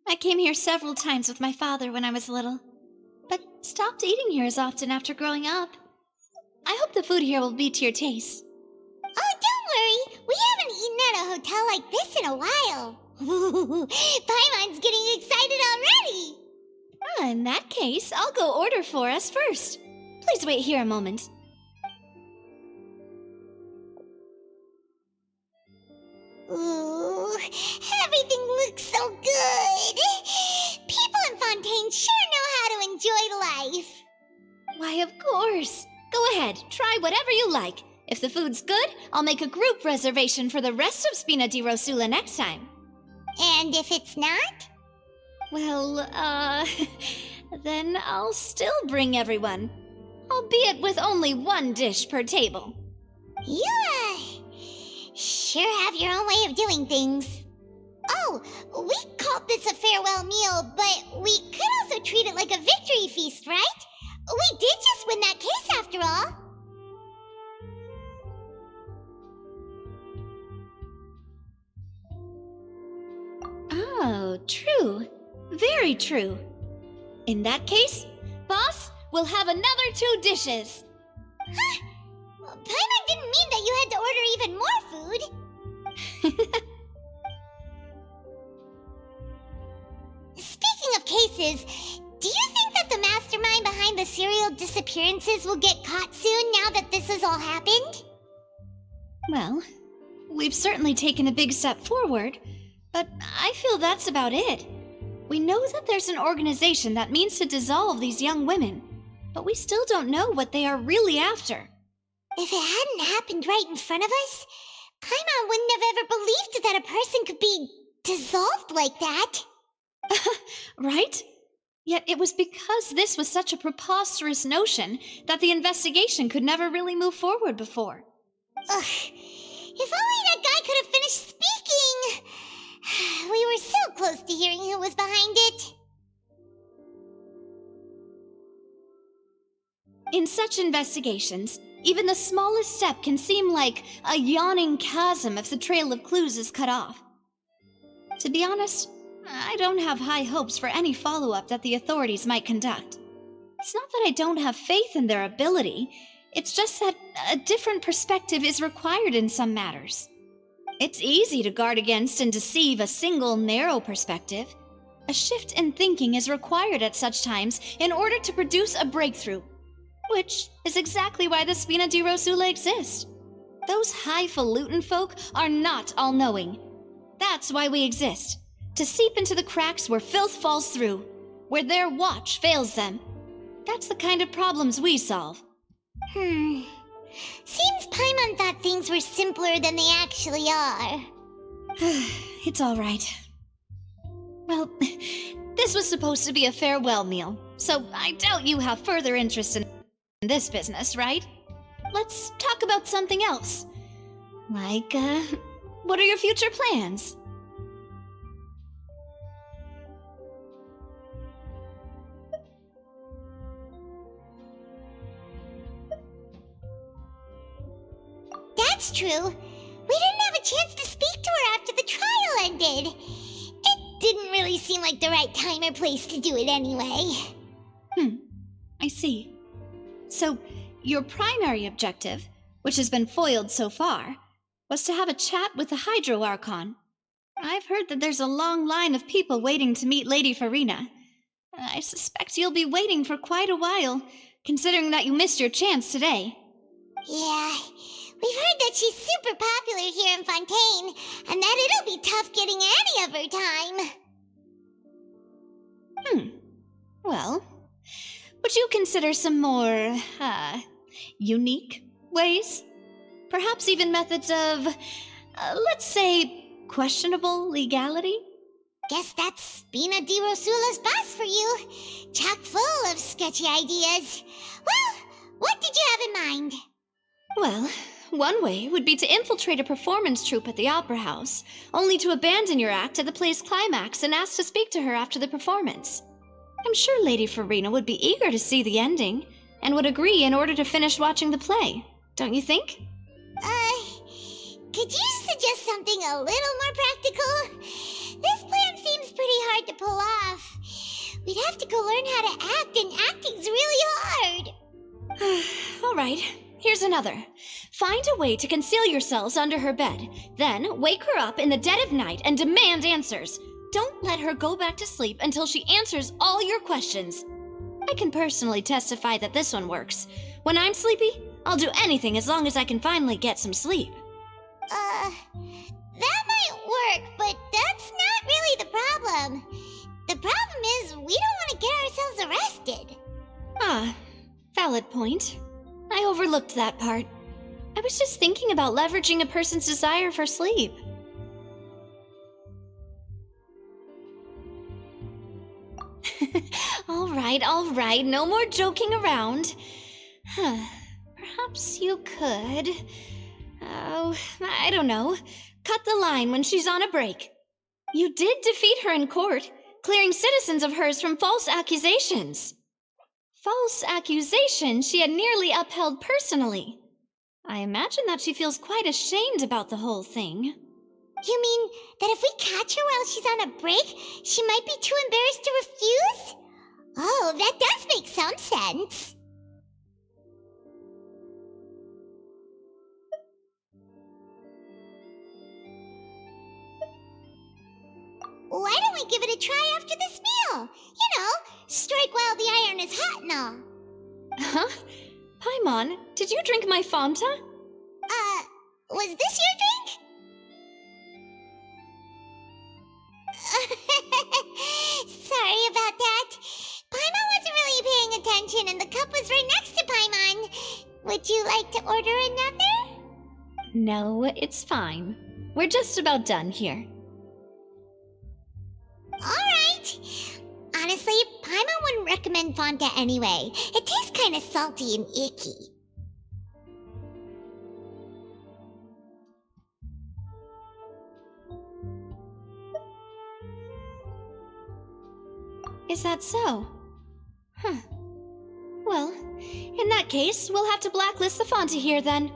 I came here several times with my father when I was little, but stopped eating here as often after growing up. I hope the food here will be to your taste. Oh, don't worry. We haven't eaten at a hotel like this in a while. Paimon's getting excited already. In that case, I'll go order for us first. Please wait here a moment. Ooh, everything looks so good. People in Fontaine sure know how to enjoy life. Why, of course. Go ahead, try whatever you like. If the food's good, I'll make a group reservation for the rest of Spina di Rosula next time. And if it's not? Well, then I'll still bring everyone. Albeit with only one dish per table. You, sure have your own way of doing things. Oh, we called this a farewell meal, but we could also treat it like a victory feast, right? We did just win that case after all. Oh, true. Very true. In that case, boss, we'll have another 2 dishes. Huh? Paimon didn't mean that you had to order even more food. Speaking of cases, do you think that the mastermind behind the serial disappearances will get caught soon now that this has all happened? Well, we've certainly taken a big step forward, but I feel that's about it. We know that there's an organization that means to dissolve these young women, but we still don't know what they are really after. If it hadn't happened right in front of us, Paimon wouldn't have ever believed that a person could be dissolved like that. Right? Yet it was because this was such a preposterous notion that the investigation could never really move forward before. Ugh, if only that guy could have finished speaking! We were so close to hearing who was behind it. In such investigations, even the smallest step can seem like a yawning chasm if the trail of clues is cut off. To be honest, I don't have high hopes for any follow-up that the authorities might conduct. It's not that I don't have faith in their ability, it's just that a different perspective is required in some matters. It's easy to guard against and deceive a single narrow perspective. A shift in thinking is required at such times in order to produce a breakthrough. Which is exactly why the Spina di Rosula exist. Those highfalutin folk are not all-knowing. That's why we exist. To seep into the cracks where filth falls through, where their watch fails them. That's the kind of problems we solve. Seems Paimon thought things were simpler than they actually are. It's all right. Well, this was supposed to be a farewell meal, so I doubt you have further interest in this business, right? Let's talk about something else. Like, what are your future plans? That's true. We didn't have a chance to speak to her after the trial ended. It didn't really seem like the right time or place to do it anyway. I see. So, your primary objective, which has been foiled so far, was to have a chat with the Hydro Archon. I've heard that there's a long line of people waiting to meet Lady Farina. I suspect you'll be waiting for quite a while, considering that you missed your chance today. Yeah, we've heard that she's super popular here in Fontaine, and that it'll be tough getting any of her time. Well, would you consider some more, unique ways? Perhaps even methods of, let's say, questionable legality? Guess that's Spina di Rosula's boss for you. Chock full of sketchy ideas. Well, what did you have in mind? Well, one way would be to infiltrate a performance troupe at the Opera House, only to abandon your act at the play's climax and ask to speak to her after the performance. I'm sure Lady Farina would be eager to see the ending, and would agree in order to finish watching the play. Don't you think? Could you suggest something a little more practical? This plan seems pretty hard to pull off. We'd have to go learn how to act, and acting's really hard. All right, here's another. Find a way to conceal yourselves under her bed. Then wake her up in the dead of night and demand answers. Don't let her go back to sleep until she answers all your questions. I can personally testify that this one works. When I'm sleepy, I'll do anything as long as I can finally get some sleep. That might work, but that's not really the problem. The problem is we don't want to get ourselves arrested. Valid point. I overlooked that part. I was just thinking about leveraging a person's desire for sleep. All right, no more joking around. Perhaps you could... I don't know. Cut the line when she's on a break. You did defeat her in court, clearing citizens of hers from false accusations. False accusations she had nearly upheld personally. I imagine that she feels quite ashamed about the whole thing. You mean that if we catch her while she's on a break, she might be too embarrassed to refuse? Oh, that does make some sense. Why don't we give it a try after this meal? You know, strike while the iron is hot and all. Huh? Paimon, did you drink my Fanta? Was this your drink? Sorry about that. Paimon wasn't really paying attention and the cup was right next to Paimon. Would you like to order another? No, it's fine. We're just about done here. Alright. Honestly, Paimon wouldn't recommend Fanta anyway. It tastes kind of salty and icky. Is that so? Well, in that case, we'll have to blacklist the Fanta here then.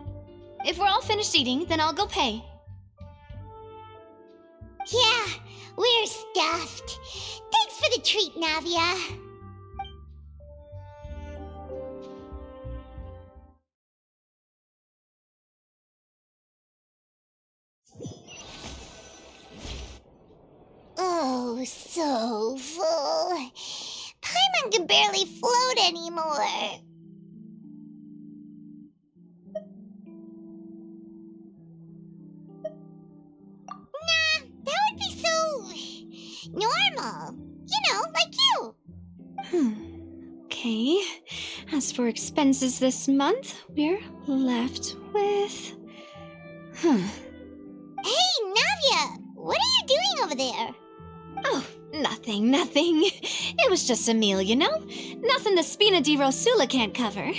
If we're all finished eating, then I'll go pay. Yeah, we're stuffed. Thanks for the treat, Navia. Oh, so full. Paimon can barely float anymore. Nah, that would be so... normal. You know, like you. Okay. As for expenses this month, we're left with... Hey, Navia! What are you doing over there? Oh, nothing. It was just a meal, you know? Nothing the Spina di Rosula can't cover.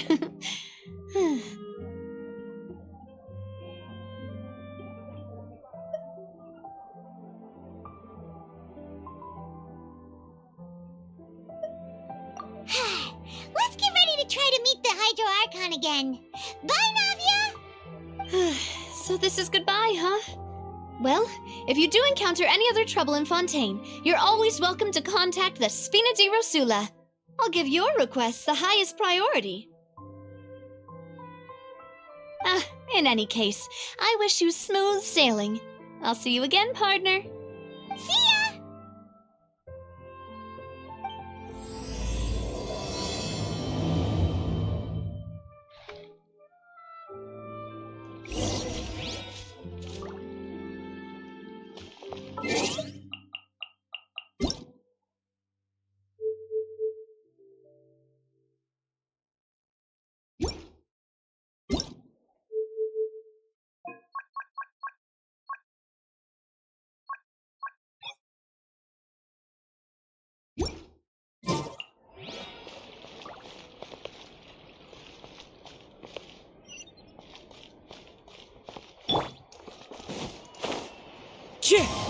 Let's get ready to try to meet the Hydro Archon again. Bye, Navia! So this is goodbye, huh? Well, if you do encounter any other trouble in Fontaine, you're always welcome to contact the Spina di Rosula. I'll give your requests the highest priority. In any case, I wish you smooth sailing. I'll see you again, partner. See ya! Vacher!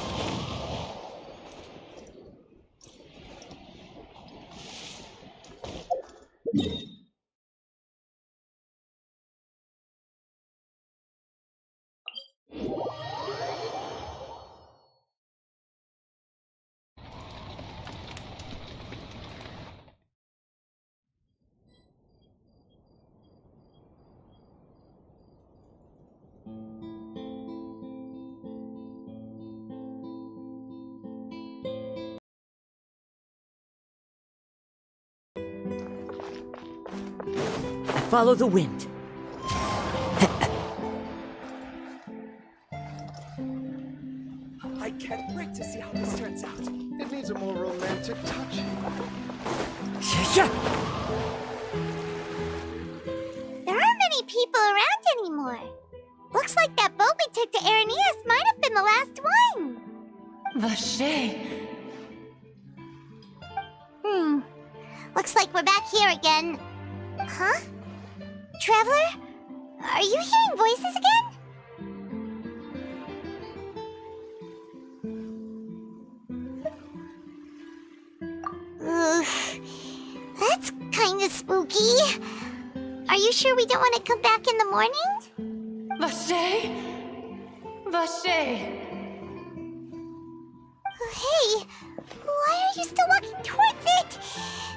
Follow the wind. I can't wait to see how this turns out. It needs a more romantic touch. There aren't many people around anymore. Looks like that boat we took to Araneas might have been the last one. Vacher! Looks like we're back here again. Huh? Traveler? Are you hearing voices again? Ugh. That's kinda spooky. Are you sure we don't want to come back in the morning? Vacher! Vacher! Hey, why are you still walking towards it?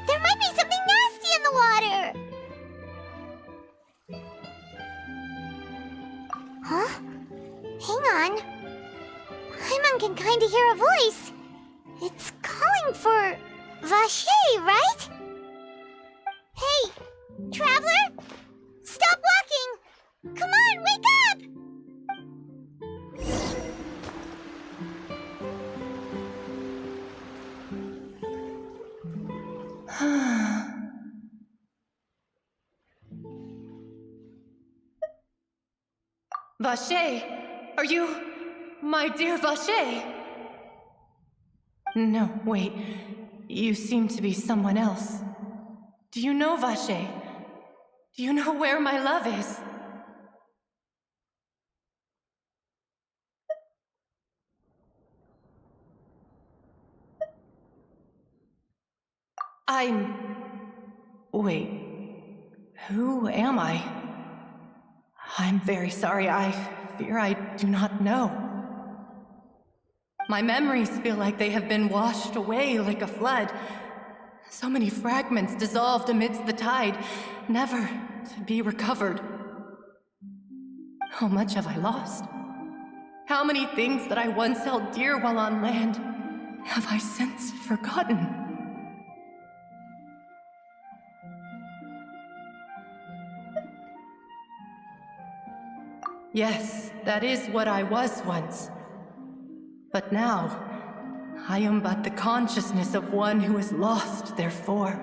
There might be something nasty in the water. Huh? Hang on. Paimon can kinda hear a voice. It's calling for Vacher, right? Hey, Traveler! Stop walking! Come on, wake up! Vacher! Are you... my dear Vacher? No, wait. You seem to be someone else. Do you know Vacher? Do you know where my love is? Wait. Who am I? I'm very sorry. I fear I do not know. My memories feel like they have been washed away like a flood. So many fragments dissolved amidst the tide, never to be recovered. How much have I lost? How many things that I once held dear while on land have I since forgotten? Yes, that is what I was once. But now, I am but the consciousness of one who is lost, therefore.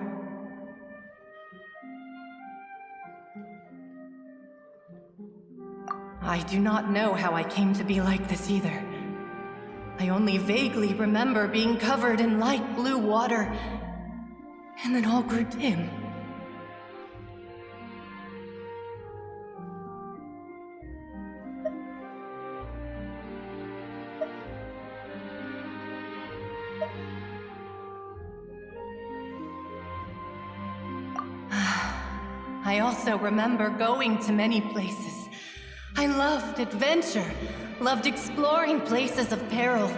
I do not know how I came to be like this either. I only vaguely remember being covered in light blue water, and then all grew dim. I also remember going to many places. I loved adventure, loved exploring places of peril.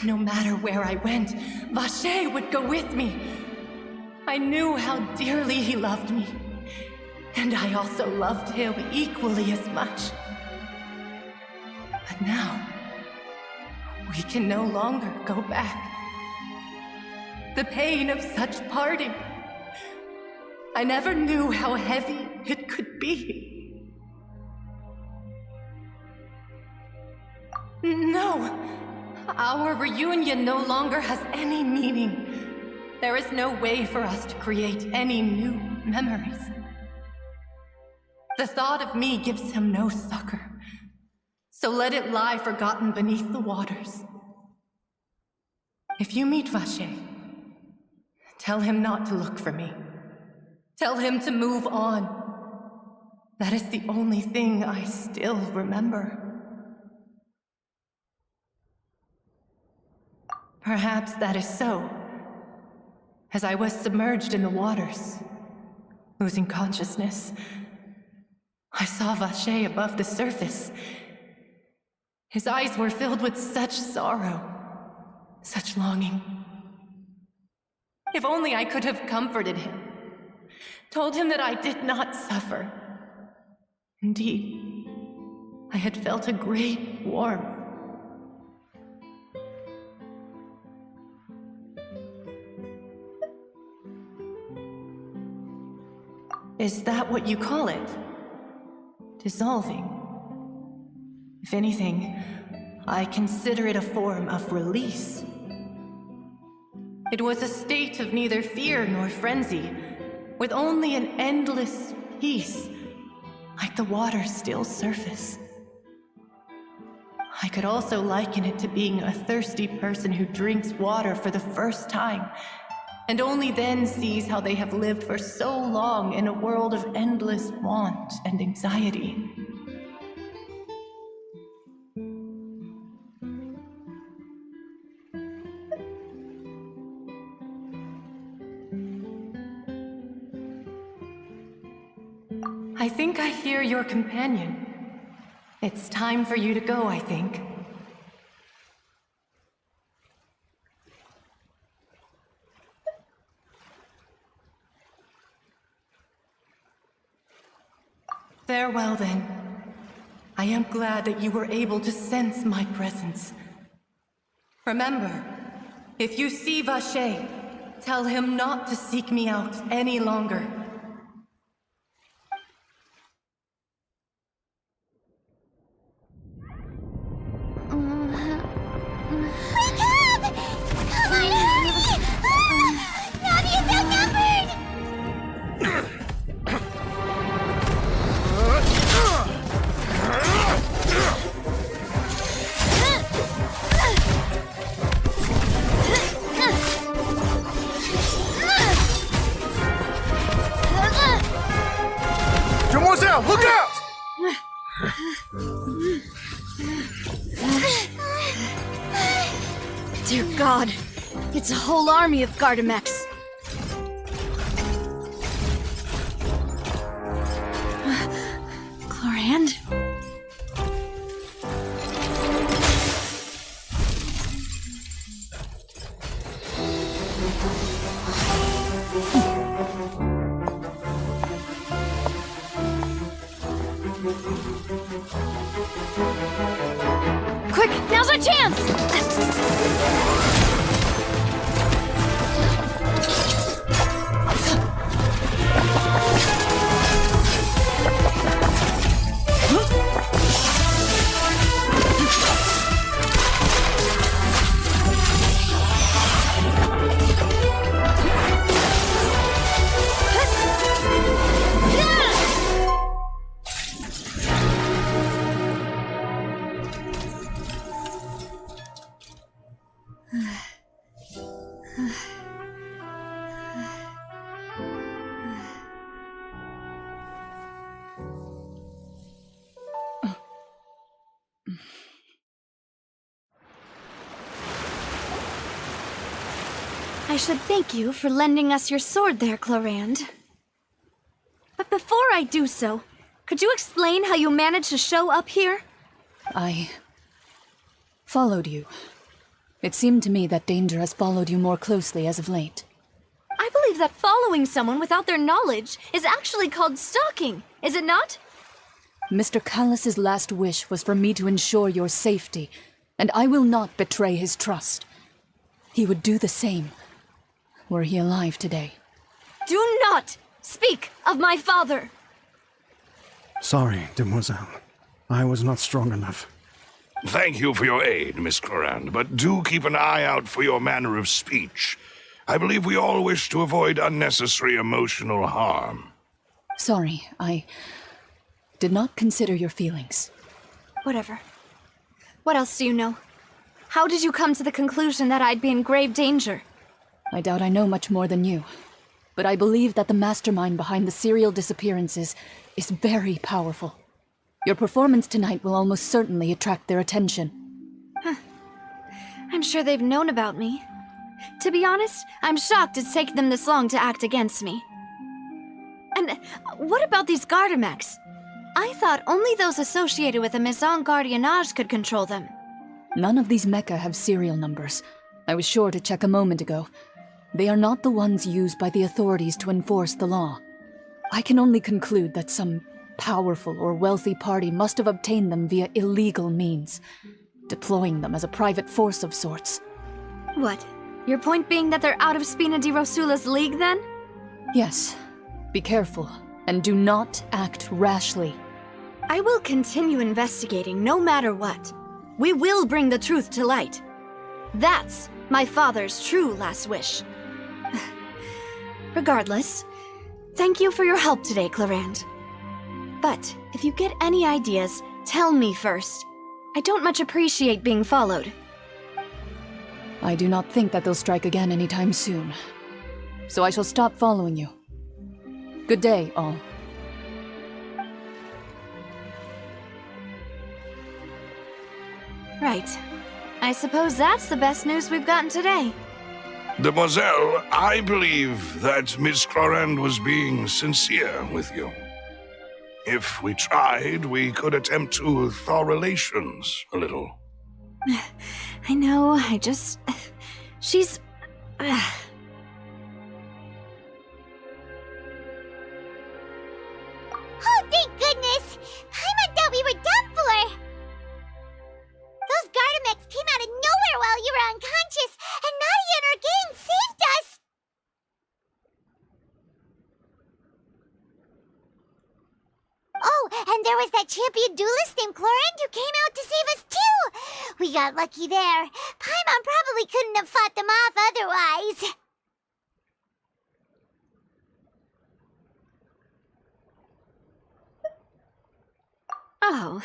No matter where I went, Vacher would go with me. I knew how dearly he loved me, and I also loved him equally as much. But now, we can no longer go back. The pain of such parting, I never knew how heavy it could be. No, our reunion no longer has any meaning. There is no way for us to create any new memories. The thought of me gives him no succor, so let it lie forgotten beneath the waters. If you meet Vacher, tell him not to look for me. Tell him to move on. That is the only thing I still remember. Perhaps that is so. As I was submerged in the waters, losing consciousness, I saw Vacher above the surface. His eyes were filled with such sorrow, such longing. If only I could have comforted him, told him that I did not suffer. Indeed, I had felt a great warmth. Is that what you call it? Dissolving? If anything, I consider it a form of release. It was a state of neither fear nor frenzy, with only an endless peace, like the water's still surface. I could also liken it to being a thirsty person who drinks water for the first time, and only then sees how they have lived for so long in a world of endless want and anxiety. I think I hear your companion. It's time for you to go, I think. Farewell, then. I am glad that you were able to sense my presence. Remember, if you see Vacher, tell him not to seek me out any longer. Wake up! Come on, hurry! Navi is outnumbered! Demoiselle, look out! Dear God, it's a whole army of Gardamex. Clorand? Quick, now's our chance! I should thank you for lending us your sword there, Clorand. But before I do so, could you explain how you managed to show up here? I followed you. It seemed to me that danger has followed you more closely as of late. I believe that following someone without their knowledge is actually called stalking, is it not? Mr. Callus's last wish was for me to ensure your safety, and I will not betray his trust. He would do the same, were he alive today. Do not speak of my father! Sorry, Demoiselle. I was not strong enough. Thank you for your aid, Miss Clorand, but do keep an eye out for your manner of speech. I believe we all wish to avoid unnecessary emotional harm. Sorry, I did not consider your feelings. Whatever. What else do you know? How did you come to the conclusion that I'd be in grave danger? I doubt I know much more than you, but I believe that the mastermind behind the serial disappearances is very powerful. Your performance tonight will almost certainly attract their attention. I'm sure they've known about me. To be honest, I'm shocked it's taken them this long to act against me. And what about these Gardamex? I thought only those associated with the Missão Gardiennage could control them. None of these mecha have serial numbers. I was sure to check a moment ago. They are not the ones used by the authorities to enforce the law. I can only conclude that some powerful or wealthy party must have obtained them via illegal means, deploying them as a private force of sorts. What? Your point being that they're out of Spina di Rosula's league, then? Yes. Be careful, and do not act rashly. I will continue investigating no matter what. We will bring the truth to light. That's my father's true last wish. Regardless, thank you for your help today, Clarande. But if you get any ideas, tell me first. I don't much appreciate being followed. I do not think that they'll strike again anytime soon. So I shall stop following you. Good day, all. Right. I suppose that's the best news we've gotten today. Demoiselle, I believe that Miss Clarande was being sincere with you. If we tried, we could attempt to thaw relations a little. I know, she's... Oh, thank goodness! Paimon thought we were done for! Those Gardamex came out of nowhere while you were unconscious, and Nadia and her gang saved us! Oh, and there was that champion duelist named Clarande who came out to save us too! We got lucky there. Paimon probably couldn't have fought them off otherwise. Oh,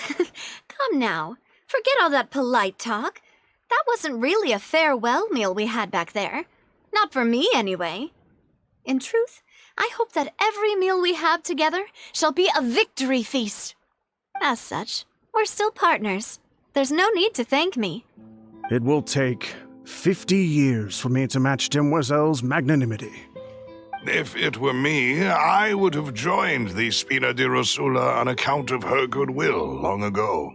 come now. Forget all that polite talk. That wasn't really a farewell meal we had back there. Not for me, anyway. In truth, I hope that every meal we have together shall be a victory feast. As such, we're still partners. There's no need to thank me. It will take 50 years for me to match Demoiselle's magnanimity. If it were me, I would have joined the Spina di Rosula on account of her goodwill long ago.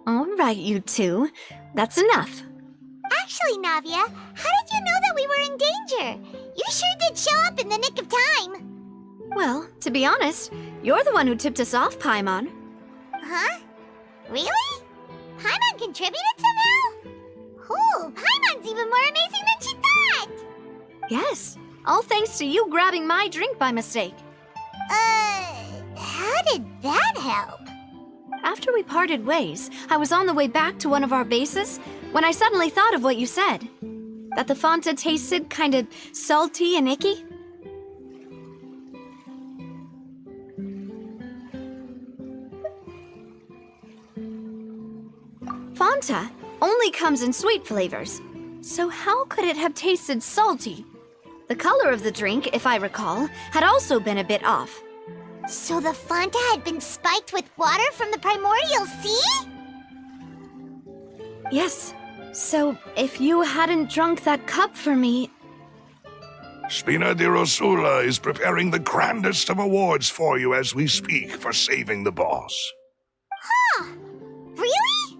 All right, you two. That's enough. Actually, Navia, how did you know that we were in danger? You sure did show up in the nick of time. Well, to be honest, you're the one who tipped us off, Paimon. Huh? Really? Paimon contributed somehow? Ooh, Paimon's even more amazing than she thought! Yes, all thanks to you grabbing my drink by mistake. How did that help? After we parted ways, I was on the way back to one of our bases when I suddenly thought of what you said. That the Fanta tasted kind of salty and icky. Fanta only comes in sweet flavors, so how could it have tasted salty? The color of the drink, if I recall, had also been a bit off. So the Fanta had been spiked with water from the primordial sea? Yes. So, if you hadn't drunk that cup for me... Spina di Rosula is preparing the grandest of awards for you as we speak for saving the boss. Huh. Really?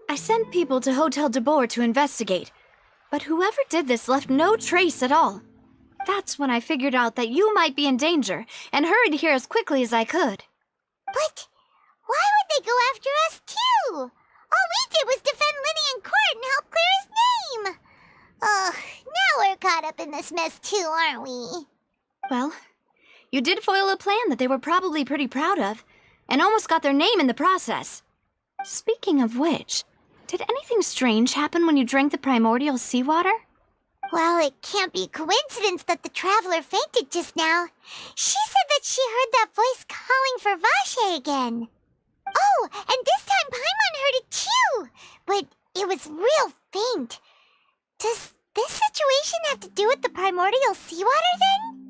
I sent people to Hotel de Boer to investigate, but whoever did this left no trace at all. That's when I figured out that you might be in danger and hurried here as quickly as I could. But why would they go after us too? All we did was defend Linny in court and help clear his name. Ugh, now we're caught up in this mess too, aren't we? Well, you did foil a plan that they were probably pretty proud of, and almost got their name in the process. Speaking of which, did anything strange happen when you drank the primordial seawater? Well, it can't be a coincidence that the traveler fainted just now. She said that she heard that voice calling for Vache again. Oh, and this time Paimon heard it too, but it was real faint. Does this situation have to do with the primordial seawater then?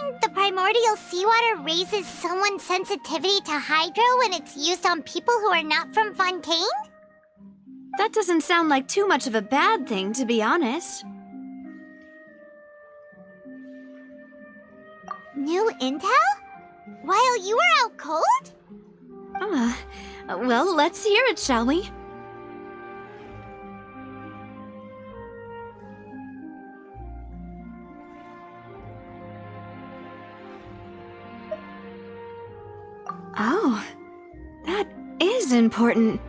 mean the primordial seawater raises someone's sensitivity to hydro when it's used on people who are not from Fontaine? That doesn't sound like too much of a bad thing, to be honest. New intel? While you were out cold? Well, let's hear it, shall we? Oh, that is important.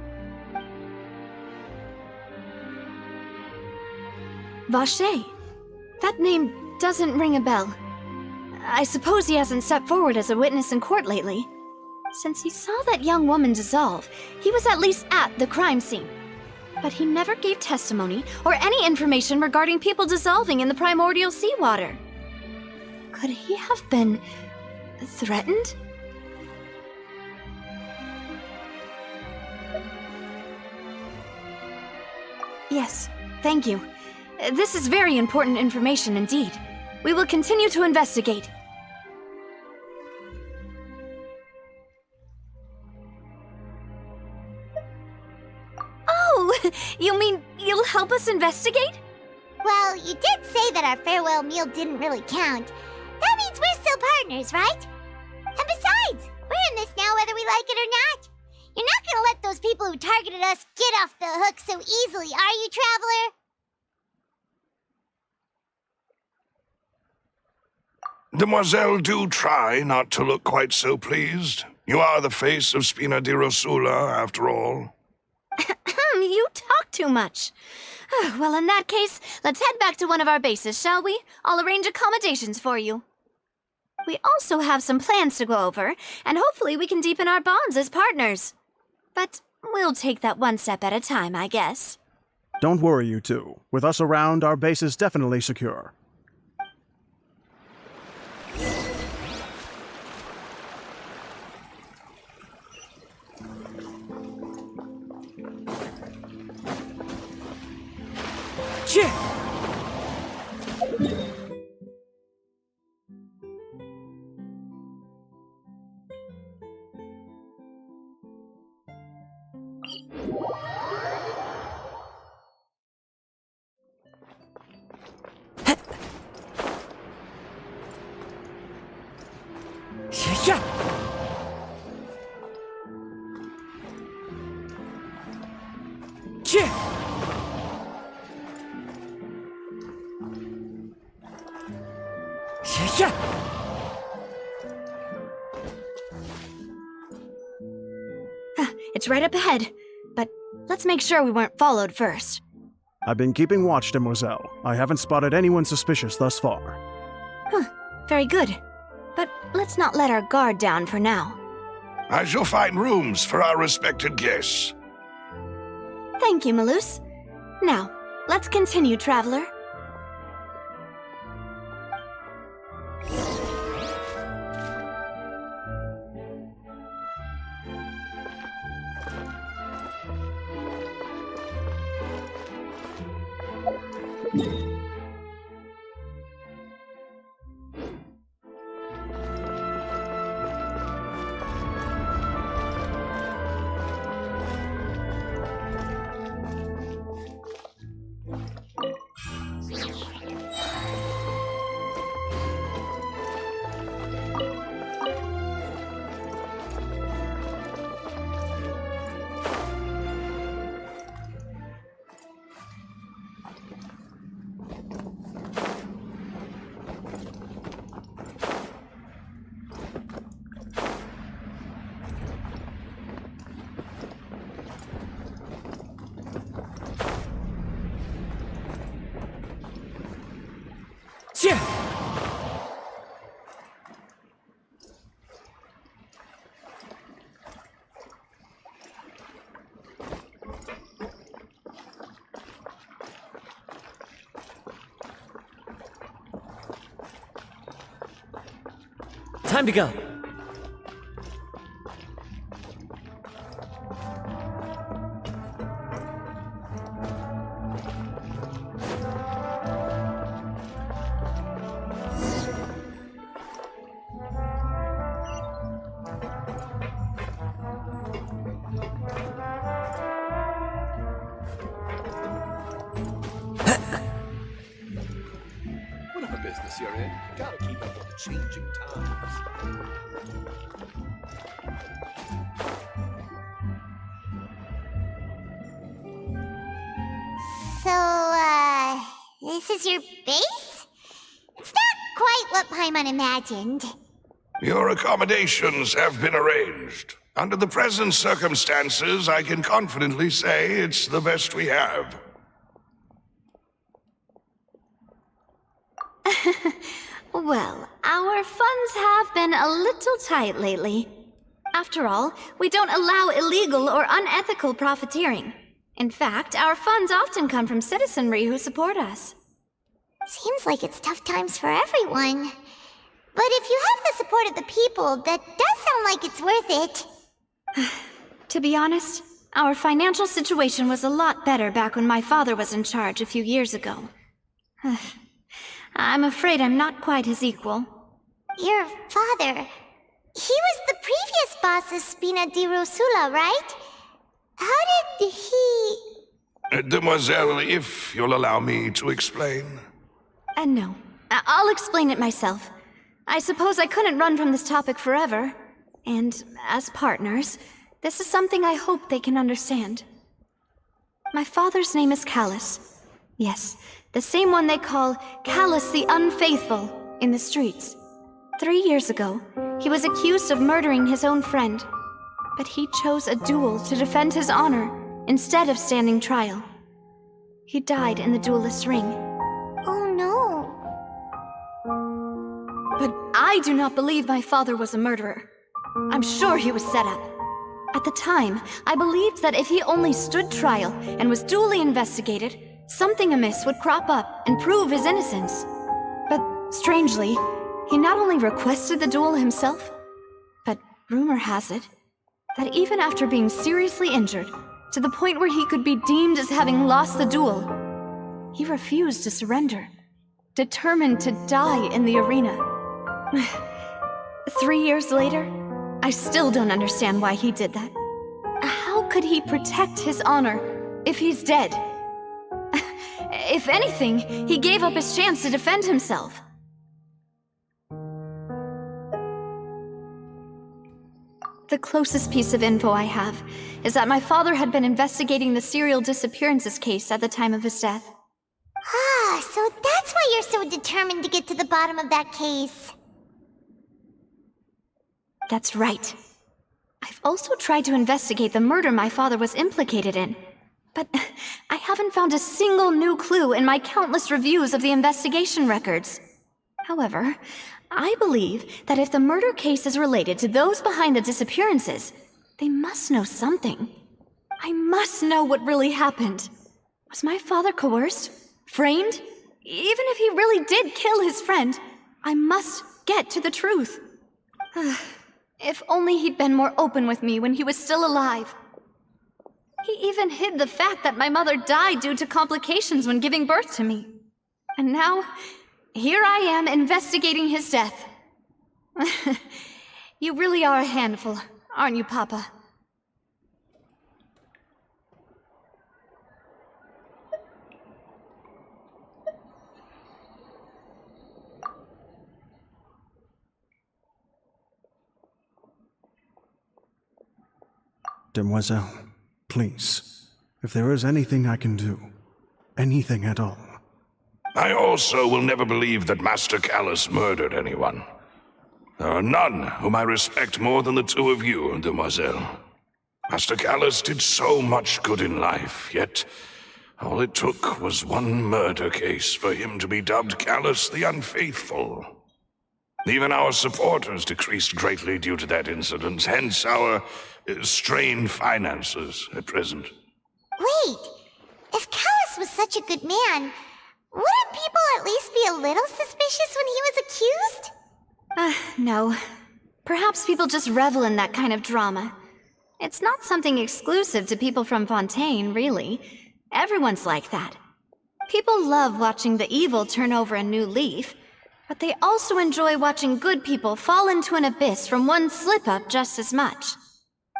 Vache. That name doesn't ring a bell. I suppose he hasn't stepped forward as a witness in court lately. Since he saw that young woman dissolve, he was at least at the crime scene. But he never gave testimony or any information regarding people dissolving in the primordial seawater. Could he have been threatened? Yes, thank you. This is very important information indeed. We will continue to investigate. Oh, you mean you'll help us investigate? Well, you did say that our farewell meal didn't really count. That means we're still partners, right? And besides, we're in this now whether we like it or not. You're not gonna let those people who targeted us get off the hook so easily, are you, Traveler? Demoiselle, do try not to look quite so pleased. You are the face of Spina di Rosula, after all. You talk too much. Well, in that case, let's head back to one of our bases, shall we? I'll arrange accommodations for you. We also have some plans to go over, and hopefully we can deepen our bonds as partners. But we'll take that one step at a time, I guess. Don't worry, you two. With us around, our base is definitely secure. It's right up ahead, but let's make sure we weren't followed first. I've been keeping watch, Demoiselle. I haven't spotted anyone suspicious thus far. Very good. But let's not let our guard down for now. I shall find rooms for our respected guests. Thank you, Malus. Now, let's continue, Traveler. Time to go. business you're in. Gotta keep up with the changing times. So, this is your base? It's not quite what Paimon imagined. Your accommodations have been arranged. Under the present circumstances, I can confidently say it's the best we have. Well, our funds have been a little tight lately. After all, we don't allow illegal or unethical profiteering. In fact, our funds often come from citizenry who support us. Seems like it's tough times for everyone. But if you have the support of the people, that does sound like it's worth it. To be honest, our financial situation was a lot better back when my father was in charge a few years ago. I'm afraid I'm not quite his equal. Your father... he was the previous boss of Spina di Rosula, right? How did he... Demoiselle, if you'll allow me to explain. No. I'll explain it myself. I suppose I couldn't run from this topic forever. And as partners, this is something I hope they can understand. My father's name is Callus. Yes, the same one they call Callus the Unfaithful in the streets. 3 years ago, he was accused of murdering his own friend. But he chose a duel to defend his honor instead of standing trial. He died in the duelist's ring. Oh no. But I do not believe my father was a murderer. I'm sure he was set up. At the time, I believed that if he only stood trial and was duly investigated, something amiss would crop up and prove his innocence. But strangely, he not only requested the duel himself, but rumor has it that even after being seriously injured, to the point where he could be deemed as having lost the duel, he refused to surrender, determined to die in the arena. 3 years later, I still don't understand why he did that. How could he protect his honor if he's dead? If anything, he gave up his chance to defend himself. The closest piece of info I have is that my father had been investigating the serial disappearances case at the time of his death. Ah, so that's why you're so determined to get to the bottom of that case. That's right. I've also tried to investigate the murder my father was implicated in, but I haven't found a single new clue in my countless reviews of the investigation records. However, I believe that if the murder case is related to those behind the disappearances, they must know something. I must know what really happened. Was my father coerced? Framed? Even if he really did kill his friend, I must get to the truth. If only he'd been more open with me when he was still alive. He even hid the fact that my mother died due to complications when giving birth to me. And now, here I am investigating his death. You really are a handful, aren't you, Papa? Demoiselle, please, if there is anything I can do, anything at all. I also will never believe that Master Callus murdered anyone. There are none whom I respect more than the two of you, Demoiselle. Master Callus did so much good in life, yet all it took was one murder case for him to be dubbed Callus the Unfaithful. Even our supporters decreased greatly due to that incident, hence our strained finances at present. Wait, if Callus was such a good man, wouldn't people at least be a little suspicious when he was accused? No. Perhaps people just revel in that kind of drama. It's not something exclusive to people from Fontaine, really. Everyone's like that. People love watching the evil turn over a new leaf, but they also enjoy watching good people fall into an abyss from one slip-up just as much.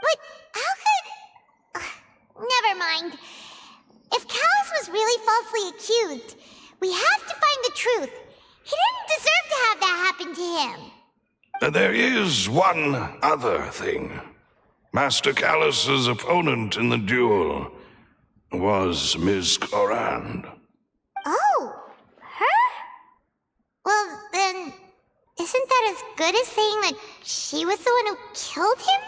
But how could... never mind. If Callus was really falsely accused, we have to find the truth. He didn't deserve to have that happen to him. There is one other thing. Master Callus's opponent in the duel was Miss Clorand. Oh, her? Well, then, isn't that as good as saying that she was the one who killed him?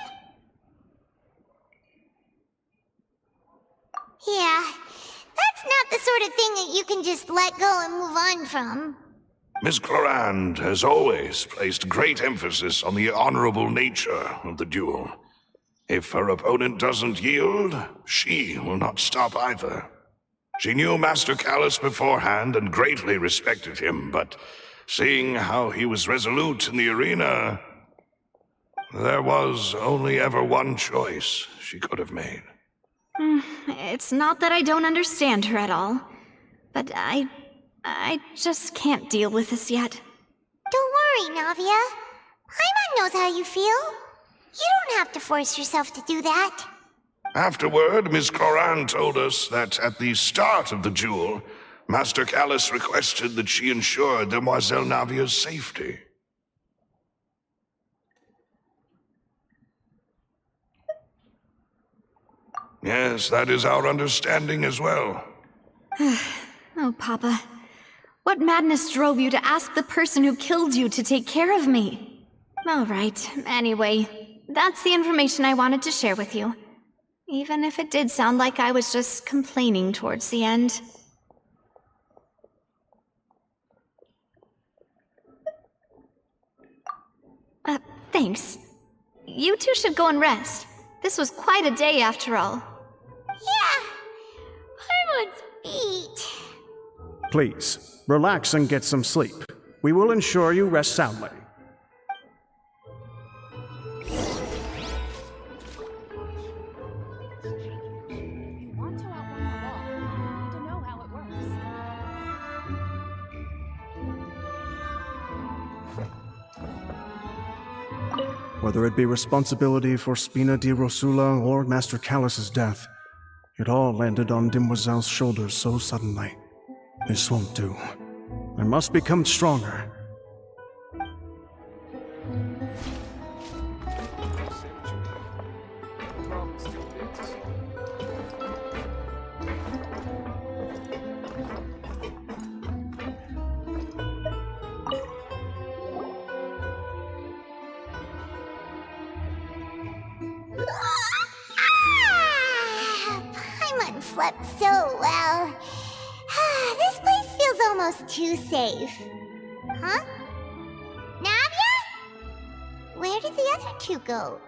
Yeah, that's not the sort of thing that you can just let go and move on from. Miss Clorand has always placed great emphasis on the honorable nature of the duel. If her opponent doesn't yield, she will not stop either. She knew Master Callus beforehand and greatly respected him, but seeing how he was resolute in the arena, there was only ever one choice she could have made. It's not that I don't understand her at all, but I just can't deal with this yet. Don't worry, Navia. Paimon knows how you feel. You don't have to force yourself to do that. Afterward, Miss Clorand told us that at the start of the duel, Master Callus requested that she ensure Demoiselle Navia's safety. Yes, that is our understanding as well. Oh, Papa. What madness drove you to ask the person who killed you to take care of me? All right, anyway, that's the information I wanted to share with you. Even if it did sound like I was just complaining towards the end. Thanks. You two should go and rest. This was quite a day after all. Yeah, Paimon's beat. Please, relax and get some sleep. We will ensure you rest soundly. You want to outrun the law, you need to know how it works. Whether it be responsibility for Spina di Rosula or Master Callus's death, it all landed on Demoiselle's shoulders so suddenly. This won't do. I must become stronger. Paimon slept so well. This place feels almost too safe. Huh? Navia? Where did the other two go?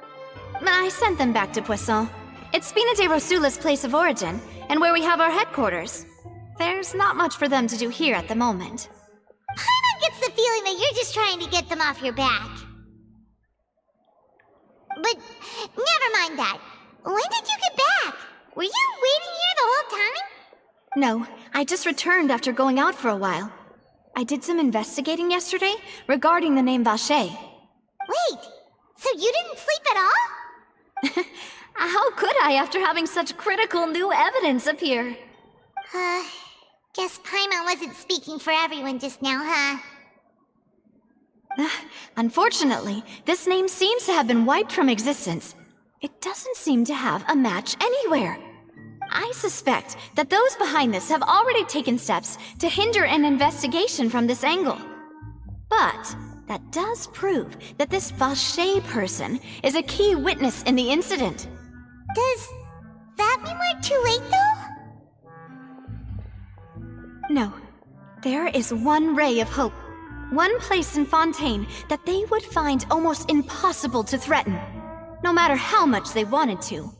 I sent them back to Poisson. It's Spina de Rosula's place of origin, and where we have our headquarters. There's not much for them to do here at the moment. Paimon gets the feeling that you're just trying to get them off your back. But never mind that. When did you get back? Were you waiting here the whole time? No, I just returned after going out for a while. I did some investigating yesterday regarding the name Vacher. Wait, so you didn't sleep at all? How could I after having such critical new evidence appear? Guess Paimon wasn't speaking for everyone just now, huh? Unfortunately, this name seems to have been wiped from existence. It doesn't seem to have a match anywhere. I suspect that those behind this have already taken steps to hinder an investigation from this angle. But that does prove that this Vacher person is a key witness in the incident. Does that mean we're too late, though? No. There is one ray of hope. One place in Fontaine that they would find almost impossible to threaten, no matter how much they wanted to.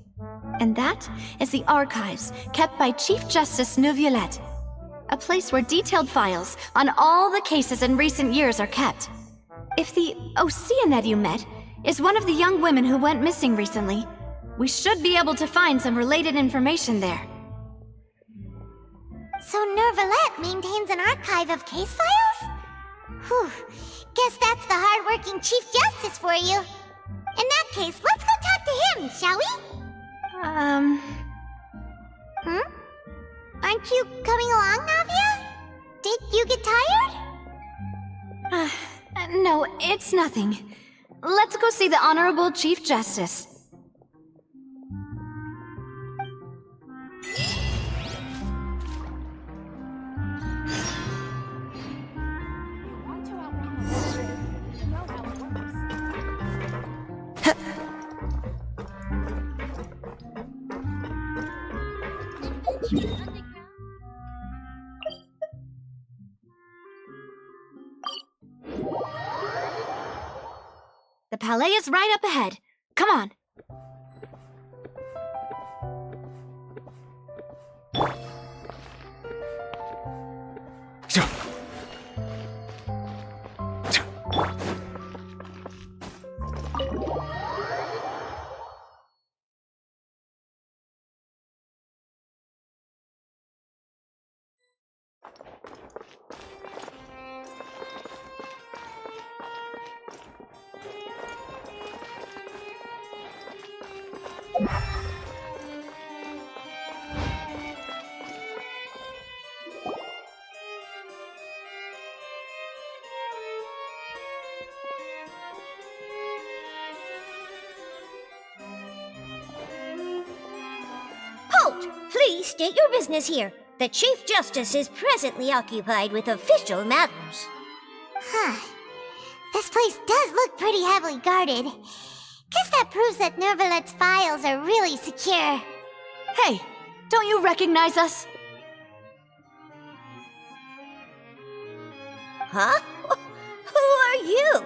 And that is the archives kept by Chief Justice Neuvillette, a place where detailed files on all the cases in recent years are kept. If the Oceanette you met is one of the young women who went missing recently, we should be able to find some related information there. So Neuvillette maintains an archive of case files? Whew, guess that's the hard-working Chief Justice for you. In that case, let's go talk to him, shall we? Aren't you coming along, Navia? Did you get tired? No, it's nothing. Let's go see the Honorable Chief Justice. You want to outrun the law, you know how it works. The palais is right up ahead. Come on. Halt! Please state your business here. The Chief Justice is presently occupied with official matters. This place does look pretty heavily guarded. Guess that proves that Nervalet's files are really secure. Hey, don't you recognize us? Huh? Who are you?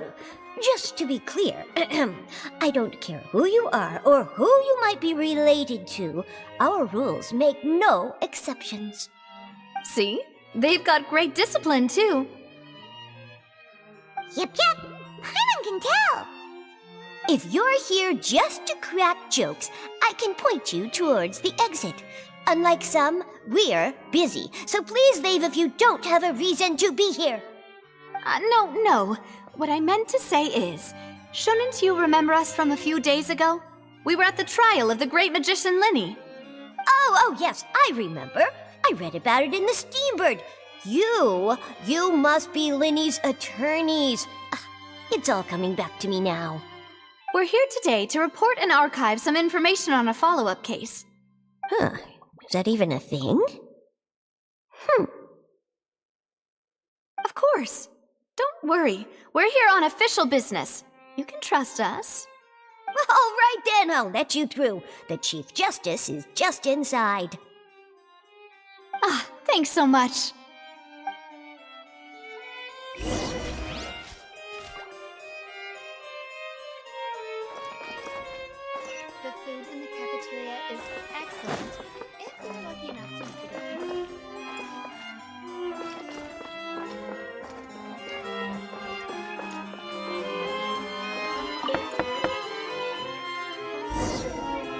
Just to be clear, I don't care who you are or who you might be related to. Our rules make no exceptions. See? They've got great discipline, too. Yep. Paimon can tell. If you're here just to crack jokes, I can point you towards the exit. Unlike some, we're busy, so please leave if you don't have a reason to be here. No. What I meant to say is, shouldn't you remember us from a few days ago? We were at the trial of the great magician Linny. Oh, yes, I remember. I read about it in the Steambird. You must be Linny's attorneys. It's all coming back to me now. We're here today to report and archive some information on a follow-up case. Huh, is that even a thing? Of course. Don't worry. We're here on official business. You can trust us. All right then, I'll let you through. The Chief Justice is just inside. Thanks so much. The food in the cafeteria is excellent, if we're lucky enough to eat it.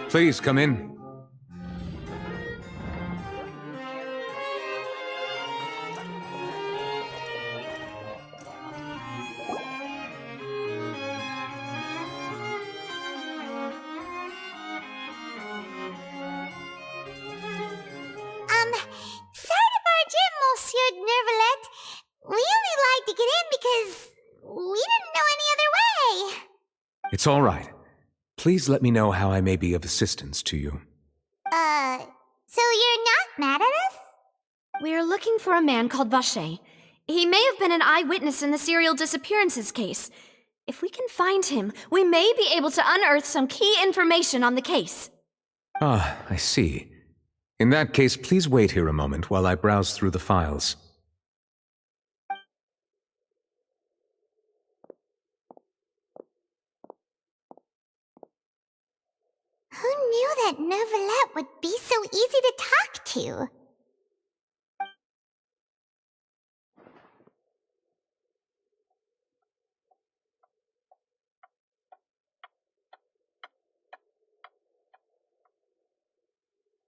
Please come in. Sorry to barge in, Monsieur Nervalet. We only lied to get in because we didn't know any other way. It's all right. Please let me know how I may be of assistance to you. So you're not mad at us? We're looking for a man called Vacher. He may have been an eyewitness in the serial disappearances case. If we can find him, we may be able to unearth some key information on the case. Ah, I see. In that case, please wait here a moment while I browse through the files. Who knew that Nervalet would be so easy to talk to?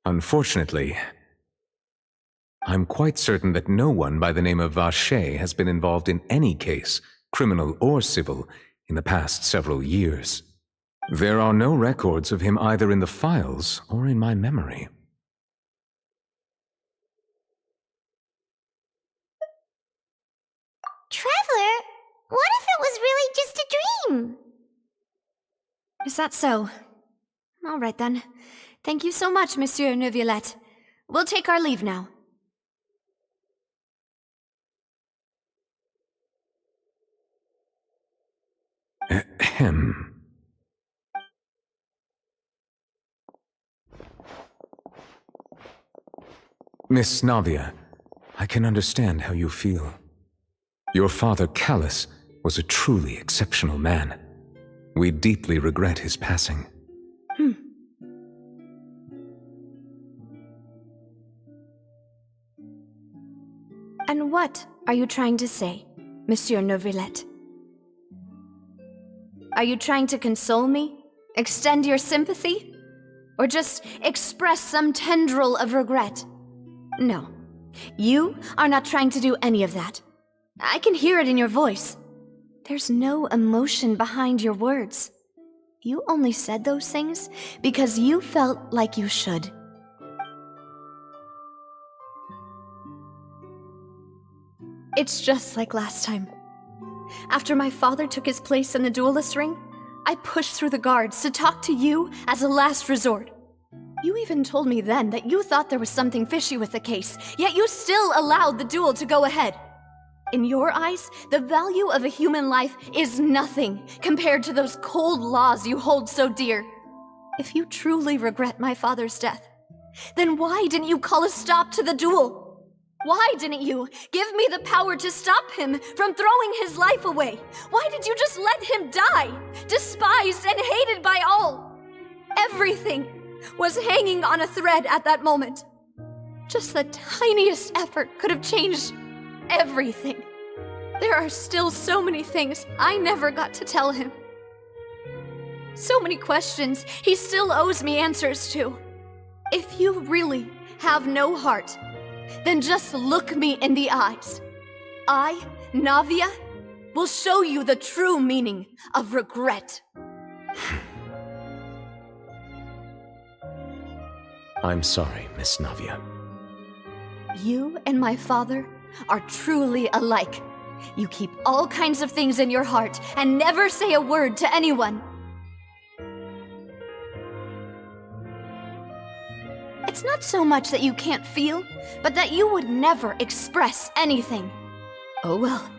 Unfortunately, I'm quite certain that no one by the name of Vacher has been involved in any case, criminal or civil, in the past several years. There are no records of him either in the files or in my memory. Traveler, What if it was really just a dream? Is that so? All right then. Thank you so much, Monsieur Neuvillette. We'll take our leave now. Ahem. Miss Navia, I can understand how you feel. Your father, Callus, was a truly exceptional man. We deeply regret his passing. And what are you trying to say, Monsieur Neuvillette? Are you trying to console me? Extend your sympathy? Or just express some tendril of regret? No. You are not trying to do any of that. I can hear it in your voice. There's no emotion behind your words. You only said those things because you felt like you should. It's just like last time. After my father took his place in the duelist ring, I pushed through the guards to talk to you as a last resort. You even told me then that you thought there was something fishy with the case, yet you still allowed the duel to go ahead. In your eyes, the value of a human life is nothing compared to those cold laws you hold so dear. If you truly regret my father's death, then why didn't you call a stop to the duel? Why didn't you give me the power to stop him from throwing his life away? Why did you just let him die, despised and hated by all? Everything was hanging on a thread at that moment. Just the tiniest effort could have changed everything. There are still so many things I never got to tell him. So many questions he still owes me answers to. If you really have no heart, then just look me in the eyes. I, Navia, will show you the true meaning of regret. I'm sorry, Miss Navia. You and my father are truly alike. You keep all kinds of things in your heart and never say a word to anyone. It's not so much that you can't feel, but that you would never express anything. Oh well.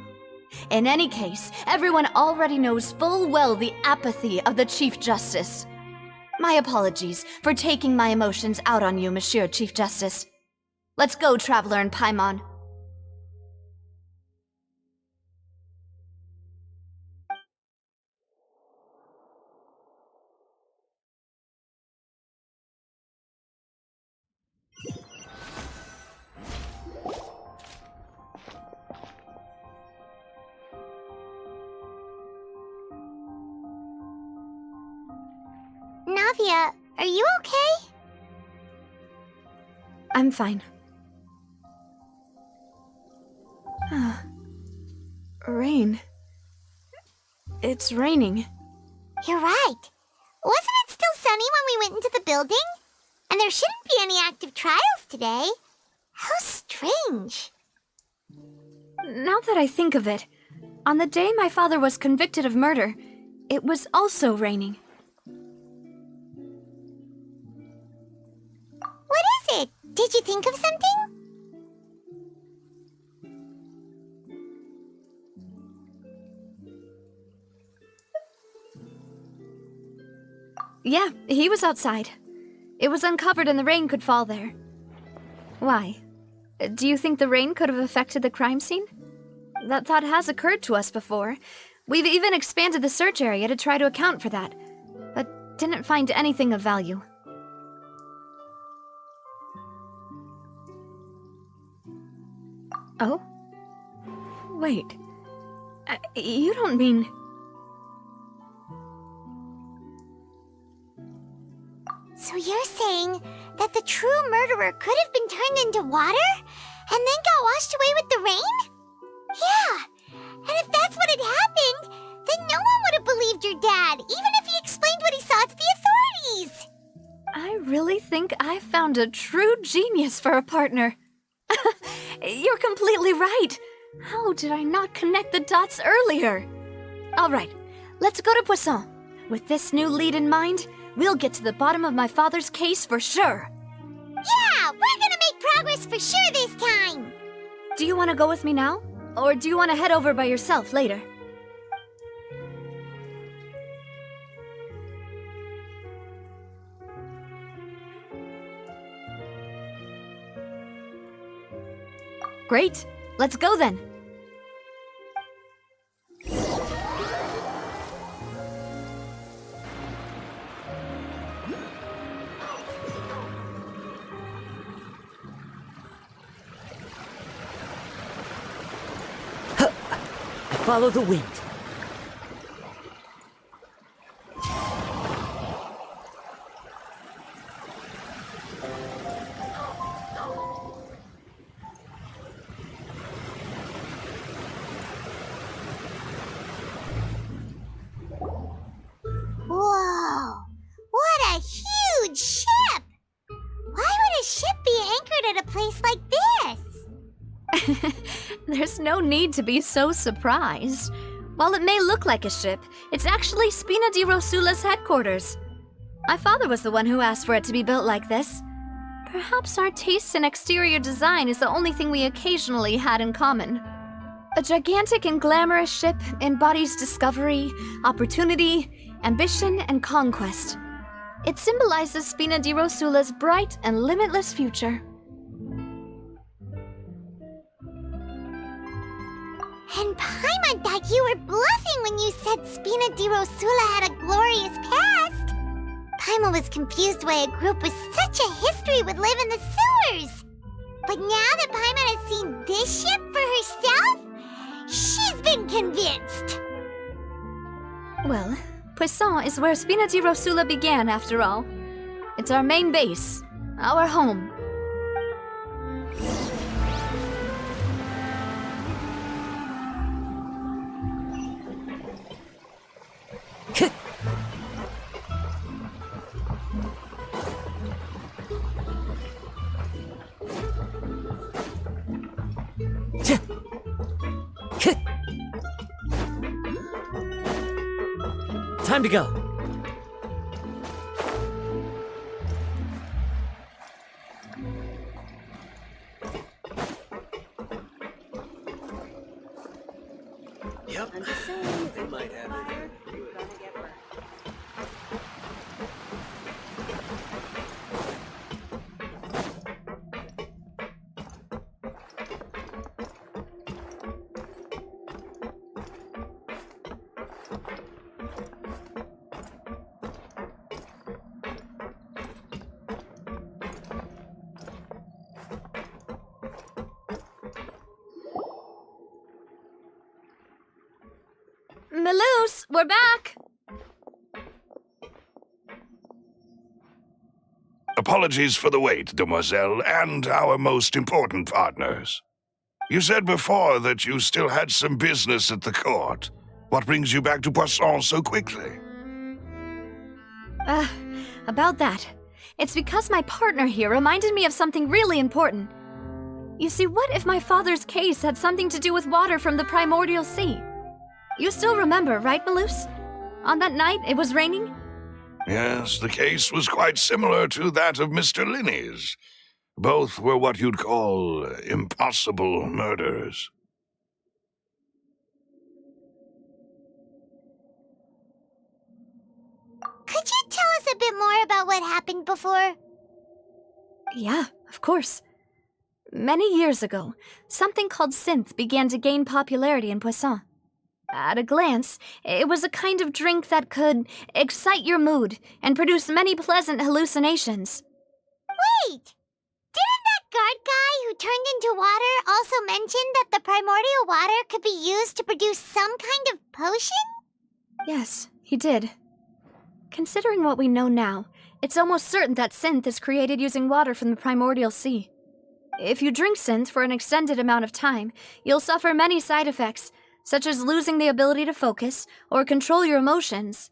In any case, everyone already knows full well the apathy of the Chief Justice. My apologies for taking my emotions out on you, Monsieur Chief Justice. Let's go, Traveler and Paimon. Navia, are you okay? I'm fine. Rain. It's raining. You're right. Wasn't it still sunny when we went into the building? And there shouldn't be any active trials today. How strange. Now that I think of it, on the day my father was convicted of murder, it was also raining. What is it? Did you think of something? Yeah, he was outside. It was uncovered and the rain could fall there. Why? Do you think the rain could have affected the crime scene? That thought has occurred to us before. We've even expanded the search area to try to account for that, but didn't find anything of value. Oh? Wait. You don't mean... So you're saying that the true murderer could have been turned into water and then got washed away with the rain? Yeah, and if that's what had happened, then no one would have believed your dad, even if he explained what he saw to the authorities. I really think I found a true genius for a partner. You're completely right. How did I not connect the dots earlier? Alright, let's go to Poisson. With this new lead in mind, we'll get to the bottom of my father's case for sure. Yeah, we're gonna make progress for sure this time! Do you want to go with me now? Or do you want to head over by yourself later? Great, let's go then. Follow the wind. Whoa! What a huge ship! Why would a ship be anchored at a place like this? There's no need to be so surprised. While it may look like a ship, it's actually Spina di Rosula's headquarters. My father was the one who asked for it to be built like this. Perhaps our taste in exterior design is the only thing we occasionally had in common. A gigantic and glamorous ship embodies discovery, opportunity, ambition, and conquest. It symbolizes Spina di Rosula's bright and limitless future. And Paimon thought you were bluffing when you said Spina di Rosula had a glorious past. Paimon was confused why a group with such a history would live in the sewers. But now that Paimon has seen this ship for herself, she's been convinced. Well, Poisson is where Spina di Rosula began, after all. It's our main base, our home. Time to go. Yep. I'm just saying, They might have it. fire, you're gonna get burned. Maloose, we're back! Apologies for the wait, demoiselle, and our most important partners. You said before that you still had some business at the court. What brings you back to Poisson so quickly? About that. It's because my partner here reminded me of something really important. You see, what if my father's case had something to do with water from the primordial sea? You still remember, right, Maloose? On that night, it was raining? Yes, the case was quite similar to that of Mr. Linney's. Both were what you'd call impossible murders. Could you tell us a bit more about what happened before? Yeah, of course. Many years ago, something called synth began to gain popularity in Poisson. At a glance, it was a kind of drink that could excite your mood and produce many pleasant hallucinations. Wait! Didn't that guard guy who turned into water also mention that the primordial water could be used to produce some kind of potion? Yes, he did. Considering what we know now, it's almost certain that synth is created using water from the primordial sea. If you drink synth for an extended amount of time, you'll suffer many side effects, such as losing the ability to focus or control your emotions.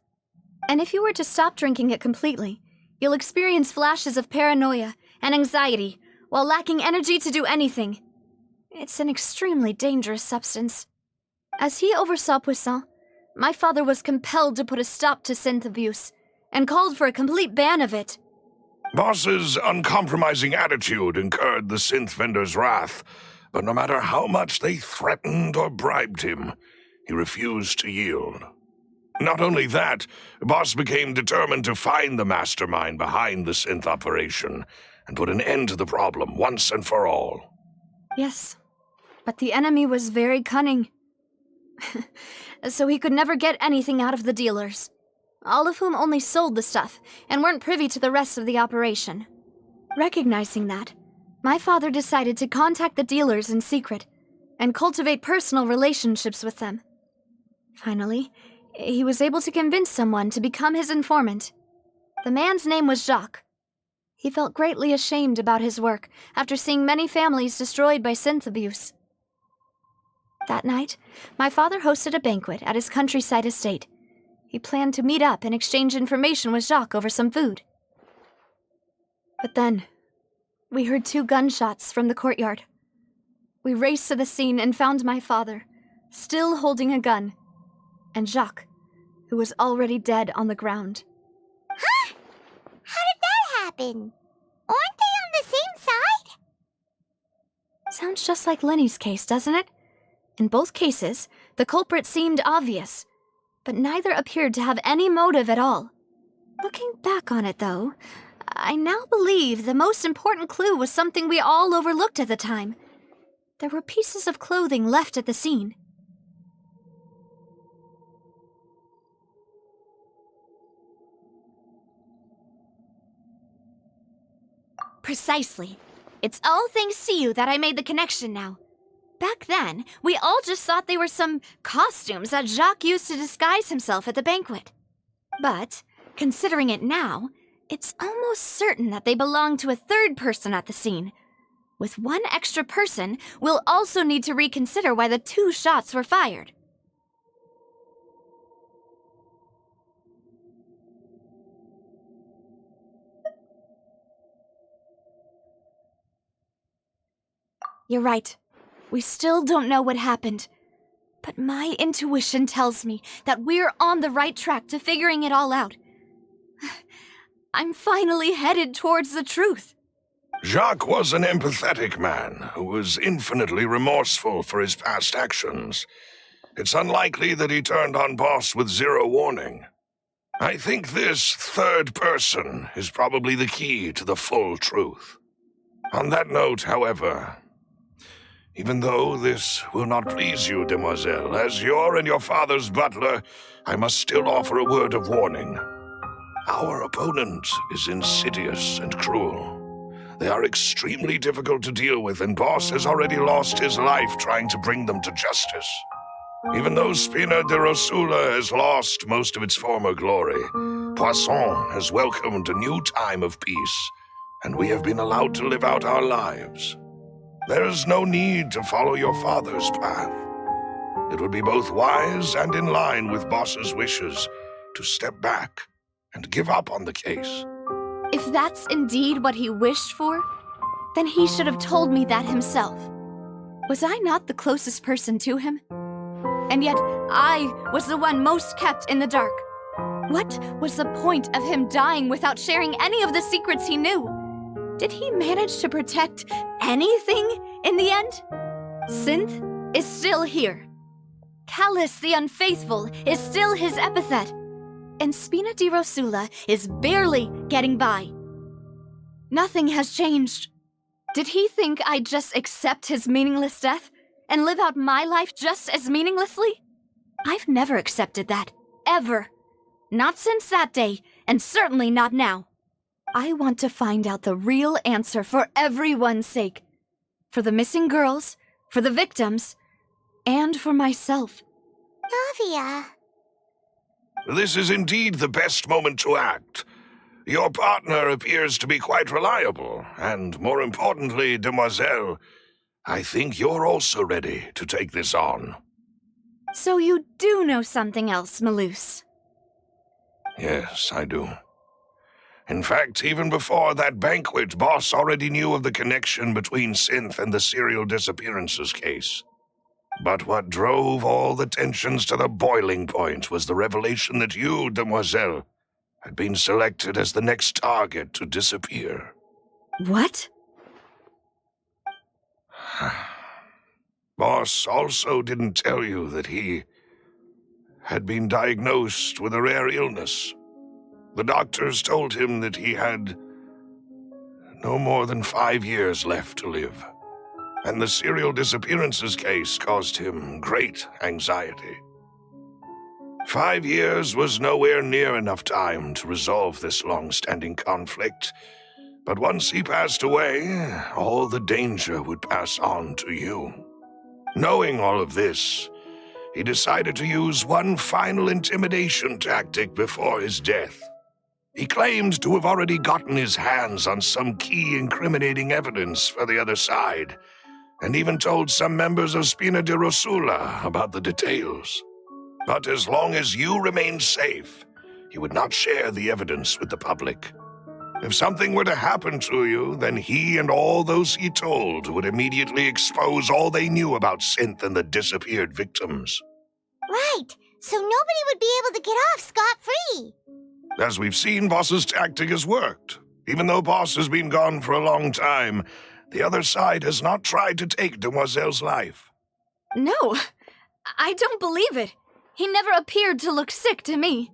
And if you were to stop drinking it completely, you'll experience flashes of paranoia and anxiety while lacking energy to do anything. It's an extremely dangerous substance. As he oversaw Poisson, my father was compelled to put a stop to synth abuse and called for a complete ban of it. Boss's uncompromising attitude incurred the synth vendor's wrath, but no matter how much they threatened or bribed him, he refused to yield. Not only that, Boss became determined to find the mastermind behind the synth operation and put an end to the problem once and for all. Yes, but the enemy was very cunning. So he could never get anything out of the dealers, all of whom only sold the stuff and weren't privy to the rest of the operation. Recognizing that, my father decided to contact the dealers in secret and cultivate personal relationships with them. Finally, he was able to convince someone to become his informant. The man's name was Jacques. He felt greatly ashamed about his work after seeing many families destroyed by synth abuse. That night, my father hosted a banquet at his countryside estate. He planned to meet up and exchange information with Jacques over some food. But then, we heard 2 gunshots from the courtyard. We raced to the scene and found my father, still holding a gun, and Jacques, who was already dead on the ground. Huh? How did that happen? Aren't they on the same side? Sounds just like Lenny's case, doesn't it? In both cases, the culprit seemed obvious, but neither appeared to have any motive at all. Looking back on it, though, I now believe the most important clue was something we all overlooked at the time. There were pieces of clothing left at the scene. Precisely. It's all thanks to you that I made the connection now. Back then, we all just thought they were some costumes that Jacques used to disguise himself at the banquet. But, considering it now, it's almost certain that they belong to a third person at the scene. With one extra person, we'll also need to reconsider why the 2 shots were fired. You're right. We still don't know what happened. But my intuition tells me that we're on the right track to figuring it all out. I'm finally headed towards the truth. Jacques was an empathetic man who was infinitely remorseful for his past actions. It's unlikely that he turned on Boss with 0 warning. I think this third person is probably the key to the full truth. On that note, however, even though this will not please you, demoiselle, as your and your father's butler, I must still offer a word of warning. Our opponent is insidious and cruel. They are extremely difficult to deal with, and Boss has already lost his life trying to bring them to justice. Even though Spina de Rosula has lost most of its former glory, Poisson has welcomed a new time of peace, and we have been allowed to live out our lives. There is no need to follow your father's path. It would be both wise and in line with Boss's wishes to step back and give up on the case. If that's indeed what he wished for, then he should have told me that himself. Was I not the closest person to him? And yet, I was the one most kept in the dark. What was the point of him dying without sharing any of the secrets he knew? Did he manage to protect anything in the end? Synth is still here. Callus the Unfaithful is still his epithet. And Spina di Rosula is barely getting by. Nothing has changed. Did he think I'd just accept his meaningless death and live out my life just as meaninglessly? I've never accepted that. Ever. Not since that day, and certainly not now. I want to find out the real answer for everyone's sake. For the missing girls, for the victims, and for myself. Navia. This is indeed the best moment to act. Your partner appears to be quite reliable, and more importantly, demoiselle, I think you're also ready to take this on. So you do know something else, Malouse? Yes, I do. In fact, even before that banquet, Boss already knew of the connection between Synth and the serial disappearances case. But what drove all the tensions to the boiling point was the revelation that you, Demoiselle, had been selected as the next target to disappear. What? Boss also didn't tell you that he had been diagnosed with a rare illness. The doctors told him that he had no more than 5 years left to live, and the serial disappearances case caused him great anxiety. 5 years was nowhere near enough time to resolve this long-standing conflict, but once he passed away, all the danger would pass on to you. Knowing all of this, he decided to use one final intimidation tactic before his death. He claimed to have already gotten his hands on some key incriminating evidence for the other side, and even told some members of Spina di Rosula about the details. But as long as you remained safe, he would not share the evidence with the public. If something were to happen to you, then he and all those he told would immediately expose all they knew about Synth and the disappeared victims. Right, so nobody would be able to get off scot-free. As we've seen, Boss's tactic has worked. Even though Boss has been gone for a long time, the other side has not tried to take Demoiselle's life. No, I don't believe it. He never appeared to look sick to me.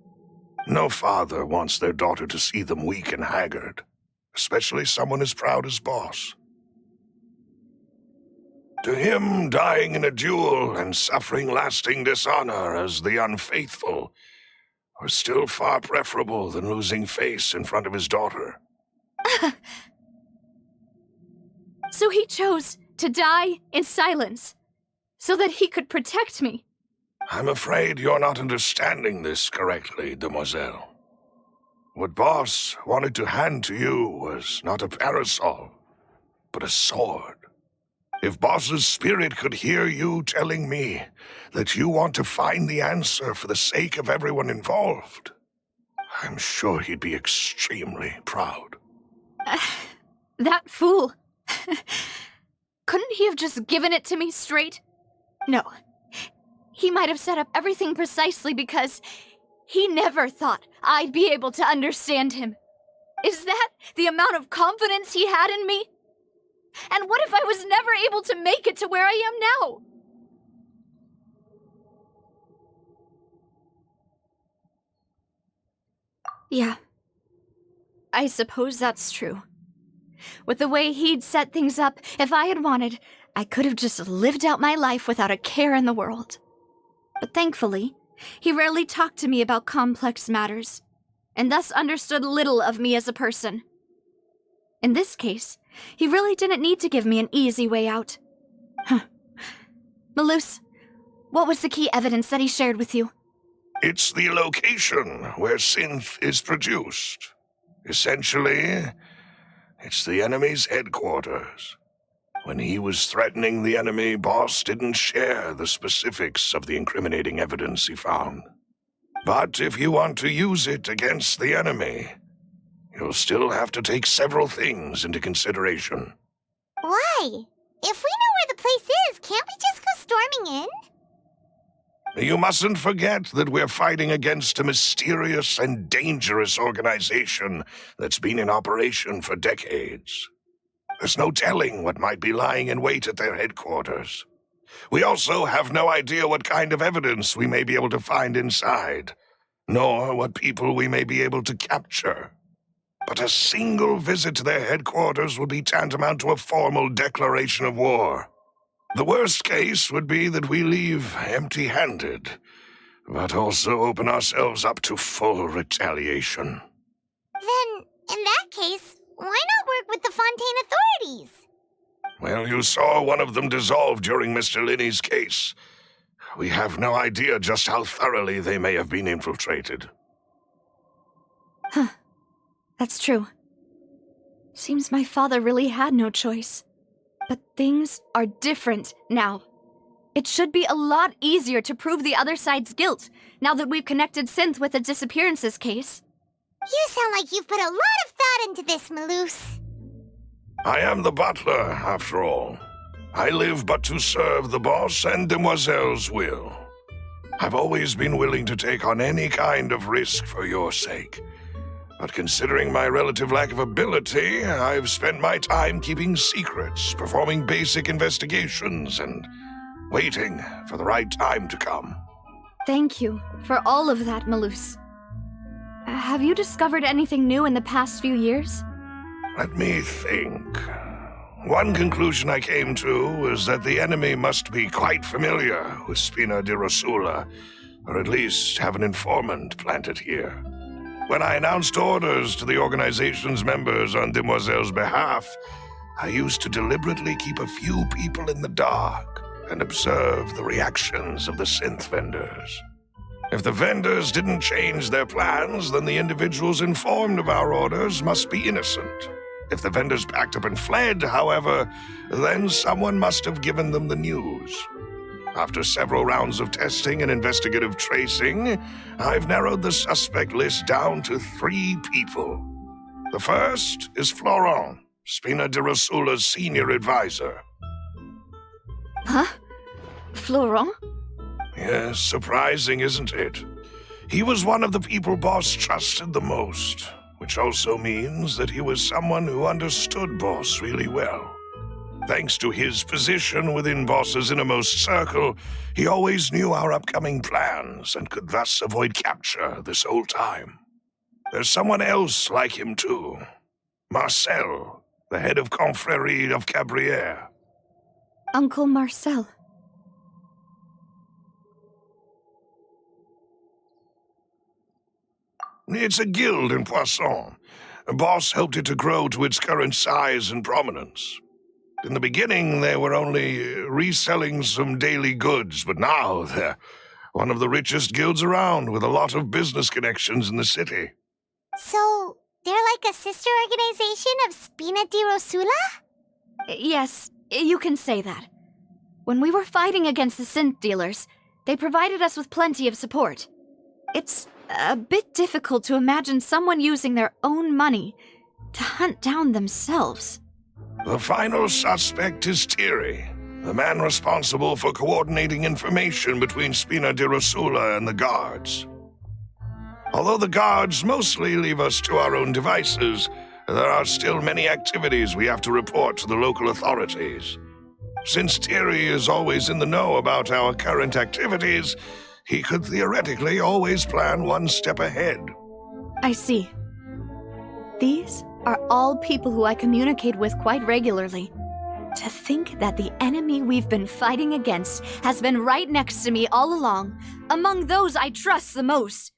No father wants their daughter to see them weak and haggard, especially someone as proud as Boss. To him, dying in a duel and suffering lasting dishonor as the unfaithful was still far preferable than losing face in front of his daughter. So he chose to die in silence, so that he could protect me. I'm afraid you're not understanding this correctly, Demoiselle. What Boss wanted to hand to you was not a parasol, but a sword. If Boss's spirit could hear you telling me that you want to find the answer for the sake of everyone involved, I'm sure he'd be extremely proud. That fool. Couldn't he have just given it to me straight? No. He might have set up everything precisely because he never thought I'd be able to understand him. Is that the amount of confidence he had in me? And what if I was never able to make it to where I am now? Yeah. I suppose that's true. With the way he'd set things up, if I had wanted, I could have just lived out my life without a care in the world. But thankfully, he rarely talked to me about complex matters, and thus understood little of me as a person. In this case, he really didn't need to give me an easy way out. Malus, what was the key evidence that he shared with you? It's the location where Synth is produced. Essentially, it's the enemy's headquarters. When he was threatening the enemy, Boss didn't share the specifics of the incriminating evidence he found. But if you want to use it against the enemy, you'll still have to take several things into consideration. Why? If we know where the place is, can't we just go storming in? You mustn't forget that we're fighting against a mysterious and dangerous organization that's been in operation for decades. There's no telling what might be lying in wait at their headquarters. We also have no idea what kind of evidence we may be able to find inside, nor what people we may be able to capture. But a single visit to their headquarters would be tantamount to a formal declaration of war. The worst case would be that we leave empty-handed, but also open ourselves up to full retaliation. Then, in that case, why not work with the Fontaine authorities? Well, you saw one of them dissolve during Mr. Linney's case. We have no idea just how thoroughly they may have been infiltrated. Huh. That's true. Seems my father really had no choice. But things are different now. It should be a lot easier to prove the other side's guilt, now that we've connected Synth with the disappearances case. You sound like you've put a lot of thought into this, Maloose. I am the butler, after all. I live but to serve the boss and Demoiselle's will. I've always been willing to take on any kind of risk for your sake. But considering my relative lack of ability, I've spent my time keeping secrets, performing basic investigations, and waiting for the right time to come. Thank you for all of that, Maloose. Have you discovered anything new in the past few years? Let me think. One conclusion I came to was that the enemy must be quite familiar with Spina di Rosula, or at least have an informant planted here. When I announced orders to the organization's members on Demoiselle's behalf, I used to deliberately keep a few people in the dark and observe the reactions of the synth vendors. If the vendors didn't change their plans, then the individuals informed of our orders must be innocent. If the vendors packed up and fled, however, then someone must have given them the news. After several rounds of testing and investigative tracing, I've narrowed the suspect list down to 3 people. The first is Florent, Spina di Rosula's senior advisor. Huh? Florent? Yes, surprising, isn't it? He was one of the people Boss trusted the most, which also means that he was someone who understood Boss really well. Thanks to his position within Boss's innermost circle, he always knew our upcoming plans and could thus avoid capture this whole time. There's someone else like him too. Marcel, the head of Confrérie of Cabrières. Uncle Marcel. It's a guild in Poisson. Boss helped it to grow to its current size and prominence. In the beginning, they were only reselling some daily goods, but now they're one of the richest guilds around with a lot of business connections in the city. So, they're like a sister organization of Spina di Rosula? Yes, you can say that. When we were fighting against the synth dealers, they provided us with plenty of support. It's a bit difficult to imagine someone using their own money to hunt down themselves. The final suspect is Thierry, the man responsible for coordinating information between Spina di Rosula and the guards. Although the guards mostly leave us to our own devices, there are still many activities we have to report to the local authorities. Since Thierry is always in the know about our current activities, he could theoretically always plan one step ahead. I see. These are all people who I communicate with quite regularly. To think that the enemy we've been fighting against has been right next to me all along, among those I trust the most.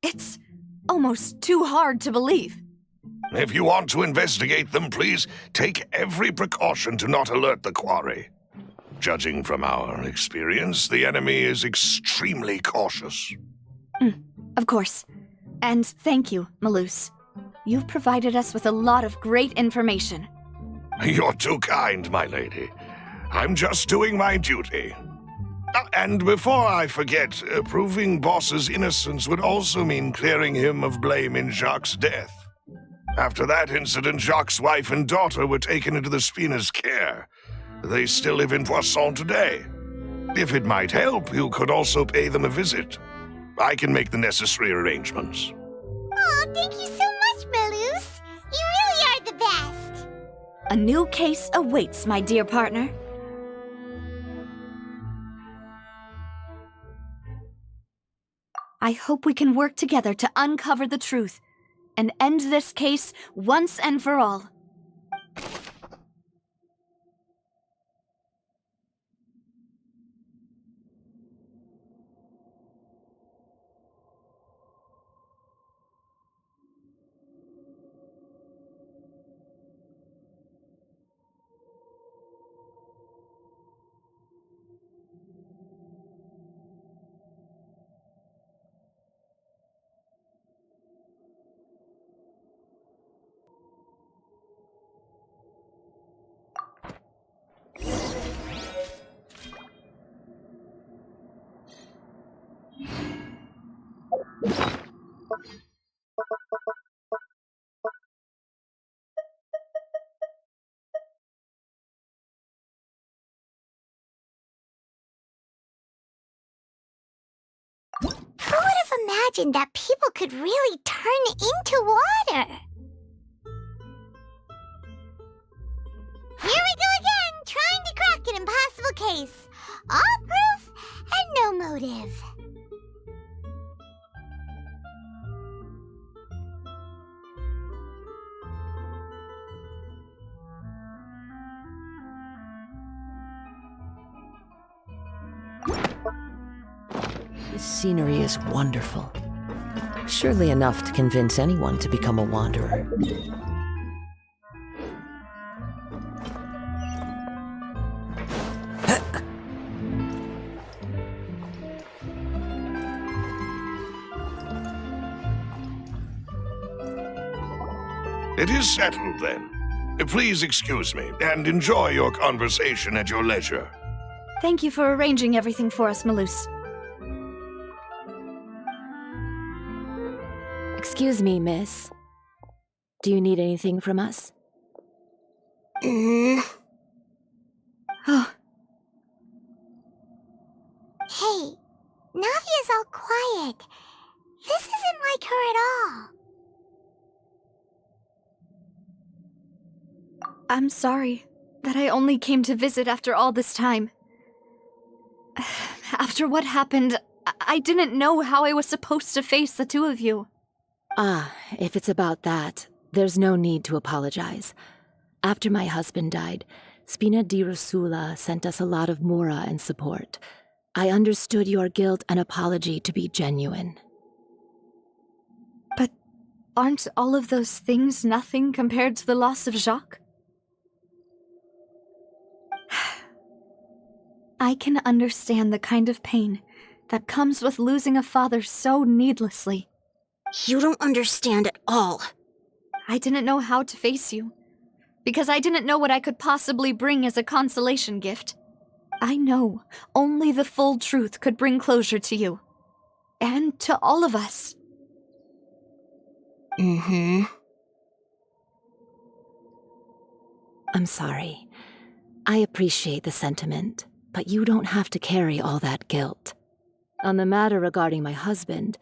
It's almost too hard to believe. If you want to investigate them, please take every precaution to not alert the quarry. Judging from our experience, the enemy is extremely cautious. Of course. And thank you, Maloose. You've provided us with a lot of great information. You're too kind, my lady. I'm just doing my duty. And before I forget, proving Boss's innocence would also mean clearing him of blame in Jacques' death. After that incident, Jacques' wife and daughter were taken into the Spina's care. They still live in Poisson today. If it might help, you could also pay them a visit. I can make the necessary arrangements. Oh, thank you so much, Maloose. You really are the best. A new case awaits, my dear partner. I hope we can work together to uncover the truth and end this case once and for all. have imagined that people could really turn into water. Here we go again, trying to crack an impossible case. All proof and no motive. This scenery is wonderful. Surely enough to convince anyone to become a wanderer. It is settled, then. Please excuse me, and enjoy your conversation at your leisure. Thank you for arranging everything for us, Malus. Excuse me, miss. Do you need anything from us? Oh, Hey, Navia's all quiet. This isn't like her at all. I'm sorry that I only came to visit after all this time. After what happened, I didn't know how I was supposed to face the two of you. Ah, if it's about that, there's no need to apologize. After my husband died, Spina di Rosula sent us a lot of mora and support. I understood your guilt and apology to be genuine. But aren't all of those things nothing compared to the loss of Jacques? I can understand the kind of pain that comes with losing a father so needlessly. You don't understand at all. I didn't know how to face you, because I didn't know what I could possibly bring as a consolation gift. I know only the full truth could bring closure to you. And to all of us. Mm-hmm. I'm sorry. I appreciate the sentiment, but you don't have to carry all that guilt. On the matter regarding my husband,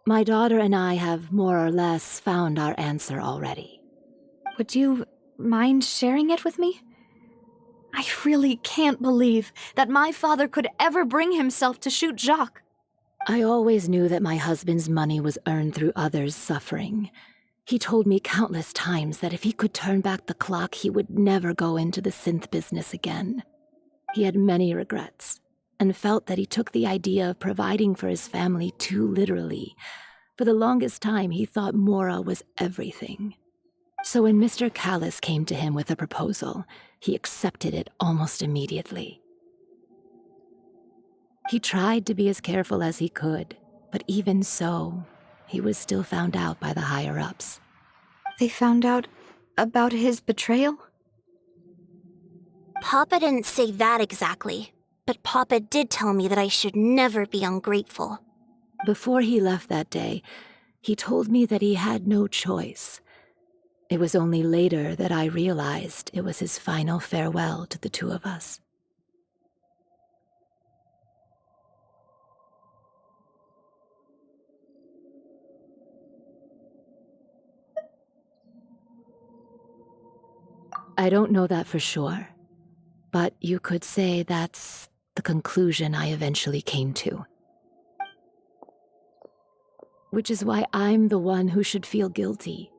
my daughter and I have more or less found our answer already. Would you mind sharing it with me? I really can't believe that my father could ever bring himself to shoot Jacques. I always knew that my husband's money was earned through others' suffering. He told me countless times that if he could turn back the clock, he would never go into the synth business again. He had many regrets, and felt that he took the idea of providing for his family too literally. For the longest time, he thought Mora was everything. So when Mr. Callis came to him with a proposal, he accepted it almost immediately. He tried to be as careful as he could, but even so, he was still found out by the higher-ups. They found out about his betrayal? Papa didn't say that exactly, but Papa did tell me that I should never be ungrateful. Before he left that day, he told me that he had no choice. It was only later that I realized it was his final farewell to the two of us. I don't know that for sure, but you could say that's the conclusion I eventually came to. Which is why I'm the one who should feel guilty.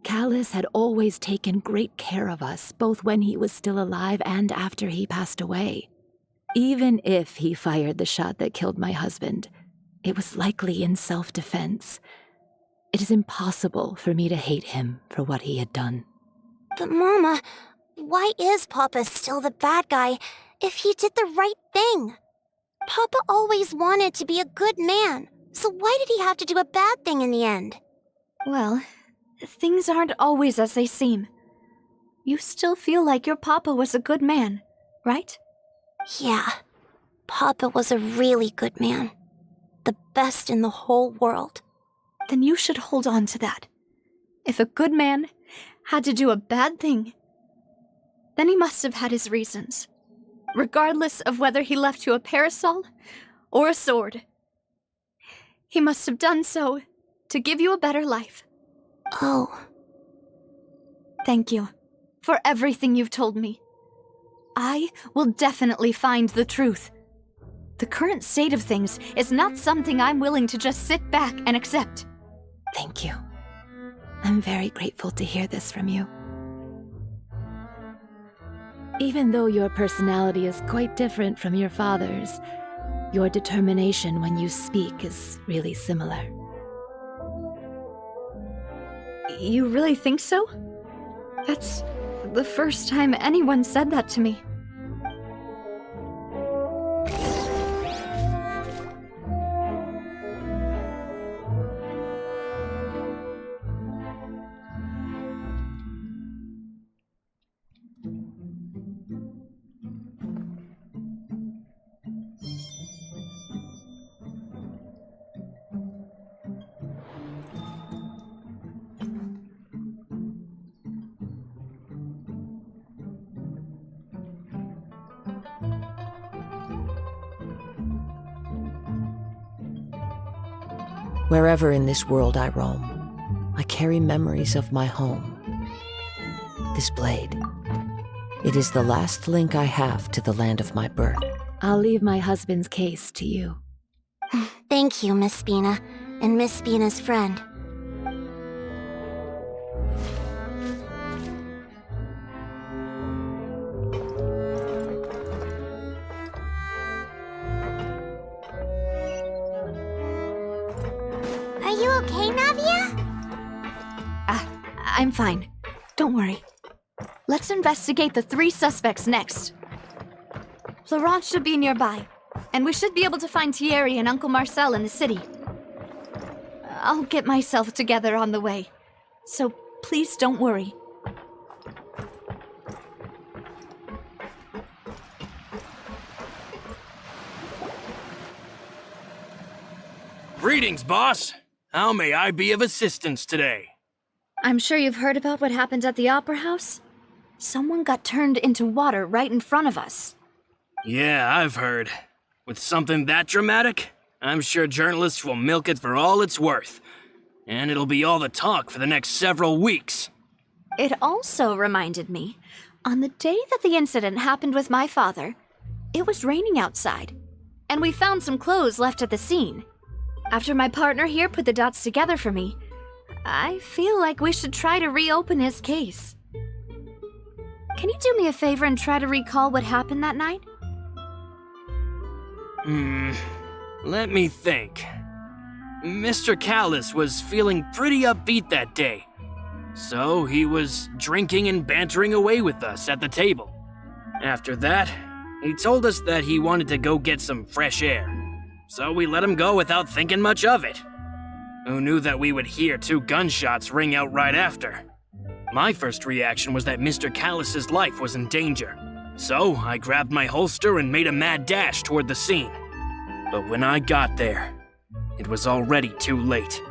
Callis had always taken great care of us, both when he was still alive and after he passed away. Even if he fired the shot that killed my husband, it was likely in self-defense. It is impossible for me to hate him for what he had done. But Mama, why is Papa still the bad guy if he did the right thing? Papa always wanted to be a good man, so why did he have to do a bad thing in the end? Well, things aren't always as they seem. You still feel like your papa was a good man, right? Yeah, Papa was a really good man. The best in the whole world. Then you should hold on to that. If a good man had to do a bad thing, then he must have had his reasons, regardless of whether he left you a parasol or a sword. He must have done so to give you a better life. Oh. Thank you for everything you've told me. I will definitely find the truth. The current state of things is not something I'm willing to just sit back and accept. Thank you. I'm very grateful to hear this from you. Even though your personality is quite different from your father's, your determination when you speak is really similar. You really think so? That's the first time anyone said that to me. Wherever in this world I roam, I carry memories of my home. This blade. It is the last link I have to the land of my birth. I'll leave my husband's case to you. Thank you, Miss Spina, and Miss Spina's friend. Are you okay, Navia? I'm fine. Don't worry. Let's investigate the 3 suspects next. Florent should be nearby, and we should be able to find Thierry and Uncle Marcel in the city. I'll get myself together on the way, so please don't worry. Greetings, boss. How may I be of assistance today? I'm sure you've heard about what happened at the Opera House. Someone got turned into water right in front of us. Yeah, I've heard. With something that dramatic, I'm sure journalists will milk it for all it's worth. And it'll be all the talk for the next several weeks. It also reminded me, on the day that the incident happened with my father, it was raining outside, and we found some clothes left at the scene. After my partner here put the dots together for me, I feel like we should try to reopen his case. Can you do me a favor and try to recall what happened that night? Let me think. Mr. Callis was feeling pretty upbeat that day. So he was drinking and bantering away with us at the table. After that, he told us that he wanted to go get some fresh air. So we let him go without thinking much of it. Who knew that we would hear 2 gunshots ring out right after? My first reaction was that Mr. Callis's life was in danger. So I grabbed my holster and made a mad dash toward the scene. But when I got there, it was already too late.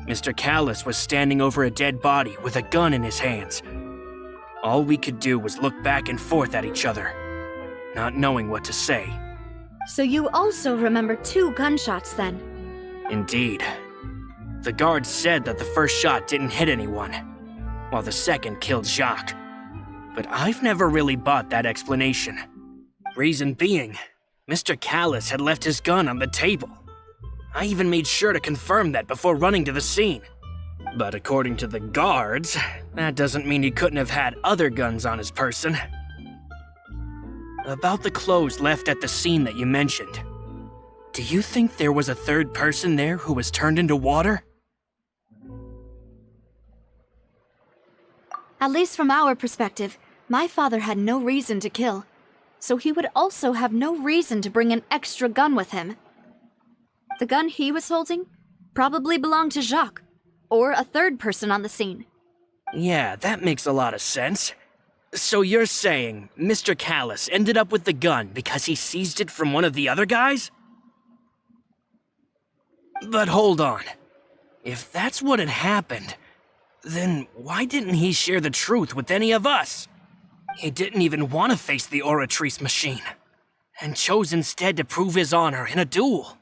Mr. Callis was standing over a dead body with a gun in his hands. All we could do was look back and forth at each other, not knowing what to say. So you also remember 2 gunshots then? Indeed. The guard said that the first shot didn't hit anyone, while the second killed Jacques. But I've never really bought that explanation. Reason being, Mr. Callis had left his gun on the table. I even made sure to confirm that before running to the scene. But according to the guards, that doesn't mean he couldn't have had other guns on his person. About the clothes left at the scene that you mentioned, do you think there was a 3rd person there who was turned into water? At least from our perspective, my father had no reason to kill, so he would also have no reason to bring an extra gun with him. The gun he was holding probably belonged to Jacques, or a 3rd person on the scene. Yeah, that makes a lot of sense. So you're saying Mr. Callis ended up with the gun because he seized it from one of the other guys? But hold on. If that's what had happened, then why didn't he share the truth with any of us? He didn't even want to face the Oratrice machine, and chose instead to prove his honor in a duel.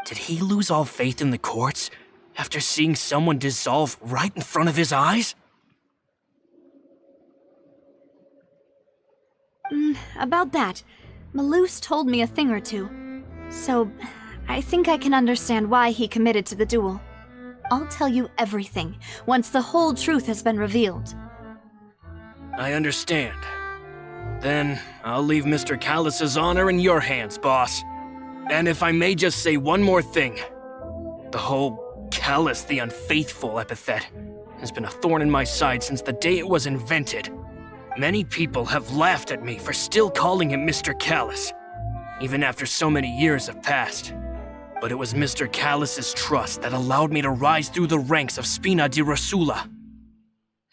Did he lose all faith in the courts after seeing someone dissolve right in front of his eyes? About that, Maloose told me a thing or two. So, I think I can understand why he committed to the duel. I'll tell you everything once the whole truth has been revealed. I understand. Then I'll leave Mr. Callus's honor in your hands, boss. And if I may just say one more thing. The whole Callus the Unfaithful epithet has been a thorn in my side since the day it was invented. Many people have laughed at me for still calling him Mr. Callus, even after so many years have passed. But it was Mr. Callus's trust that allowed me to rise through the ranks of Spina di Rosula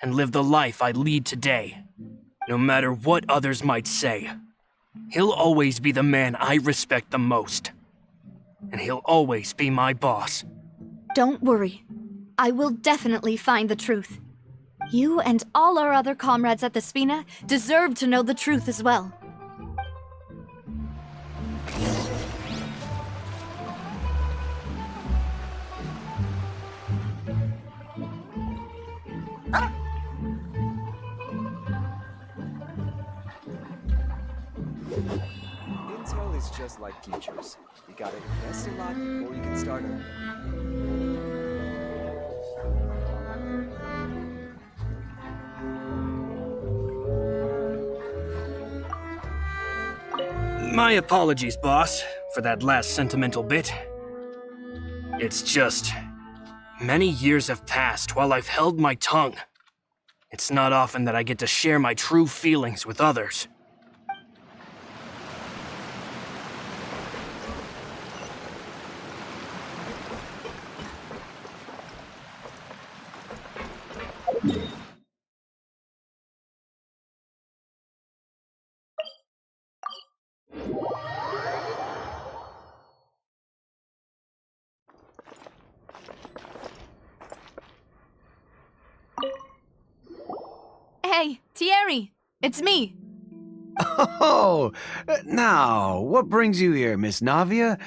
and live the life I lead today. No matter what others might say, he'll always be the man I respect the most. And he'll always be my boss. Don't worry. I will definitely find the truth. You and all our other comrades at the Spina deserve to know the truth as well. Intel is just like teachers. You gotta invest a lot before you can start earning. My apologies, boss, for that last sentimental bit. It's just, many years have passed while I've held my tongue. It's not often that I get to share my true feelings with others. Hey, Thierry! It's me! Oh, now, what brings you here, Miss Navia?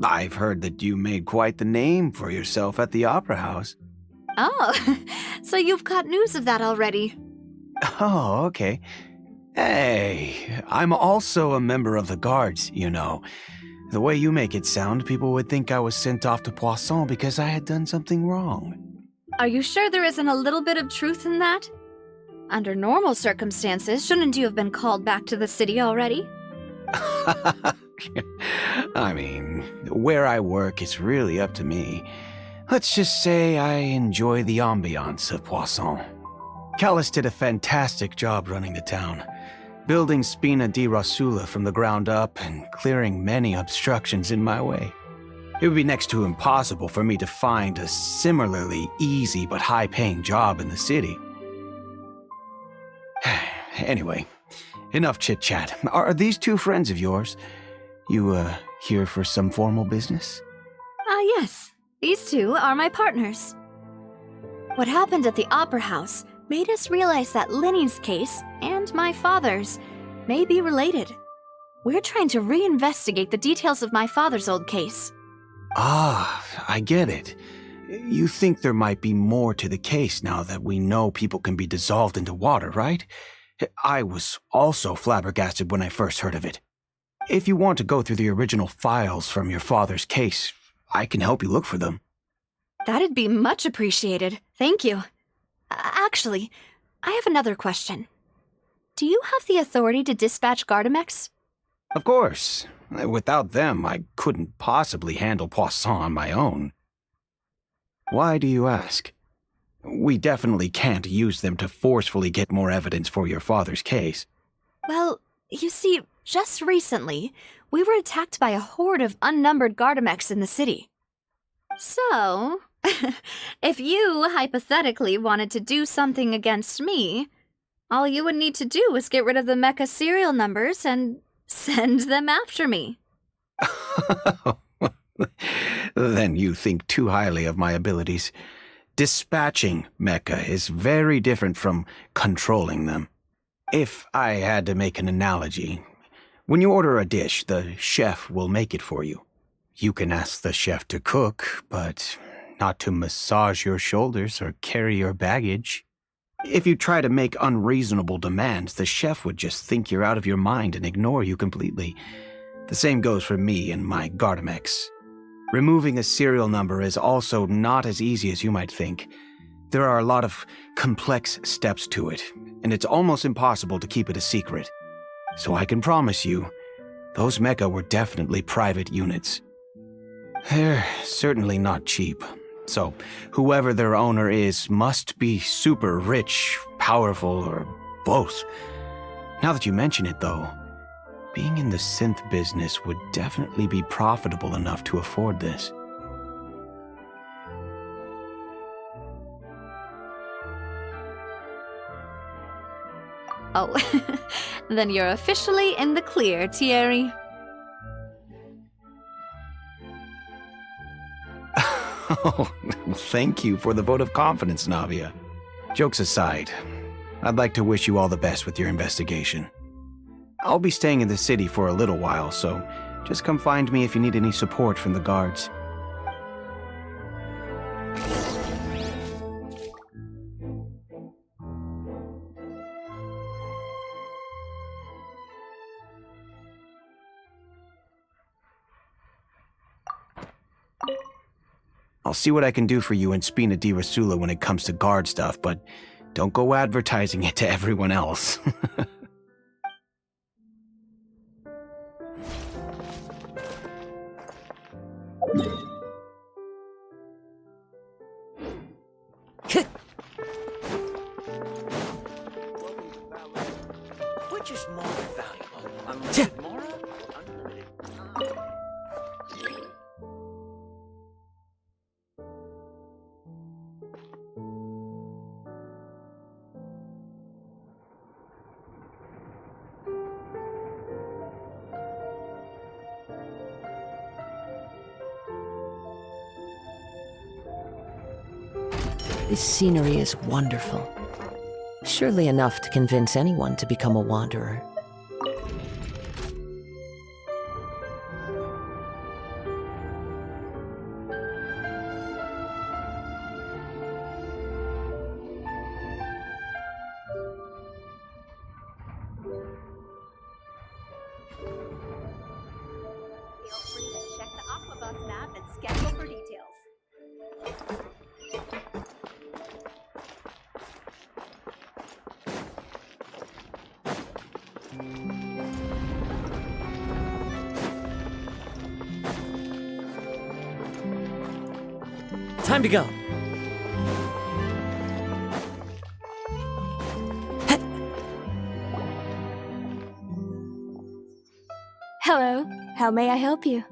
I've heard that you made quite the name for yourself at the Opera House. Oh, so you've caught news of that already. Oh, okay. Hey, I'm also a member of the Guards, you know. The way you make it sound, people would think I was sent off to Poisson because I had done something wrong. Are you sure there isn't a little bit of truth in that? Under normal circumstances, shouldn't you have been called back to the city already? I mean, where I work is really up to me. Let's just say I enjoy the ambiance of Poisson. Callus did a fantastic job running the town, building Spina di Rosula from the ground up and clearing many obstructions in my way. It would be next to impossible for me to find a similarly easy but high-paying job in the city. Anyway, enough chit-chat. Are these two friends of yours? You, here for some formal business? Yes. These two are my partners. What happened at the Opera House made us realize that Linny's case and my father's may be related. We're trying to reinvestigate the details of my father's old case. Ah, I get it. You think there might be more to the case now that we know people can be dissolved into water, right? I was also flabbergasted when I first heard of it. If you want to go through the original files from your father's case, I can help you look for them. That'd be much appreciated. Thank you. Actually, I have another question. Do you have the authority to dispatch Gardamex? Of course. Without them, I couldn't possibly handle Poisson on my own. Why do you ask? We definitely can't use them to forcefully get more evidence for your father's case. Well, you see, just recently, we were attacked by a horde of unnumbered Gardamex in the city. So, if you hypothetically wanted to do something against me, all you would need to do is get rid of the mecha serial numbers and send them after me. Then you think too highly of my abilities. Dispatching mecha is very different from controlling them. If I had to make an analogy, when you order a dish, the chef will make it for you. You can ask the chef to cook, but not to massage your shoulders or carry your baggage. If you try to make unreasonable demands, the chef would just think you're out of your mind and ignore you completely. The same goes for me and my Gardamex. Removing a serial number is also not as easy as you might think. There are a lot of complex steps to it, and it's almost impossible to keep it a secret. So I can promise you, those mecha were definitely private units. They're certainly not cheap. So, whoever their owner is must be super rich, powerful, or both. Now that you mention it, though, being in the synth business would definitely be profitable enough to afford this. Oh, then you're officially in the clear, Thierry. Oh, thank you for the vote of confidence, Navia. Jokes aside, I'd like to wish you all the best with your investigation. I'll be staying in the city for a little while, so just come find me if you need any support from the guards. I'll see what I can do for you in Spina di Rosula when it comes to guard stuff, but don't go advertising it to everyone else. Which is more valuable? Unlimited Mora or unlimited? This scenery is wonderful. Surely enough to convince anyone to become a wanderer. Feel free to check the Aquabus map and schedule for details. Time to go. Hello, how may I help you?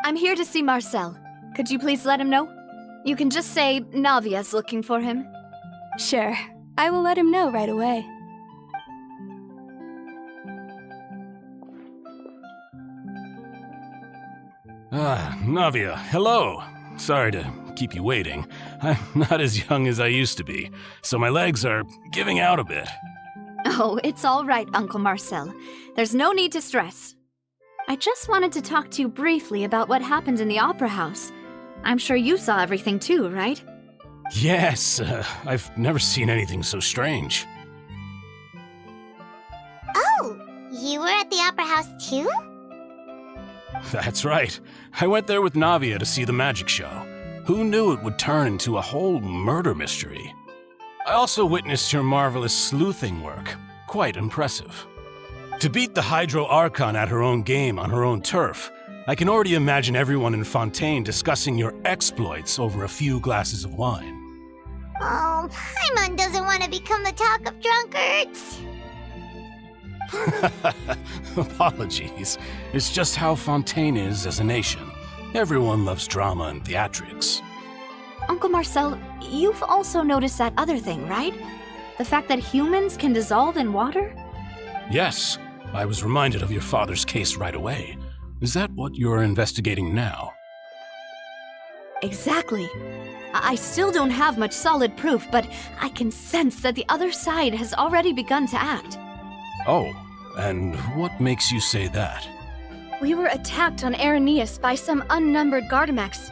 I'm here to see Marcel. Could you please let him know? You can just say Navia's looking for him. Sure, I will let him know right away. Navia, hello. Sorry to keep you waiting. I'm not as young as I used to be, so my legs are giving out a bit. Oh, it's all right, Uncle Marcel. There's no need to stress. I just wanted to talk to you briefly about what happened in the Opera House. I'm sure you saw everything too, right? Yes, I've never seen anything so strange. Oh, you were at the Opera House too? That's right. I went there with Navia to see the magic show. Who knew it would turn into a whole murder mystery? I also witnessed your marvelous sleuthing work. Quite impressive. To beat the Hydro Archon at her own game on her own turf, I can already imagine everyone in Fontaine discussing your exploits over a few glasses of wine. Oh, Paimon doesn't want to become the talk of drunkards. Apologies. It's just how Fontaine is as a nation. Everyone loves drama and theatrics. Uncle Marcel, you've also noticed that other thing, right? The fact that humans can dissolve in water? Yes, I was reminded of your father's case right away. Is that what you're investigating now? Exactly. I still don't have much solid proof, but I can sense that the other side has already begun to act. Oh, and what makes you say that? We were attacked on Araneus by some unnumbered Gardamex.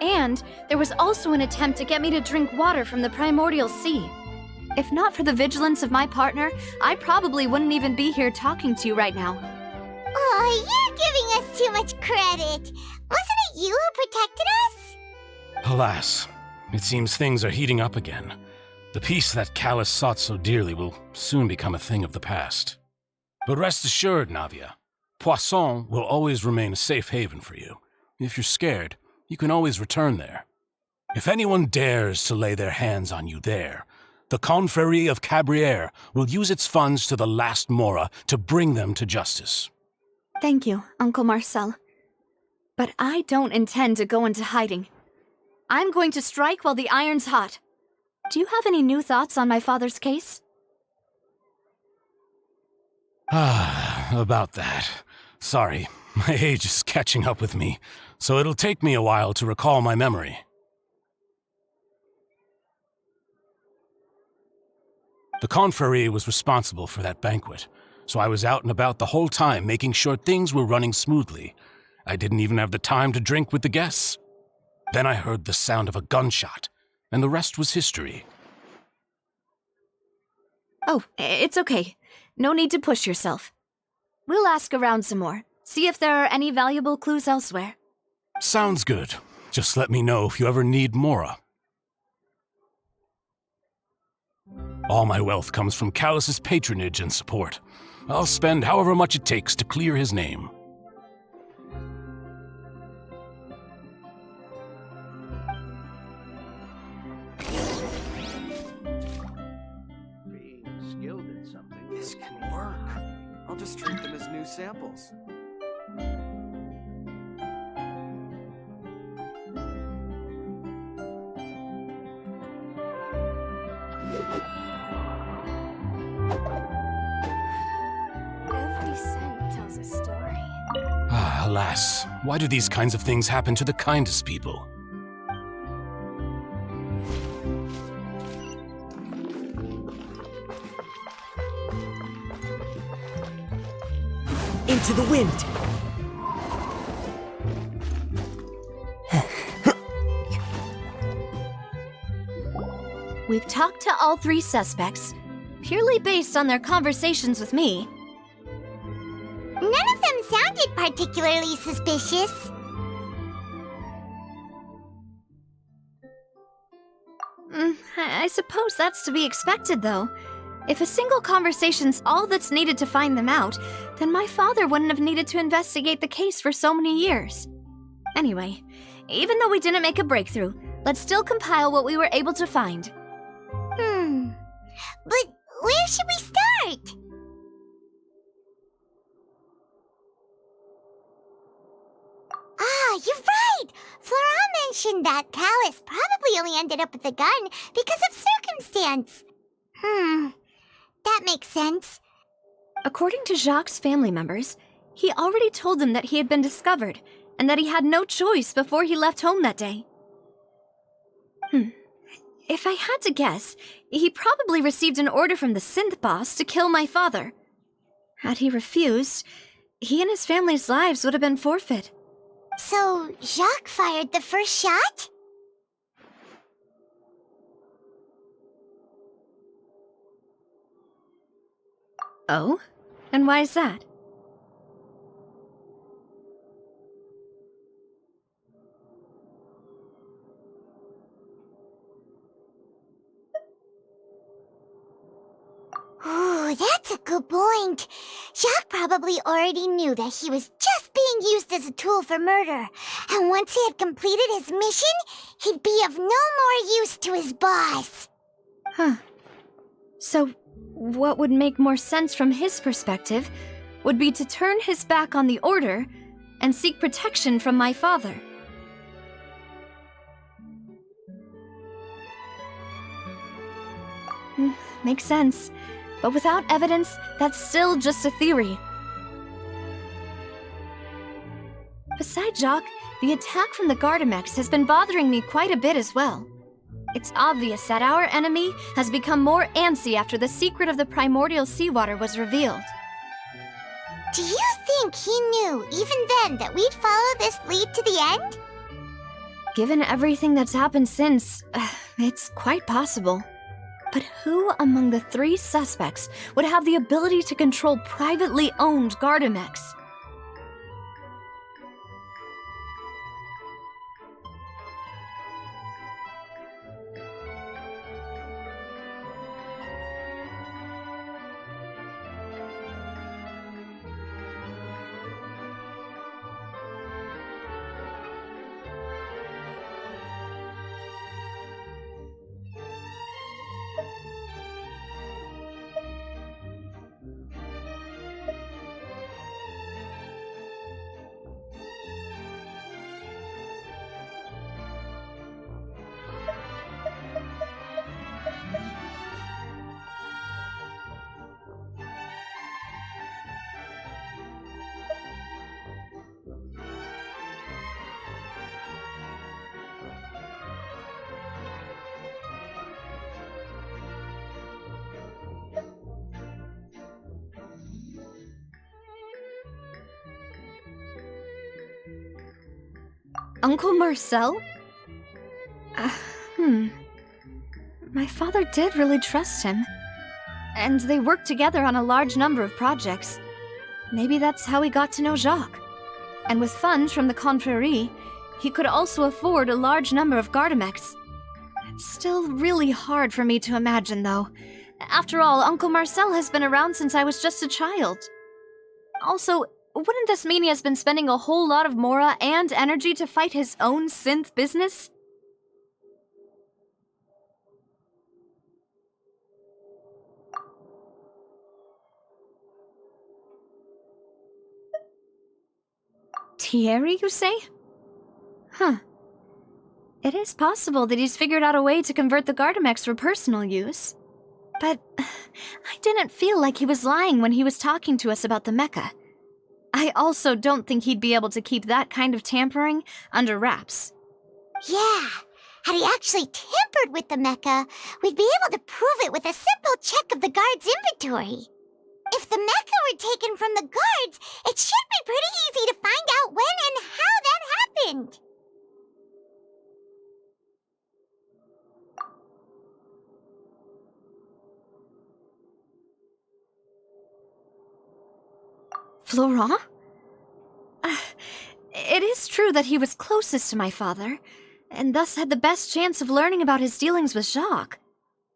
And there was also an attempt to get me to drink water from the primordial sea. If not for the vigilance of my partner, I probably wouldn't even be here talking to you right now. Oh, you're giving us too much credit. Wasn't it you who protected us? Alas, it seems things are heating up again. The peace that Callus sought so dearly will soon become a thing of the past. But rest assured, Navia, Poisson will always remain a safe haven for you. If you're scared, you can always return there. If anyone dares to lay their hands on you there, the Confrérie of Cabriere will use its funds to the last Mora to bring them to justice. Thank you, Uncle Marcel. But I don't intend to go into hiding. I'm going to strike while the iron's hot. Do you have any new thoughts on my father's case? About that. Sorry, my age is catching up with me, so it'll take me a while to recall my memory. The Confrérie was responsible for that banquet, so I was out and about the whole time making sure things were running smoothly. I didn't even have the time to drink with the guests. Then I heard the sound of a gunshot, and the rest was history. Oh, it's okay. No need to push yourself. We'll ask around some more, see if there are any valuable clues elsewhere. Sounds good. Just let me know if you ever need Mora. All my wealth comes from Callus's patronage and support. I'll spend however much it takes to clear his name. Being skilled at something. This can work. I'll just treat them as new samples. Every scent tells a story. Alas, why do these kinds of things happen to the kindest people? Into the wind! We've talked to all three suspects, purely based on their conversations with me. None of them sounded particularly suspicious. I suppose that's to be expected, though. If a single conversation's all that's needed to find them out, then my father wouldn't have needed to investigate the case for so many years. Anyway, even though we didn't make a breakthrough, let's still compile what we were able to find. But where should we start? Ah, you're right! Flora mentioned that Callus probably only ended up with the gun because of circumstance. That makes sense. According to Jacques' family members, he already told them that he had been discovered, and that he had no choice before he left home that day. If I had to guess, he probably received an order from the synth boss to kill my father. Had he refused, he and his family's lives would have been forfeit. So, Jacques fired the first shot? Oh? And why is that? Ooh, that's a good point. Jacques probably already knew that he was just being used as a tool for murder. And once he had completed his mission, he'd be of no more use to his boss. So, what would make more sense from his perspective would be to turn his back on the Order and seek protection from my father. Makes sense. But without evidence, that's still just a theory. Besides Jacques, the attack from the Gardamex has been bothering me quite a bit as well. It's obvious that our enemy has become more antsy after the secret of the primordial seawater was revealed. Do you think he knew, even then, that we'd follow this lead to the end? Given everything that's happened since, it's quite possible. But who among the 3 suspects would have the ability to control privately owned Gardamex? Uncle Marcel? My father did really trust him. And they worked together on a large number of projects. Maybe that's how he got to know Jacques. And with funds from the Confrérie, he could also afford a large number of Gardamex. It's still really hard for me to imagine, though. After all, Uncle Marcel has been around since I was just a child. Also, wouldn't this mean he has been spending a whole lot of mora and energy to fight his own synth business? Thierry, you say? Huh. It is possible that he's figured out a way to convert the Gardamex for personal use. But I didn't feel like he was lying when he was talking to us about the mecha. I also don't think he'd be able to keep that kind of tampering under wraps. Yeah, had he actually tampered with the mecha, we'd be able to prove it with a simple check of the guard's inventory. If the mecha were taken from the guards, it should be pretty easy to find out when and how that happened. Florent? It is true that he was closest to my father, and thus had the best chance of learning about his dealings with Jacques.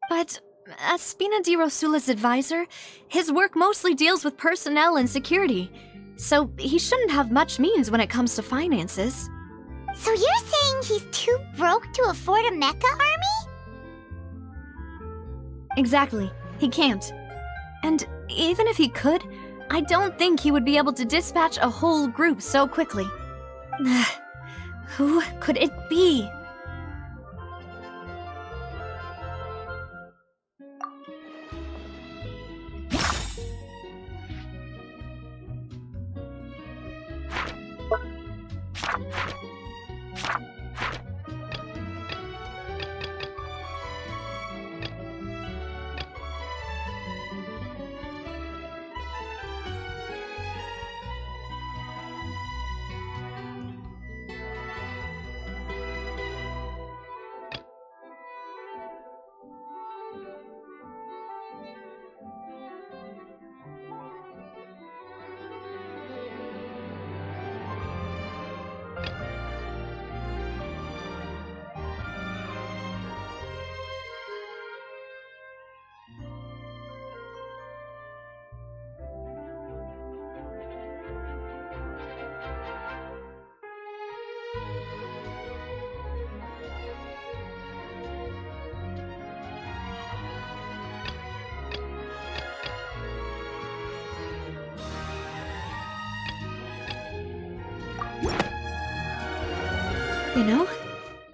But as Spina di Rosula's advisor, his work mostly deals with personnel and security, so he shouldn't have much means when it comes to finances. So you're saying he's too broke to afford a mecha army? Exactly. He can't. And even if he could, I don't think he would be able to dispatch a whole group so quickly. Who could it be? You know,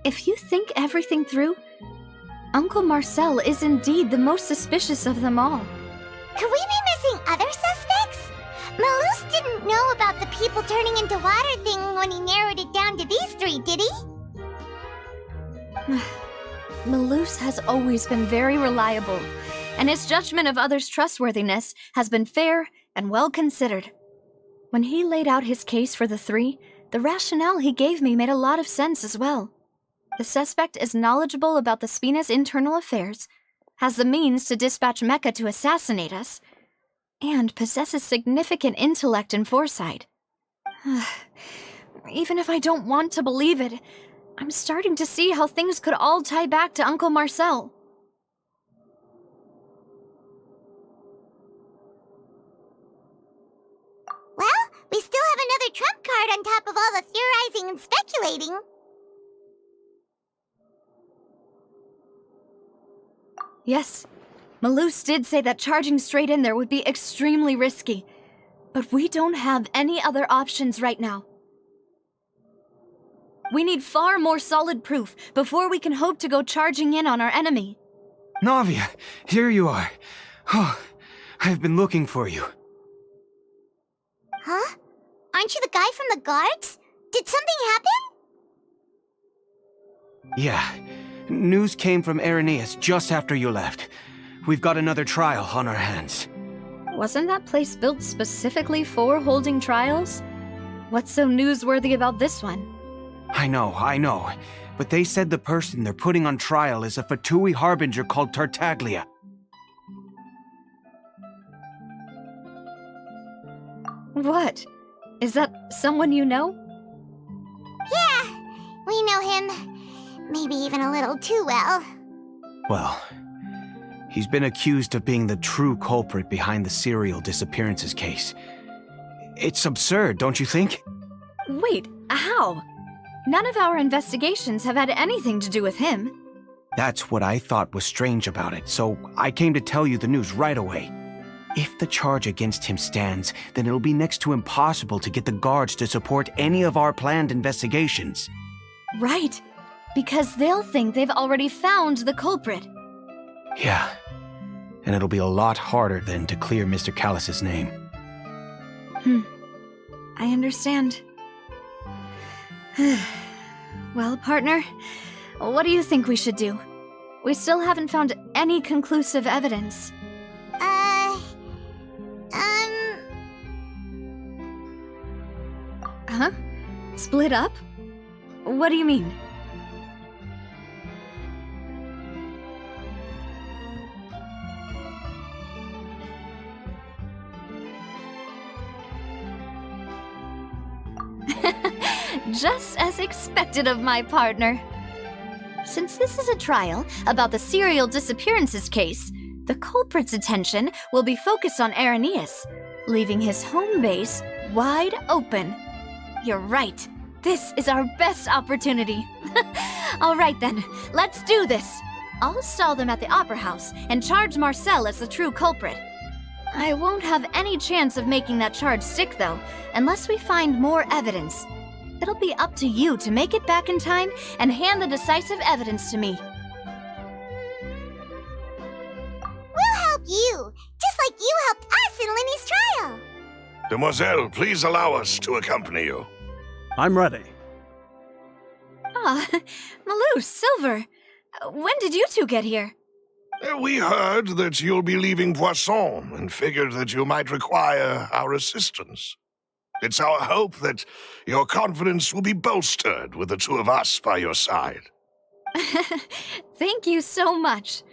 if you think everything through, Uncle Marcel is indeed the most suspicious of them all. Could we be missing other suspects? Malus didn't know about the people turning into water thing when he narrowed it down to these 3, did he? Malus has always been very reliable, and his judgment of others' trustworthiness has been fair and well considered. When he laid out his case for the three, the rationale he gave me made a lot of sense as well. The suspect is knowledgeable about the Spina's internal affairs, has the means to dispatch Mecha to assassinate us, and possesses significant intellect and foresight. Even if I don't want to believe it, I'm starting to see how things could all tie back to Uncle Marcel. Well, we still have another trump card on top of all the theorizing and speculating. Yes, Malus did say that charging straight in there would be extremely risky, but we don't have any other options right now. We need far more solid proof before we can hope to go charging in on our enemy. Navia, here you are. Oh, I've been looking for you. Huh? Aren't you the guy from the guards? Did something happen? Yeah. News came from Irenaeus just after you left. We've got another trial on our hands. Wasn't that place built specifically for holding trials? What's so newsworthy about this one? I know. But they said the person they're putting on trial is a Fatui harbinger called Tartaglia. What? Is that someone you know? Yeah, we know him. Maybe even a little too well. Well, he's been accused of being the true culprit behind the serial disappearances case. It's absurd, don't you think? Wait, how? None of our investigations have had anything to do with him. That's what I thought was strange about it, so I came to tell you the news right away. If the charge against him stands, then it'll be next to impossible to get the guards to support any of our planned investigations. Right, because they'll think they've already found the culprit. Yeah, and it'll be a lot harder then to clear Mr. Callus's name. I understand. Well, partner, what do you think we should do? We still haven't found any conclusive evidence. Huh? Split up? What do you mean? Just as expected of my partner. Since this is a trial about the serial disappearances case, the culprit's attention will be focused on Irenaeus, leaving his home base wide open. You're right. This is our best opportunity. All right then, let's do this. I'll stall them at the Opera House and charge Marcel as the true culprit. I won't have any chance of making that charge stick, though, unless we find more evidence. It'll be up to you to make it back in time and hand the decisive evidence to me. We'll help you, just like you helped us in Linny's trial. Demoiselle, please allow us to accompany you. I'm ready. Ah, Malus, Silver. When did you two get here? We heard that you'll be leaving Poisson and figured that you might require our assistance. It's our hope that your confidence will be bolstered with the two of us by your side. Thank you so much.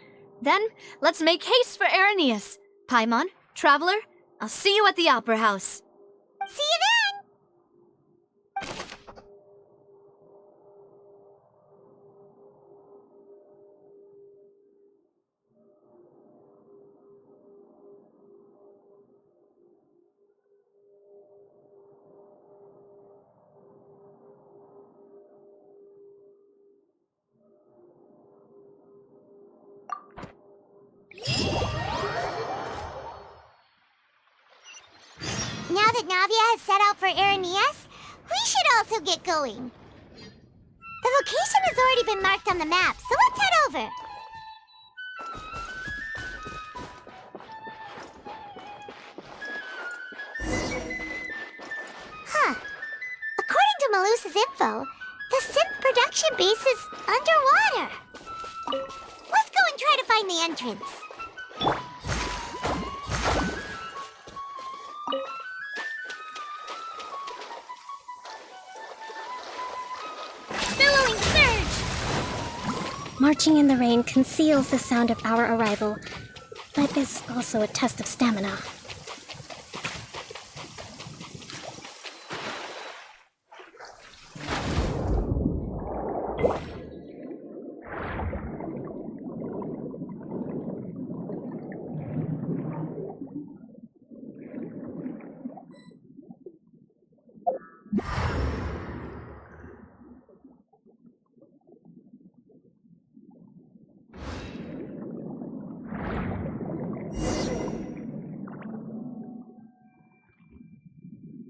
Then, let's make haste for Irenaeus. Paimon, Traveler, I'll see you at the Opera House. See you then! Now that Navia has set out for Irenaeus, we should also get going. The location has already been marked on the map, so let's head over. Huh. According to Malus's info, the synth production base is underwater. Let's go and try to find the entrance. Marching in the rain conceals the sound of our arrival, but is also a test of stamina.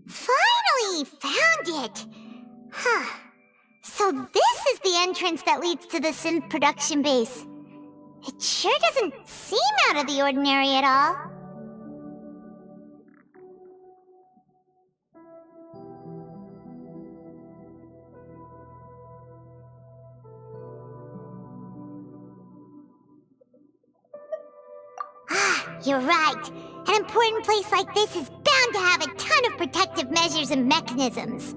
Finally found it! Huh. So this is the entrance that leads to the synth production base. It sure doesn't seem out of the ordinary at all. You're right. An important place like this is bound to have a ton of protective measures and mechanisms.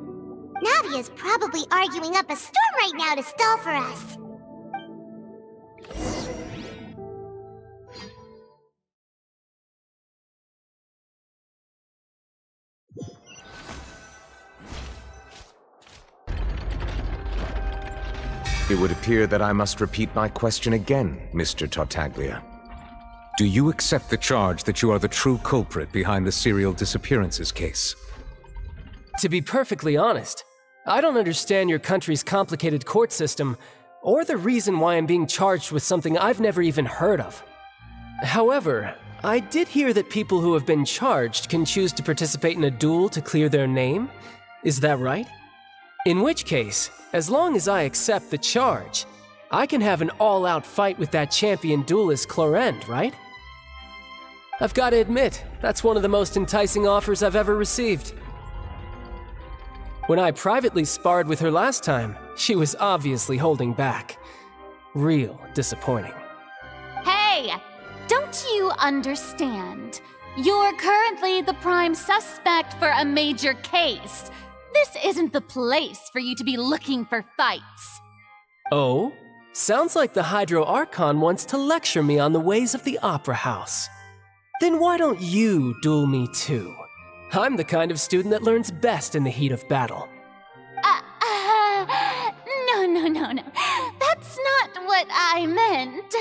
Navia's probably arguing up a storm right now to stall for us. It would appear that I must repeat my question again, Mr. Tartaglia. Do you accept the charge that you are the true culprit behind the serial disappearances case? To be perfectly honest, I don't understand your country's complicated court system, or the reason why I'm being charged with something I've never even heard of. However, I did hear that people who have been charged can choose to participate in a duel to clear their name. Is that right? In which case, as long as I accept the charge, I can have an all-out fight with that champion duelist Clorend, right? I've got to admit, that's one of the most enticing offers I've ever received. When I privately sparred with her last time, she was obviously holding back. Real disappointing. Hey! Don't you understand? You're currently the prime suspect for a major case. This isn't the place for you to be looking for fights. Oh? Sounds like the Hydro Archon wants to lecture me on the ways of the Opera House. Then why don't you duel me too? I'm the kind of student that learns best in the heat of battle. No. That's not what I meant.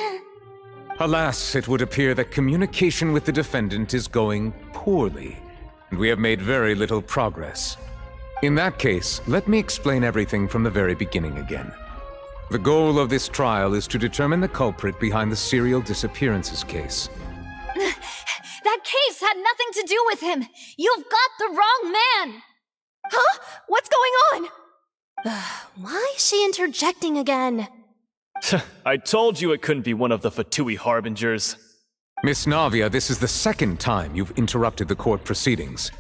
Alas, it would appear that communication with the defendant is going poorly, and we have made very little progress. In that case, let me explain everything from the very beginning again. The goal of this trial is to determine the culprit behind the serial disappearances case. That case had nothing to do with him! You've got the wrong man! Huh? What's going on? Why is she interjecting again? I told you it couldn't be one of the Fatui harbingers. Miss Navia, this is the second time you've interrupted the court proceedings.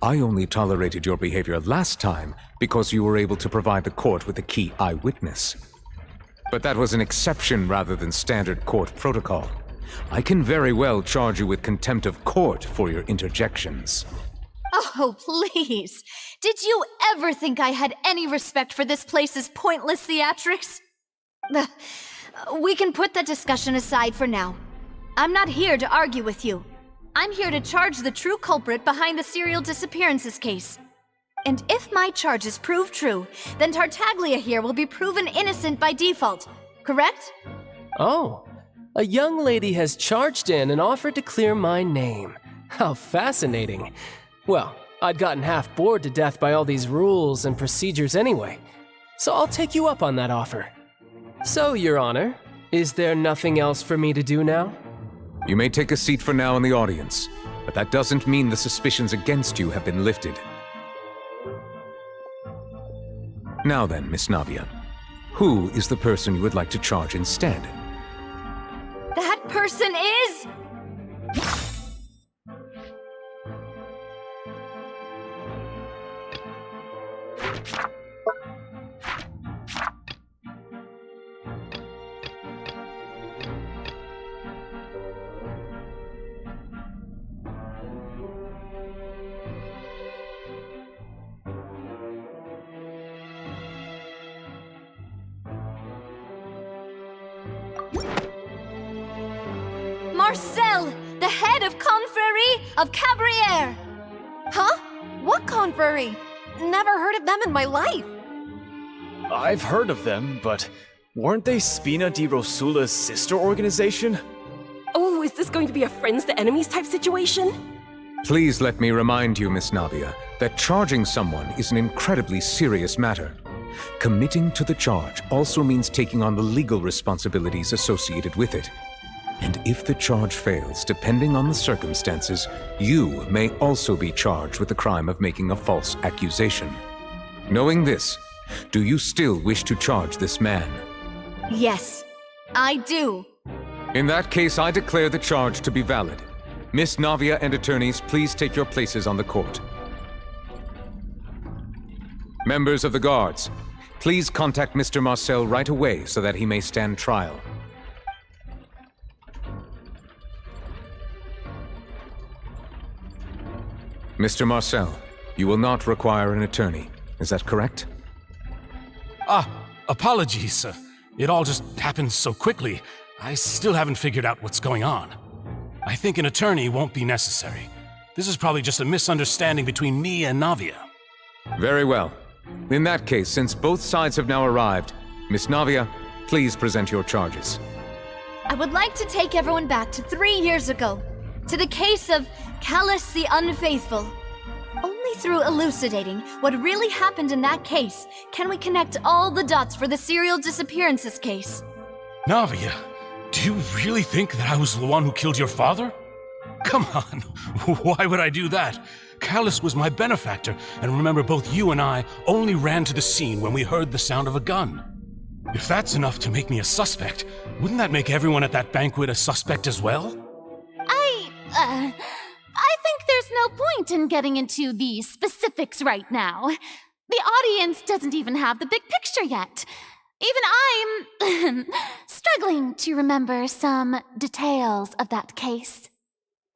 I only tolerated your behavior last time because you were able to provide the court with a key eyewitness. But that was an exception rather than standard court protocol. I can very well charge you with contempt of court for your interjections. Oh, please. Did you ever think I had any respect for this place's pointless theatrics? We can put that discussion aside for now. I'm not here to argue with you. I'm here to charge the true culprit behind the serial disappearances case. And if my charges prove true, then Tartaglia here will be proven innocent by default, correct? Oh, a young lady has charged in and offered to clear my name. How fascinating. Well, I'd gotten half bored to death by all these rules and procedures anyway, so I'll take you up on that offer. So, Your Honor, is there nothing else for me to do now? You may take a seat for now in the audience, but that doesn't mean the suspicions against you have been lifted. Now then, Miss Navia, who is the person you would like to charge instead? That person is... Marcel, the head of Confrérie of Cabriere! Huh? What confrérie? Never heard of them in my life. I've heard of them, but weren't they Spina di Rosula's sister organization? Oh, is this going to be a friends to enemies type situation? Please let me remind you, Miss Navia, that charging someone is an incredibly serious matter. Committing to the charge also means taking on the legal responsibilities associated with it. And if the charge fails, depending on the circumstances, you may also be charged with the crime of making a false accusation. Knowing this, do you still wish to charge this man? Yes, I do. In that case, I declare the charge to be valid. Miss Navia and attorneys, please take your places on the court. Members of the guards, please contact Mr. Marcel right away so that he may stand trial. Mr. Marcel, you will not require an attorney. Is that correct? Apologies. It all just happened so quickly. I still haven't figured out what's going on. I think an attorney won't be necessary. This is probably just a misunderstanding between me and Navia. Very well. In that case, since both sides have now arrived, Miss Navia, please present your charges. I would like to take everyone back to 3 years ago, to the case of Callus the Unfaithful. Only through elucidating what really happened in that case can we connect all the dots for the serial disappearances case. Navia, do you really think that I was the one who killed your father? Come on, why would I do that? Callus was my benefactor, and remember both you and I only ran to the scene when we heard the sound of a gun. If that's enough to make me a suspect, wouldn't that make everyone at that banquet a suspect as well? I think there's no point in getting into the specifics right now. The audience doesn't even have the big picture yet. Even I'm struggling to remember some details of that case.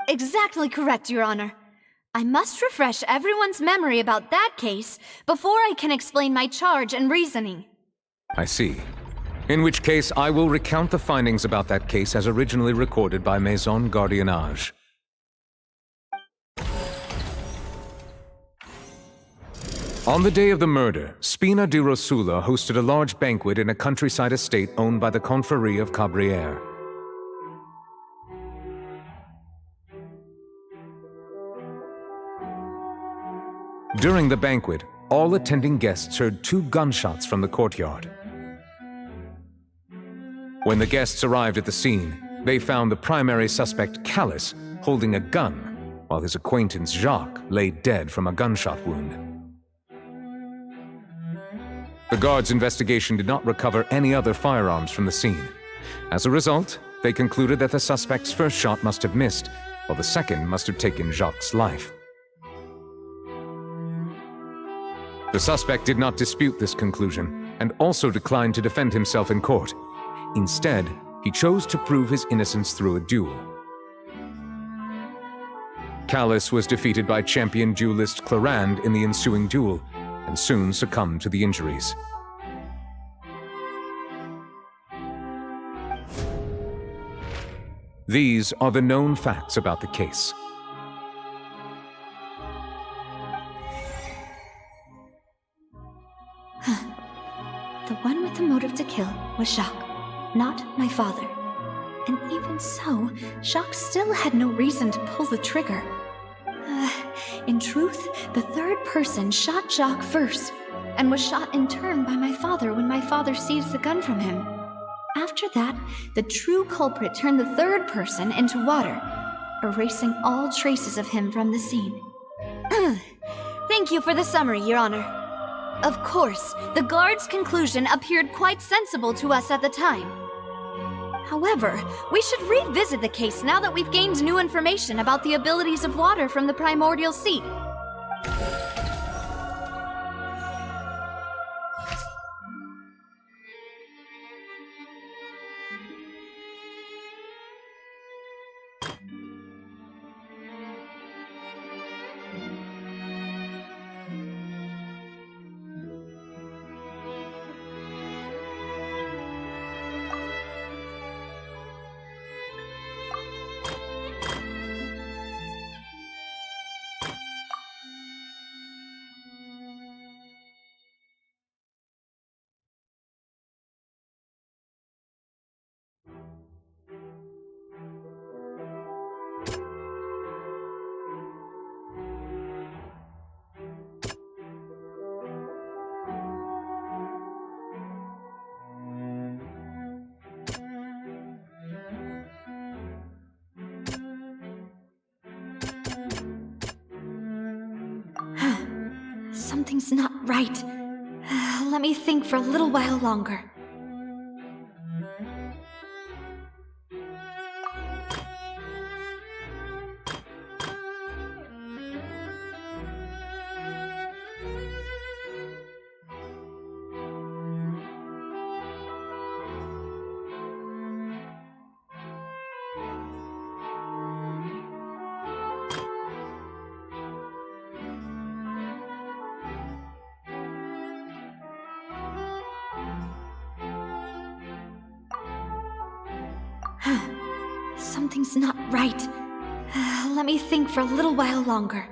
Exactly correct, Your Honor. I must refresh everyone's memory about that case before I can explain my charge and reasoning. I see. In which case, I will recount the findings about that case as originally recorded by Maison Gardiennage. On the day of the murder, Spina di Rosula hosted a large banquet in a countryside estate owned by the Confrérie of Cabriere. During the banquet, all attending guests heard 2 gunshots from the courtyard. When the guests arrived at the scene, they found the primary suspect, Callus, holding a gun, while his acquaintance, Jacques, lay dead from a gunshot wound. The guards' investigation did not recover any other firearms from the scene. As a result, they concluded that the suspect's first shot must have missed, while the second must have taken Jacques' life. The suspect did not dispute this conclusion, and also declined to defend himself in court. Instead, he chose to prove his innocence through a duel. Callus was defeated by champion duelist Clarand in the ensuing duel, and soon succumbed to the injuries. These are the known facts about the case. The one with the motive to kill was Jacques, not my father. And even so, Jacques still had no reason to pull the trigger. In truth, the third person shot Jacques first, and was shot in turn by my father when my father seized the gun from him. After that, the true culprit turned the third person into water, erasing all traces of him from the scene. Thank you for the summary, Your Honor. Of course, the guard's conclusion appeared quite sensible to us at the time. However, we should revisit the case now that we've gained new information about the abilities of water from the primordial sea. Something's not right. Let me think for a little while longer. Something's not right. Let me think for a little while longer.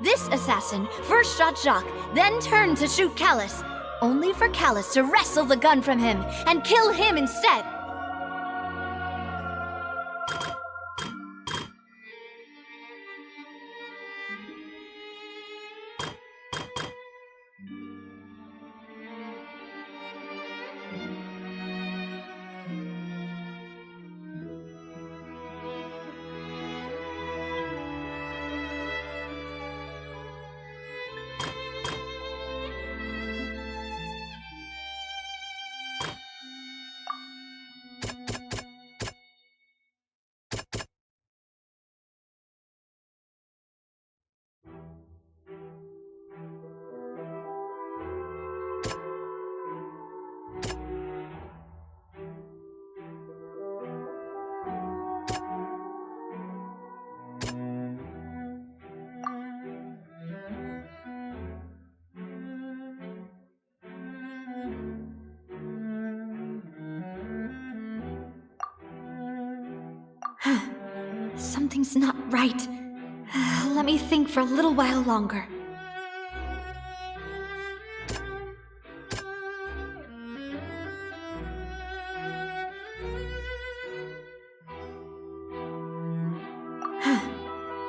This assassin first shot Jacques, then turned to shoot Callus, only for Callus to wrestle the gun from him and kill him instead. Something's not right. Let me think for a little while longer.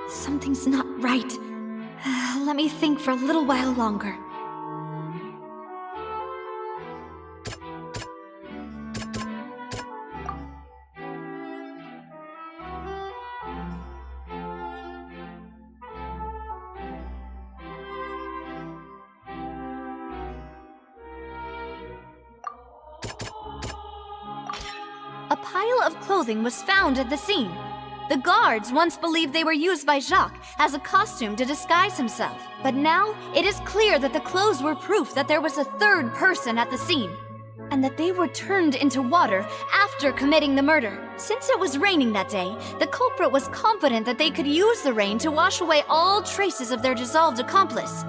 Something's not right. Let me think for a little while longer. A pile of clothing was found at the scene. The guards once believed they were used by Jacques as a costume to disguise himself. But now, it is clear that the clothes were proof that there was a third person at the scene, and that they were turned into water after committing the murder. Since it was raining that day, the culprit was confident that they could use the rain to wash away all traces of their dissolved accomplice.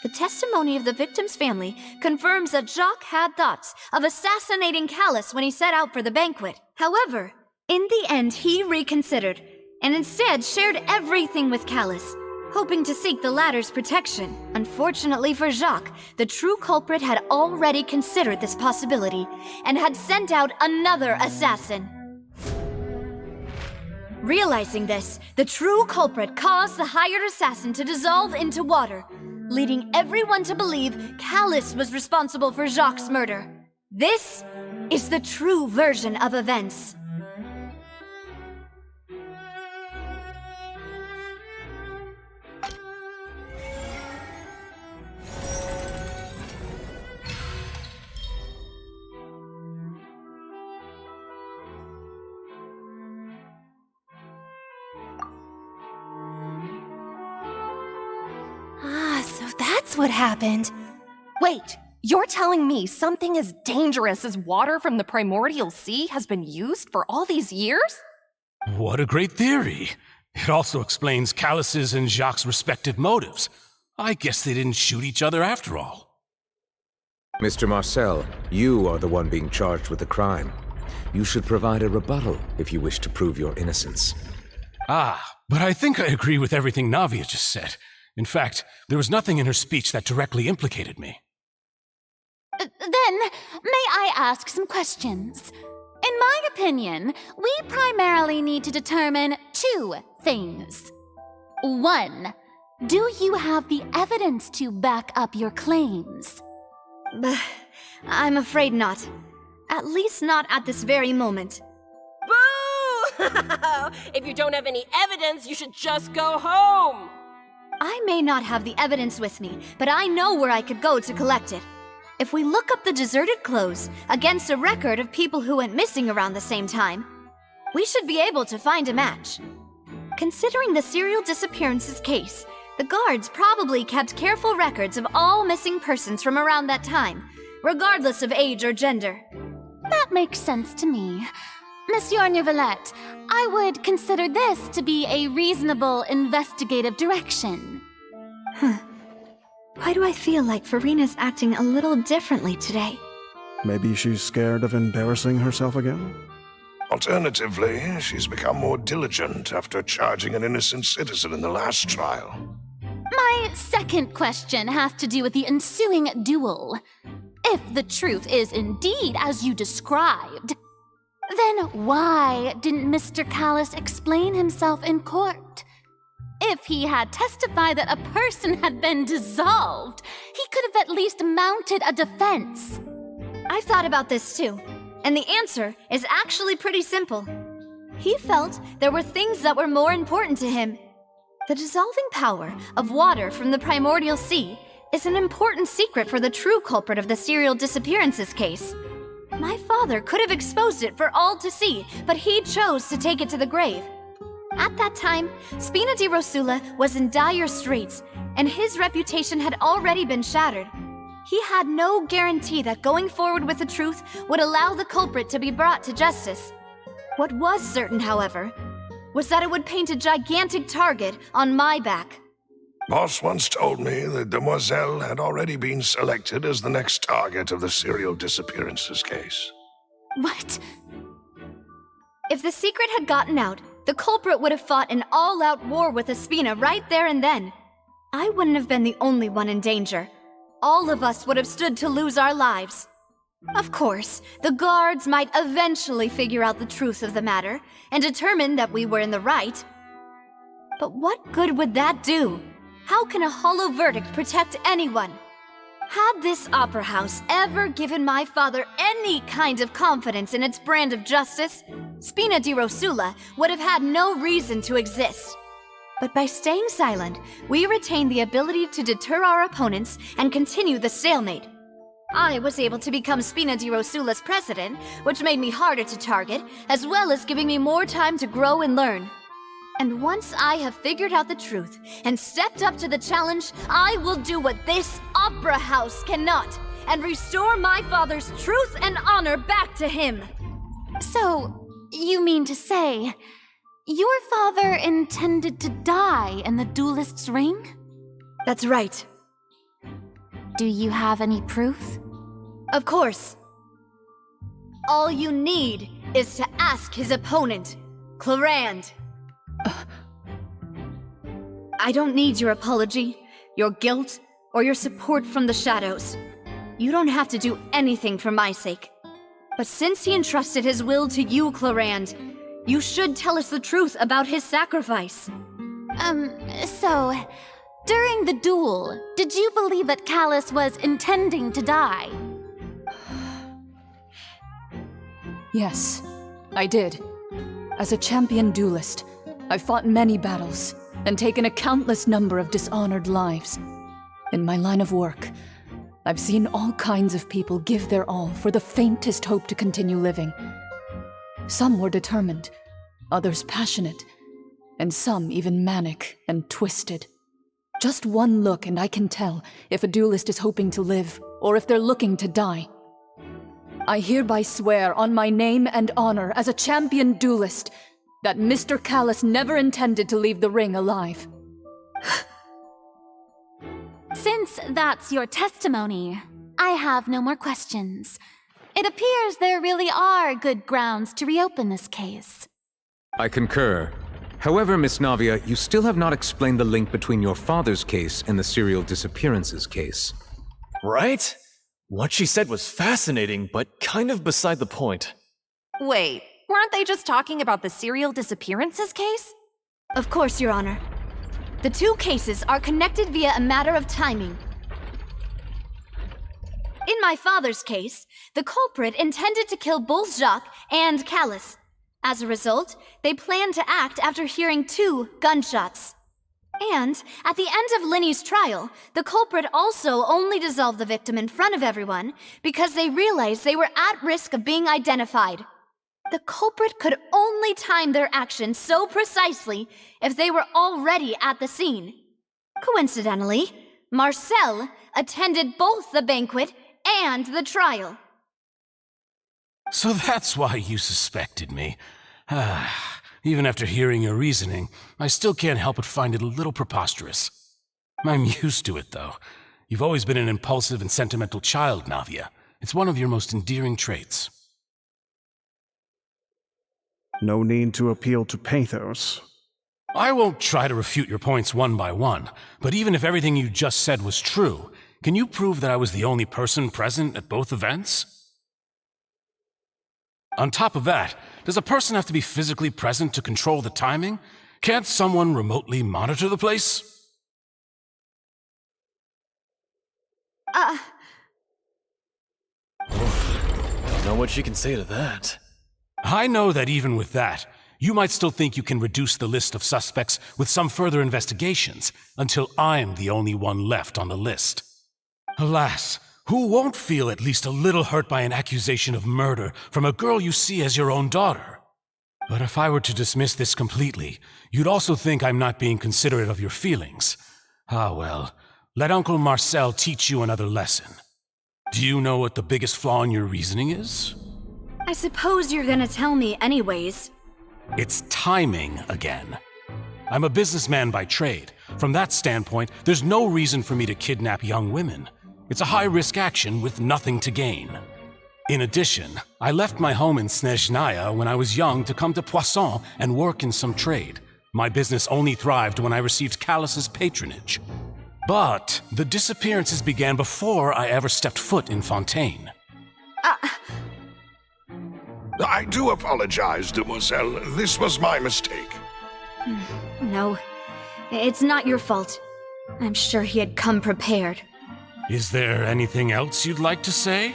The testimony of the victim's family confirms that Jacques had thoughts of assassinating Callus when he set out for the banquet. However, in the end, he reconsidered and instead shared everything with Callus, hoping to seek the latter's protection. Unfortunately for Jacques, the true culprit had already considered this possibility and had sent out another assassin. Realizing this, the true culprit caused the hired assassin to dissolve into water, leading everyone to believe Callus was responsible for Jacques' murder. This is the true version of events. So that's what happened. Wait, you're telling me something as dangerous as water from the primordial sea has been used for all these years? What a great theory. It also explains Callus's and Jacques' respective motives. I guess they didn't shoot each other after all. Mr. Marcel, you are the one being charged with the crime. You should provide a rebuttal if you wish to prove your innocence. But I think I agree with everything Navia just said. In fact, there was nothing in her speech that directly implicated me. Then, may I ask some questions? In my opinion, we primarily need to determine two things. One, do you have the evidence to back up your claims? I'm afraid not. At least not at this very moment. Boo! If you don't have any evidence, you should just go home! I may not have the evidence with me, but I know where I could go to collect it. If we look up the deserted clothes against a record of people who went missing around the same time, we should be able to find a match. Considering the serial disappearances case, the guards probably kept careful records of all missing persons from around that time, regardless of age or gender. That makes sense to me. Monsieur Neuvillette, I would consider this to be a reasonable investigative direction. Why do I feel like Farina's acting a little differently today? Maybe she's scared of embarrassing herself again? Alternatively, she's become more diligent after charging an innocent citizen in the last trial. My second question has to do with the ensuing duel. If the truth is indeed as you described, then why didn't Mr. Callus explain himself in court? If he had testified that a person had been dissolved, he could have at least mounted a defense. I've thought about this too, and the answer is actually pretty simple. He felt there were things that were more important to him. The dissolving power of water from the primordial sea is an important secret for the true culprit of the serial disappearances case. My father could have exposed it for all to see, but he chose to take it to the grave. At that time, Spina di Rosula was in dire straits, and his reputation had already been shattered. He had no guarantee that going forward with the truth would allow the culprit to be brought to justice. What was certain, however, was that it would paint a gigantic target on my back. Boss once told me that Demoiselle had already been selected as the next target of the serial disappearances case. What? If the secret had gotten out, the culprit would have fought an all-out war with Espina right there and then. I wouldn't have been the only one in danger. All of us would have stood to lose our lives. Of course, the guards might eventually figure out the truth of the matter and determine that we were in the right. But what good would that do? How can a hollow verdict protect anyone? Had this opera house ever given my father any kind of confidence in its brand of justice, Spina di Rosula would have had no reason to exist. But by staying silent, we retained the ability to deter our opponents and continue the stalemate. I was able to become Spina di Rosula's president, which made me harder to target, as well as giving me more time to grow and learn. And once I have figured out the truth and stepped up to the challenge, I will do what this opera house cannot, and restore my father's truth and honor back to him. So, you mean to say, your father intended to die in the duelist's ring? That's right. Do you have any proof? Of course. All you need is to ask his opponent, Clarand. I don't need your apology, your guilt, or your support from the shadows. You don't have to do anything for my sake. But since he entrusted his will to you, Clarand, You should tell us the truth about his sacrifice. So, during the duel, did you believe that Callus was intending to die? Yes, I did. As a champion duelist, I've fought many battles and taken a countless number of dishonored lives. In my line of work, I've seen all kinds of people give their all for the faintest hope to continue living. Some were determined, others passionate, and some even manic and twisted. Just one look and I can tell if a duelist is hoping to live or if they're looking to die. I hereby swear on my name and honor as a champion duelist that Mr. Callus never intended to leave the ring alive. Since that's your testimony, I have no more questions. It appears there really are good grounds to reopen this case. I concur. However, Miss Navia, you still have not explained the link between your father's case and the serial disappearances case. Right? What she said was fascinating, but kind of beside the point. Wait, weren't they just talking about the serial disappearances case? Of course, Your Honor. The two cases are connected via a matter of timing. In my father's case, the culprit intended to kill both Jacques and Callus. As a result, they planned to act after hearing 2 gunshots. And at the end of Linny's trial, the culprit also only dissolved the victim in front of everyone because they realized they were at risk of being identified. The culprit could only time their actions so precisely if they were already at the scene. Coincidentally, Marcel attended both the banquet and the trial. So that's why you suspected me. Even after hearing your reasoning, I still can't help but find it a little preposterous. I'm used to it, though. You've always been an impulsive and sentimental child, Navia. It's one of your most endearing traits. No need to appeal to pathos. I won't try to refute your points one by one, but even if everything you just said was true, can you prove that I was the only person present at both events? On top of that, does a person have to be physically present to control the timing? Can't someone remotely monitor the place? Don't know what she can say to that. I know that even with that, you might still think you can reduce the list of suspects with some further investigations until I'm the only one left on the list. Alas, who won't feel at least a little hurt by an accusation of murder from a girl you see as your own daughter? But if I were to dismiss this completely, you'd also think I'm not being considerate of your feelings. Ah well, let Uncle Marcel teach you another lesson. Do you know what the biggest flaw in your reasoning is? I suppose you're gonna tell me anyways. It's timing again. I'm a businessman by trade. From that standpoint, there's no reason for me to kidnap young women. It's a high-risk action with nothing to gain. In addition, I left my home in Snezhnaya when I was young to come to Poisson and work in some trade. My business only thrived when I received Callus's patronage. But the disappearances began before I ever stepped foot in Fontaine. I do apologize, demoiselle. This was my mistake. No, it's not your fault. I'm sure he had come prepared. Is there anything else you'd like to say?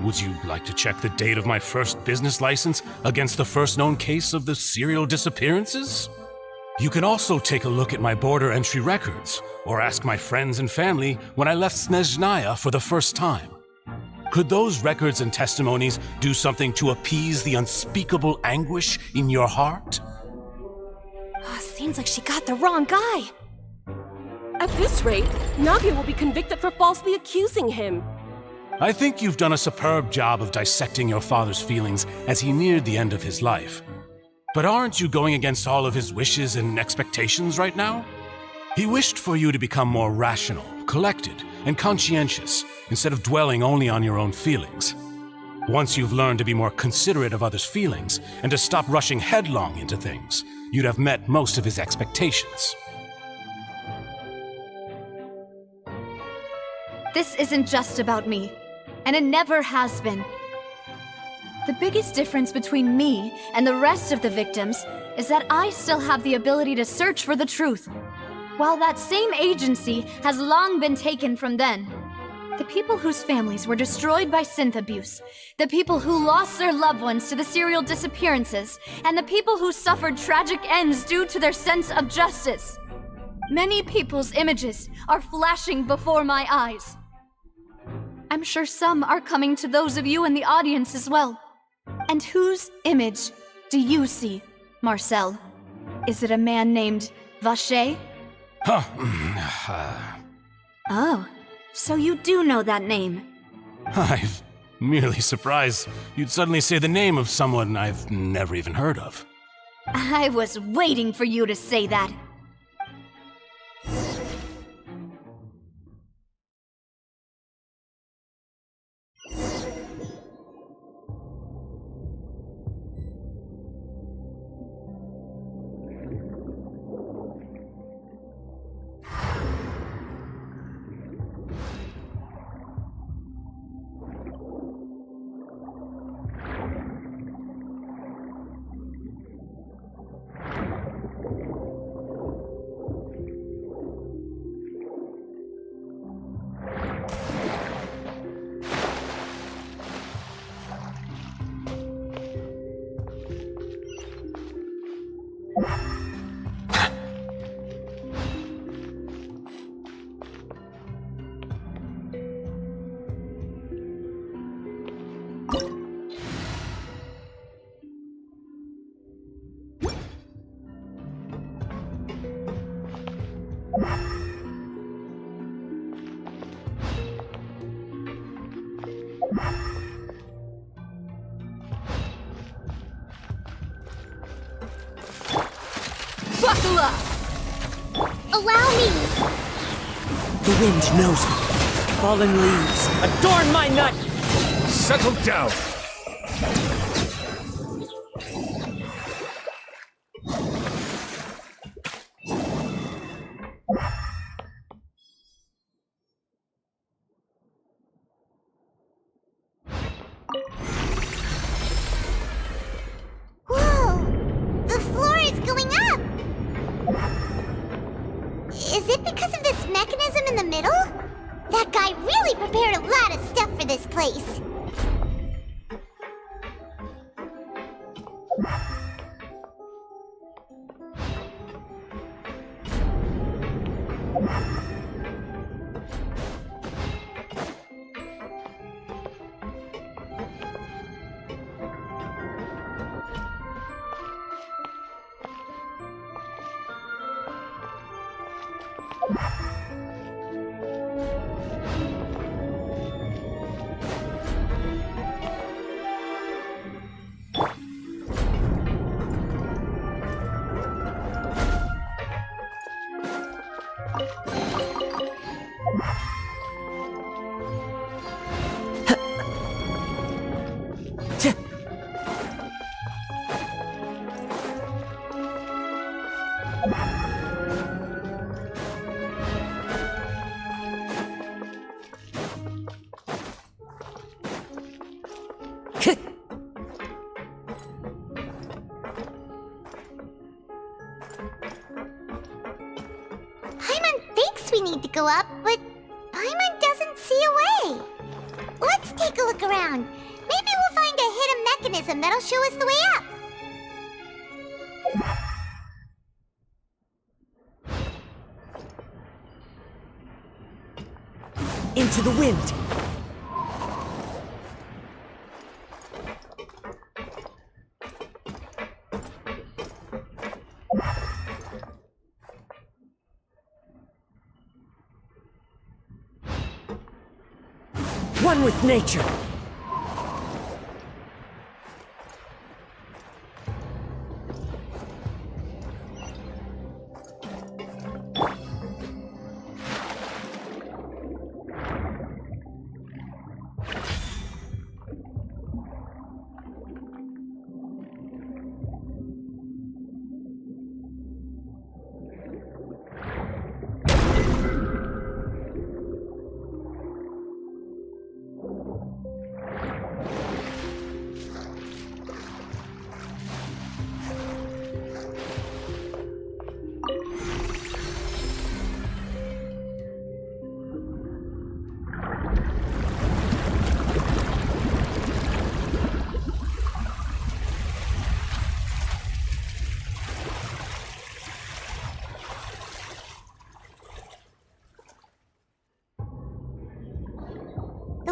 Would you like to check the date of my first business license against the first known case of the serial disappearances? You can also take a look at my border entry records, or ask my friends and family when I left Snezhnaya for the first time. Could those records and testimonies do something to appease the unspeakable anguish in your heart? Seems like she got the wrong guy. At this rate, Navia will be convicted for falsely accusing him. I think you've done a superb job of dissecting your father's feelings as he neared the end of his life. But aren't you going against all of his wishes and expectations right now? He wished for you to become more rational, collected, and conscientious, instead of dwelling only on your own feelings. Once you've learned to be more considerate of others' feelings and to stop rushing headlong into things, you'd have met most of his expectations. This isn't just about me, and it never has been. The biggest difference between me and the rest of the victims is that I still have the ability to search for the truth, while that same agency has long been taken from them. The people whose families were destroyed by synth abuse, the people who lost their loved ones to the serial disappearances, and the people who suffered tragic ends due to their sense of justice. Many people's images are flashing before my eyes. I'm sure some are coming to those of you in the audience as well. And whose image do you see, Marcel? Is it a man named Vacher? Oh, so you do know that name. I'm merely surprised you'd suddenly say the name of someone I've never even heard of. I was waiting for you to say that. Buckle up! Allow me! The wind knows me. Fallen leaves, adorn my nut! Settle down! Is it because of this mechanism in the middle? That guy really prepared a lot of stuff for this place. Go up, but Paimon doesn't see a way. Let's take a look around. Maybe we'll find a hidden mechanism that'll show us the way up. Into the wind. One with nature.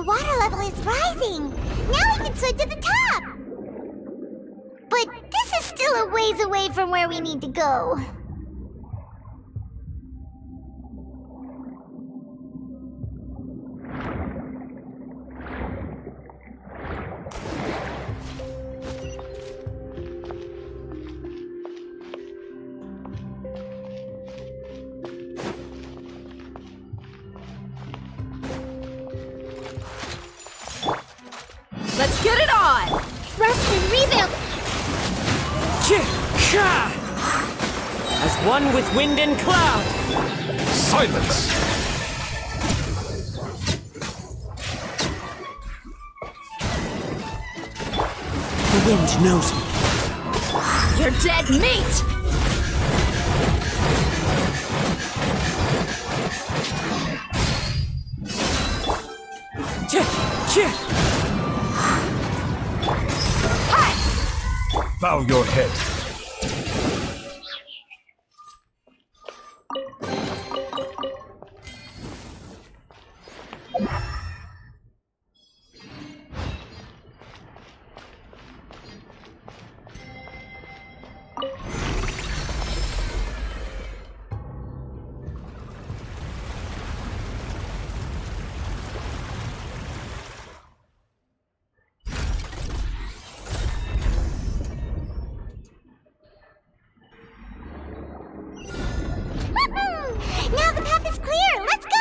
water level is rising. Now we can swim to the top. But this is still a ways away from where we need to go. Let's get it on! Rest and rebuild! As one with wind and cloud! Silence! The wind knows me. You're dead meat! Bow your head. Now the path is clear! Let's go!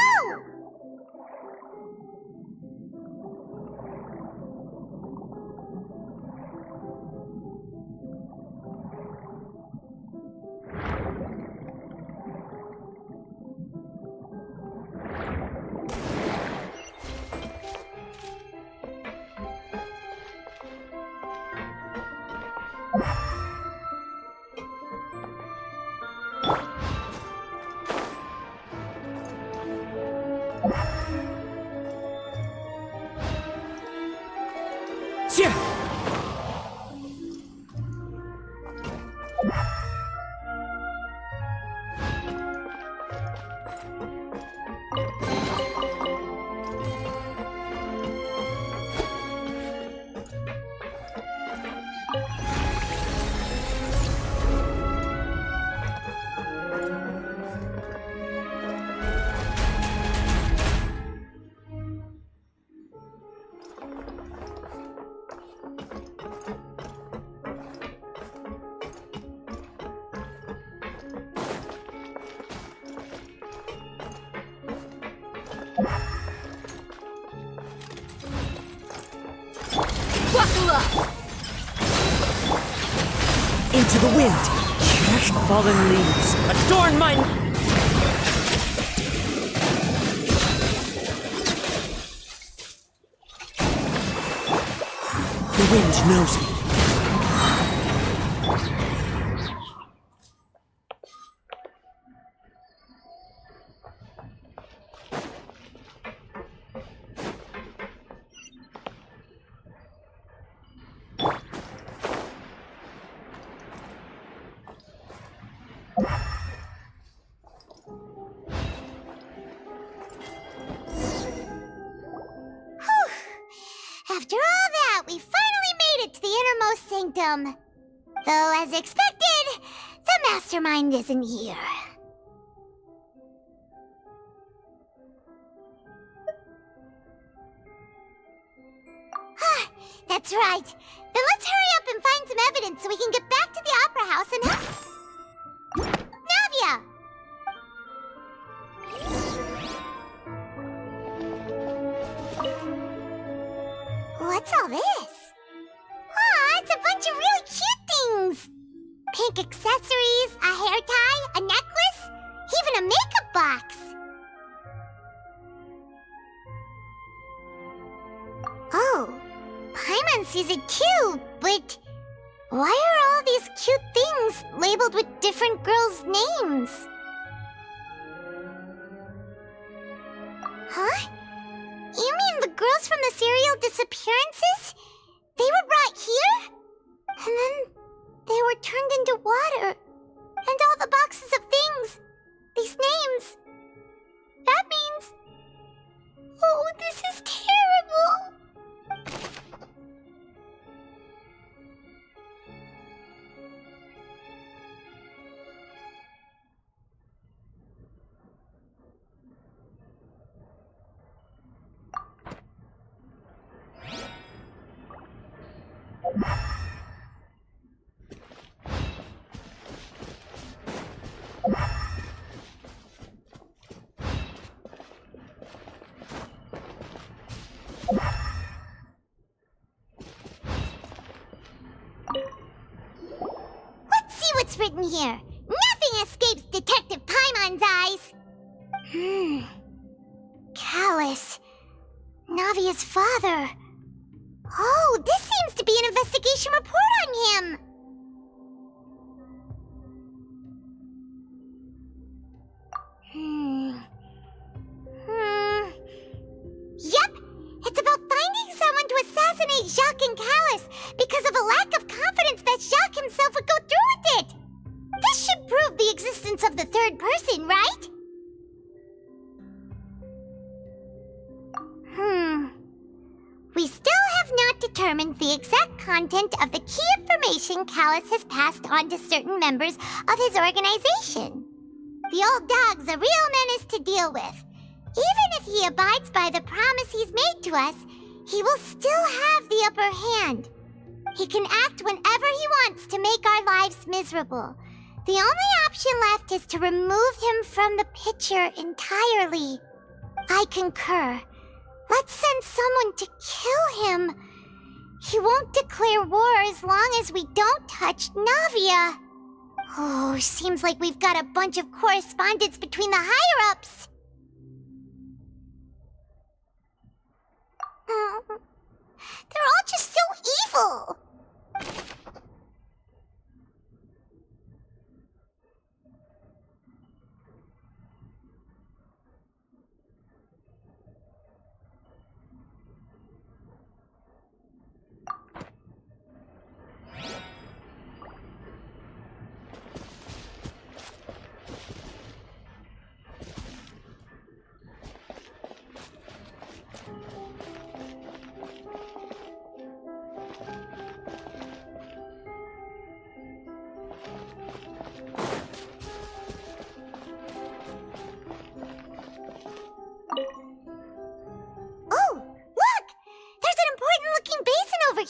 Buckle up! Into the wind. Fallen leaves. Adorn my... The wind knows me. After all that, we finally made it to the innermost sanctum. Though, as expected, the mastermind isn't here. That's right. Then let's hurry up and find some evidence so we can get back to the opera house and help... Navia! What's all this? Aw, it's a bunch of really cute things! Pink accessories, a hair tie, a necklace, even a makeup box! Oh, Paimon sees it too, but why are all these cute things labeled with different girls' names? Huh? You mean the girls from the serial disappearances? They were brought here? And then they were turned into water. And all the boxes of things. These names. That means... Oh, this is terrible! Let's see what's written here. Nothing escapes Detective Paimon's eyes. Callus. Navia's father. Oh, this seems to be an investigation report on him. Yep, it's about finding someone to assassinate Jacques and Callus because of a lack of confidence that Jacques himself would go through with it. This should prove the existence of the third person, right? We still have not determined the exact content of the key information Callus has passed on to certain members of his organization. The old dog's a real menace to deal with. Even if he abides by the promise he's made to us, he will still have the upper hand. He can act whenever he wants to make our lives miserable. The only option left is to remove him from the picture entirely. I concur. Let's send someone to kill him. He won't declare war as long as we don't touch Navia. Oh, seems like we've got a bunch of correspondence between the higher-ups. They're all just so evil.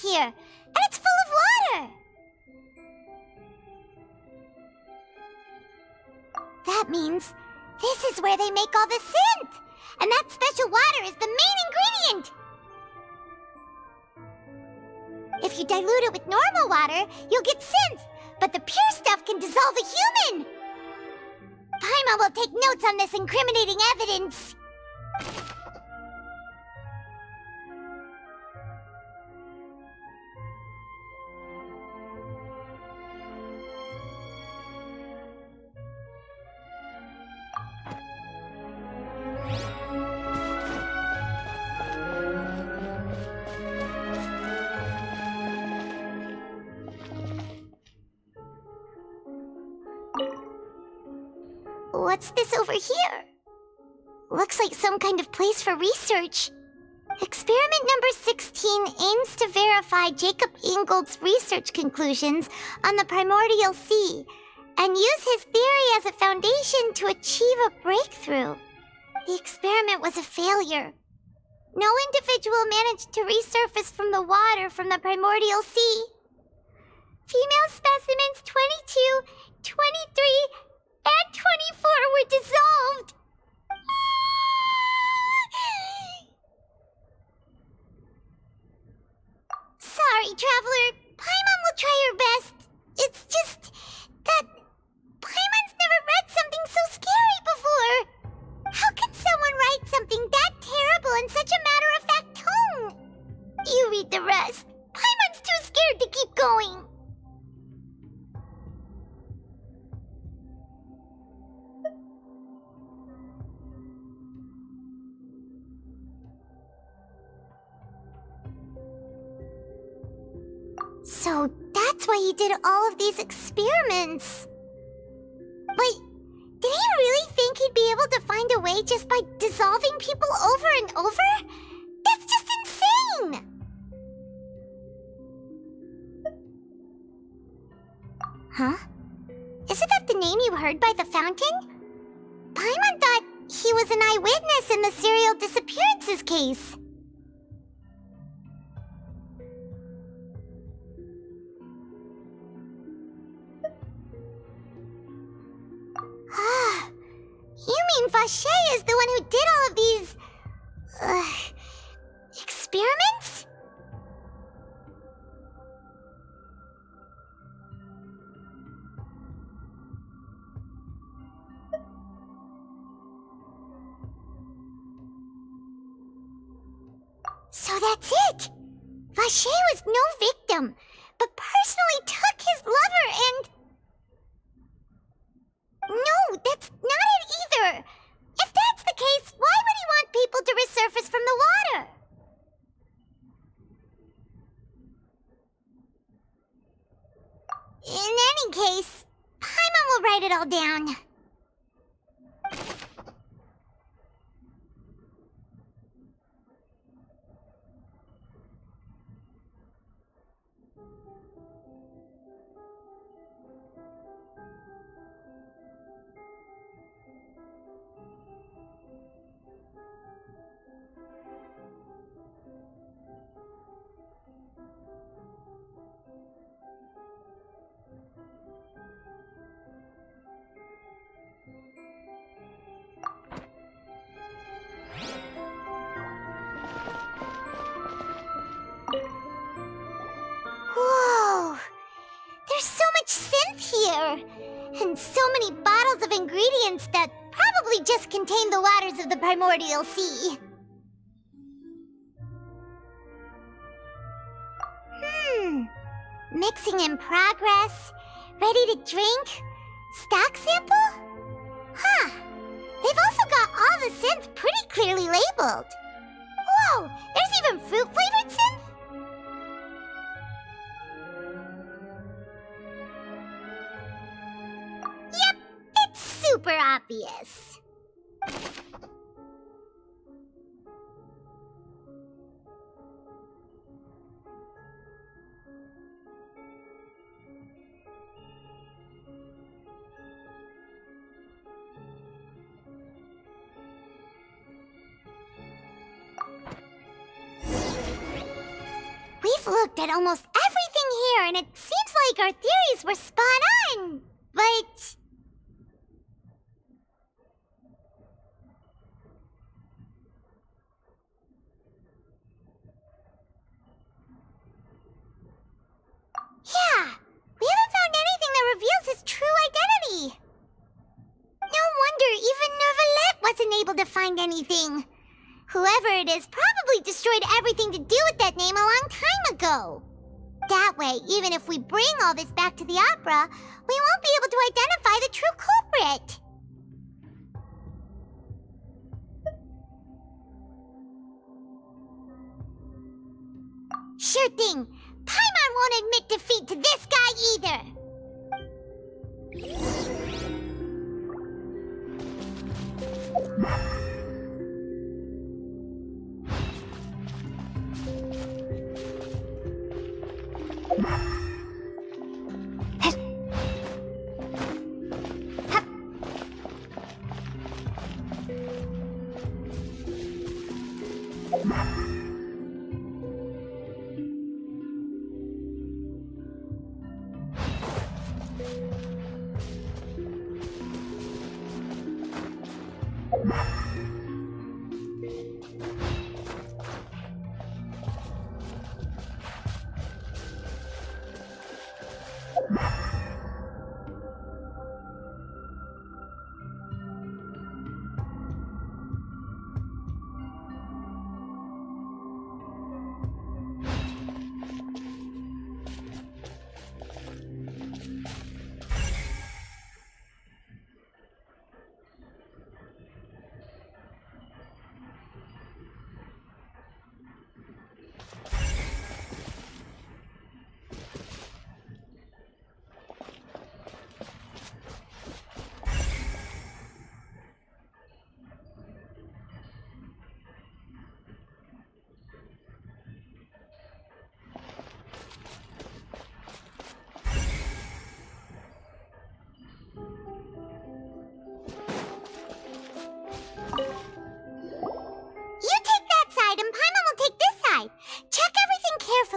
Here, and it's full of water. That means this is where they make all the synth, and that special water is the main ingredient. If you dilute it with normal water, you'll get synth, but the pure stuff can dissolve a human. Paimon will take notes on this incriminating evidence. What's this over here? Looks like some kind of place for research. Experiment number 16 aims to verify Jacob Ingold's research conclusions on the primordial sea and use his theory as a foundation to achieve a breakthrough. The experiment was a failure. No individual managed to resurface from the water from the primordial sea. Female specimens 22, 23, and 24 were dissolved. Sorry, Traveler. Paimon will try her best. It's just that Paimon's never read something so scary before. How can someone write something that terrible in such a matter-of-fact tone? You read the rest. Paimon's too scared to keep going. So that's why he did all of these experiments. But did he really think he'd be able to find a way just by dissolving people over and over? That's just insane! name! Huh? Isn't that the name you heard by the fountain? Paimon thought he was an eyewitness in the serial disappearances case. You mean Vache is the one who did all of these... experiments? So that's it! Vache was no victim, but personally took his lover and... No, that's not it either! If that's the case, why would he want people to resurface from the water? In any case, Paimon will write it all down. Whoa! There's so much synth here! And so many bottles of ingredients that probably just contain the waters of the primordial sea. Mixing in progress, ready to drink, stock sample? Huh. They've also got all the synth pretty clearly labeled. Whoa, there's even fruit-flavored synth? Yep, it's super obvious. We've looked at almost everything here, and it seems like our theories were spot on, but... Yeah, we haven't found anything that reveals his true identity. No wonder even Nervalet wasn't able to find anything. Whoever it is probably destroyed everything to do with that name a long time ago. That way, even if we bring all this back to the opera, we won't be able to identify the true culprit. Sure thing. Paimon won't admit defeat to this guy either.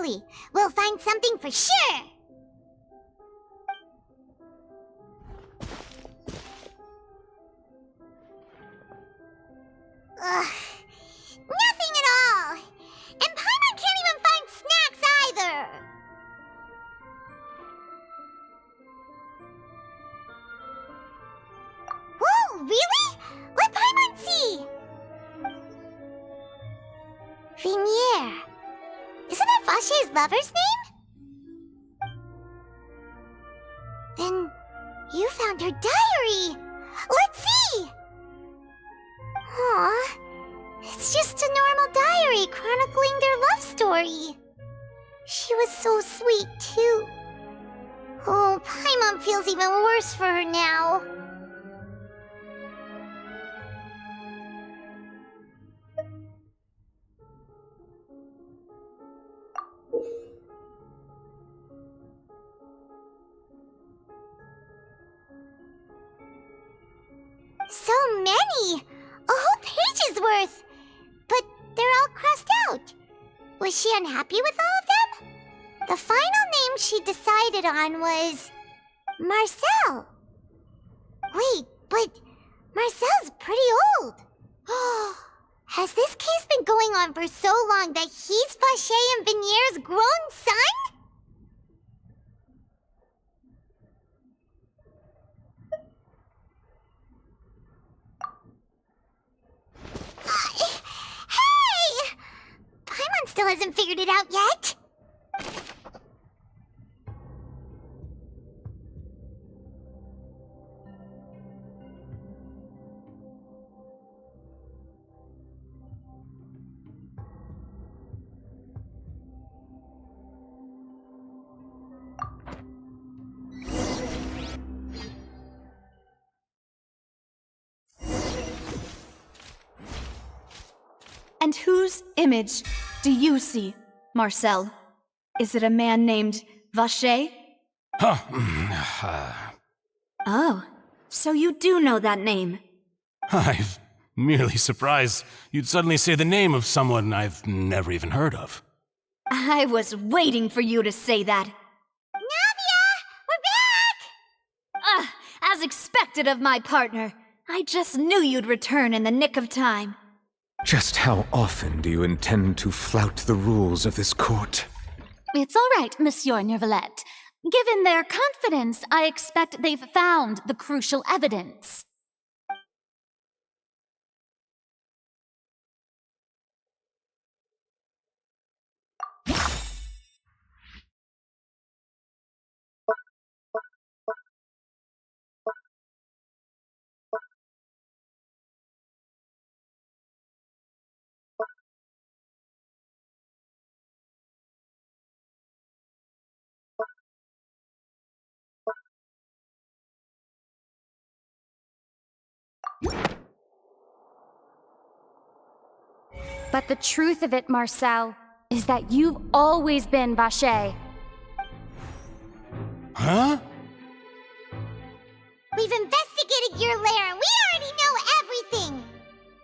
quickly. We'll find something for sure. Ugh. Nothing at all. And Paimon can't even find snacks either. Whoa, really? Let Paimon see. Vinier. Isn't that Vache's lover's name? Then you found her diary. Let's see. Aw, it's just a normal diary chronicling their love story. She was so sweet, too. Oh, Paimon feels even worse for her now. So many! A whole page's worth! But they're all crossed out. Was she unhappy with all of them? The final name she decided on was... Marcel. Wait, but Marcel's pretty old. Has this case been going on for so long that he's Vache and Vinier's grown son? Hey! Paimon still hasn't figured it out yet. And whose image do you see, Marcel? Is it a man named Vache? Oh, so you do know that name. I'm merely surprised you'd suddenly say the name of someone I've never even heard of. I was waiting for you to say that. Navia! We're back! As expected of my partner. I just knew you'd return in the nick of time. Just how often do you intend to flout the rules of this court? It's all right, Monsieur Nervalette. Given their confidence, I expect they've found the crucial evidence. But the truth of it, Marcel, is that you've always been Vache. Huh? We've investigated your lair and we already know everything!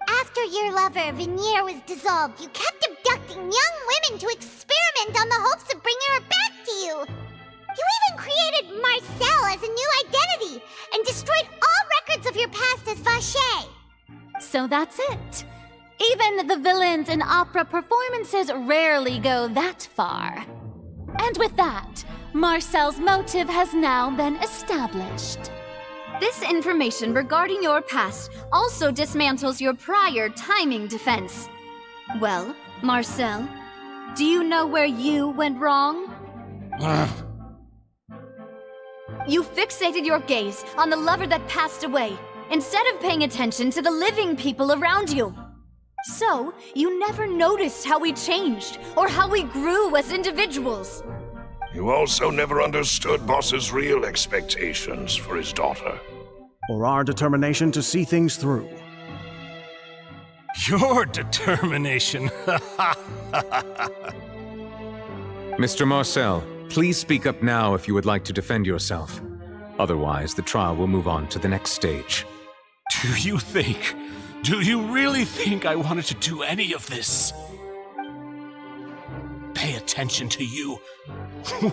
After your lover, Vinier, was dissolved, you kept abducting young women to experiment on the hopes of bringing her back to you! You even created Marcel as a new identity and destroyed all records of your past as Vache! So that's it. Even the villains in opera performances rarely go that far. And with that, Marcel's motive has now been established. This information regarding your past also dismantles your prior timing defense. Well, Marcel, do you know where you went wrong? You fixated your gaze on the lover that passed away, instead of paying attention to the living people around you. So, you never noticed how we changed, or how we grew as individuals. You also never understood Boss's real expectations for his daughter. Or our determination to see things through. Your determination. Mr. Marcel, please speak up now if you would like to defend yourself. Otherwise, the trial will move on to the next stage. Do you really think I wanted to do any of this? Pay attention. attention to you.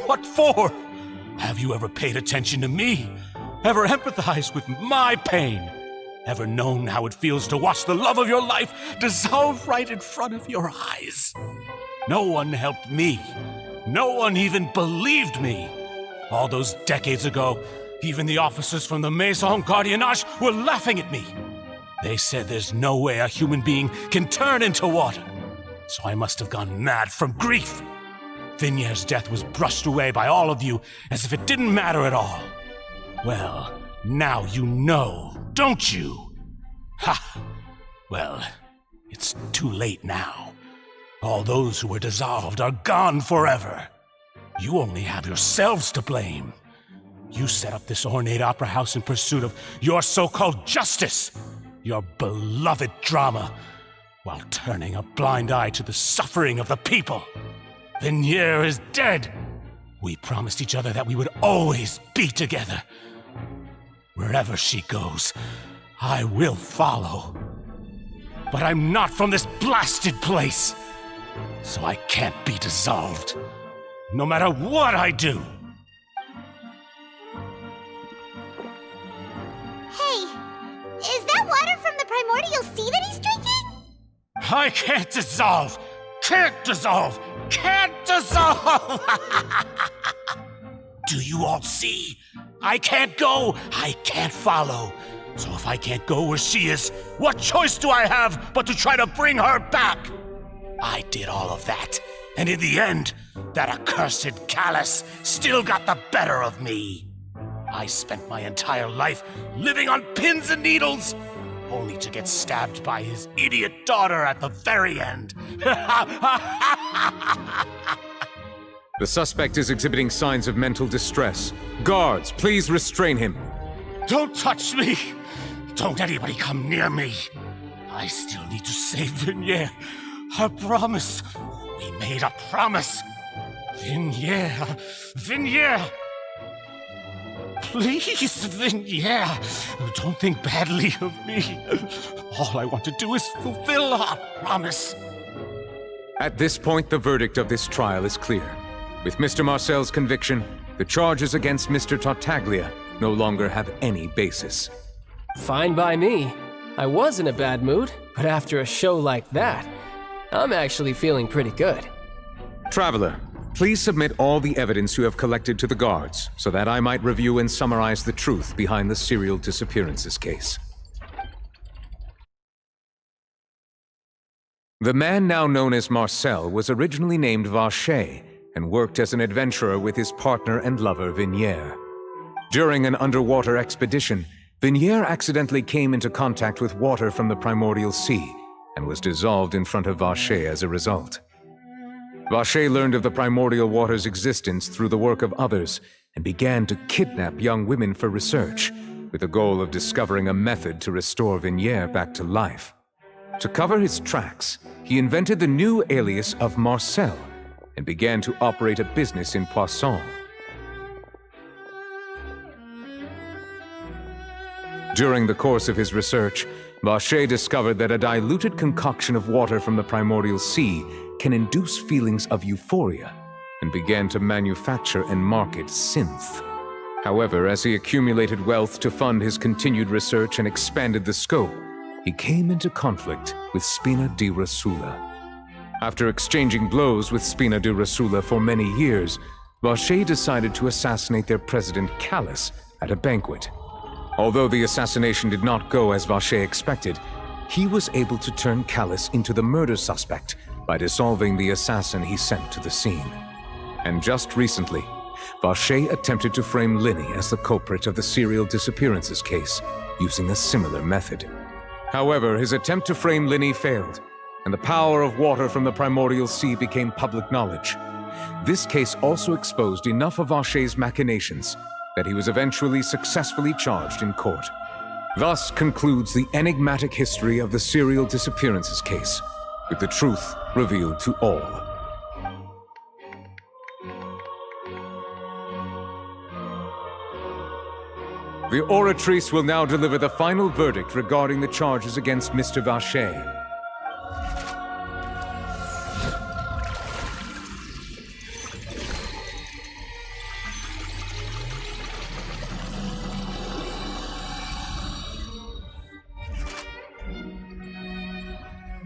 What for? Have you ever paid attention to me? Ever empathized with my pain? Ever known how it feels to watch the love of your life dissolve right in front of your eyes? No one helped me. No one even believed me. All those decades ago, even the officers from the Maison Gardiennage were laughing at me. They said there's no way a human being can turn into water. So I must have gone mad from grief. Vigniere's death was brushed away by all of you as if it didn't matter at all. Well, now you know, don't you? Ha! Well, it's too late now. All those who were dissolved are gone forever. You only have yourselves to blame. You set up this ornate opera house in pursuit of your so-called justice, your beloved drama, while turning a blind eye to the suffering of the people. Vigniere is dead. We promised each other that we would always be together. Wherever she goes, I will follow. But I'm not from this blasted place, so I can't be dissolved, no matter what I do. Hey, is that water from the primordial sea that he's drinking? I can't dissolve! Can't dissolve! Can't dissolve! Do you all see? I can't go! I can't follow! So if I can't go where she is, what choice do I have but to try to bring her back? I did all of that, and in the end, that accursed Callus still got the better of me. I spent my entire life living on pins and needles, only to get stabbed by his idiot daughter at the very end. The suspect is exhibiting signs of mental distress. Guards, please restrain him. Don't touch me! Don't anybody come near me! I still need to save Vigniere. A promise. We made a promise. Vigniere. Vigniere! Please, Vigniere, don't think badly of me. All I want to do is fulfill our promise. At this point, the verdict of this trial is clear. With Mr. Marcel's conviction, the charges against Mr. Tartaglia no longer have any basis. Fine by me. I was in a bad mood, but after a show like that, I'm actually feeling pretty good. Traveler, please submit all the evidence you have collected to the guards so that I might review and summarize the truth behind the serial disappearances case. The man now known as Marcel was originally named Vacher and worked as an adventurer with his partner and lover Vigniere. During an underwater expedition, Vigniere accidentally came into contact with water from the primordial sea and was dissolved in front of Vacher as a result. Vacher learned of the primordial water's existence through the work of others and began to kidnap young women for research, with the goal of discovering a method to restore Vigniere back to life. To cover his tracks, he invented the new alias of Marcel and began to operate a business in Poisson. During the course of his research, Vacher discovered that a diluted concoction of water from the primordial sea can induce feelings of euphoria, and began to manufacture and market synth. However, as he accumulated wealth to fund his continued research and expanded the scope, he came into conflict with Spina di Rosula. After exchanging blows with Spina di Rosula for many years, Vacher decided to assassinate their president Callus at a banquet. Although the assassination did not go as Vacher expected, he was able to turn Callus into the murder suspect by dissolving the assassin he sent to the scene. And just recently, Vacher attempted to frame Linny as the culprit of the serial disappearances case, using a similar method. However, his attempt to frame Linny failed, and the power of water from the primordial sea became public knowledge. This case also exposed enough of Vacher's machinations that he was eventually successfully charged in court. Thus concludes the enigmatic history of the serial disappearances case, with the truth revealed to all. The oratrice will now deliver the final verdict regarding the charges against Mr. Vacher.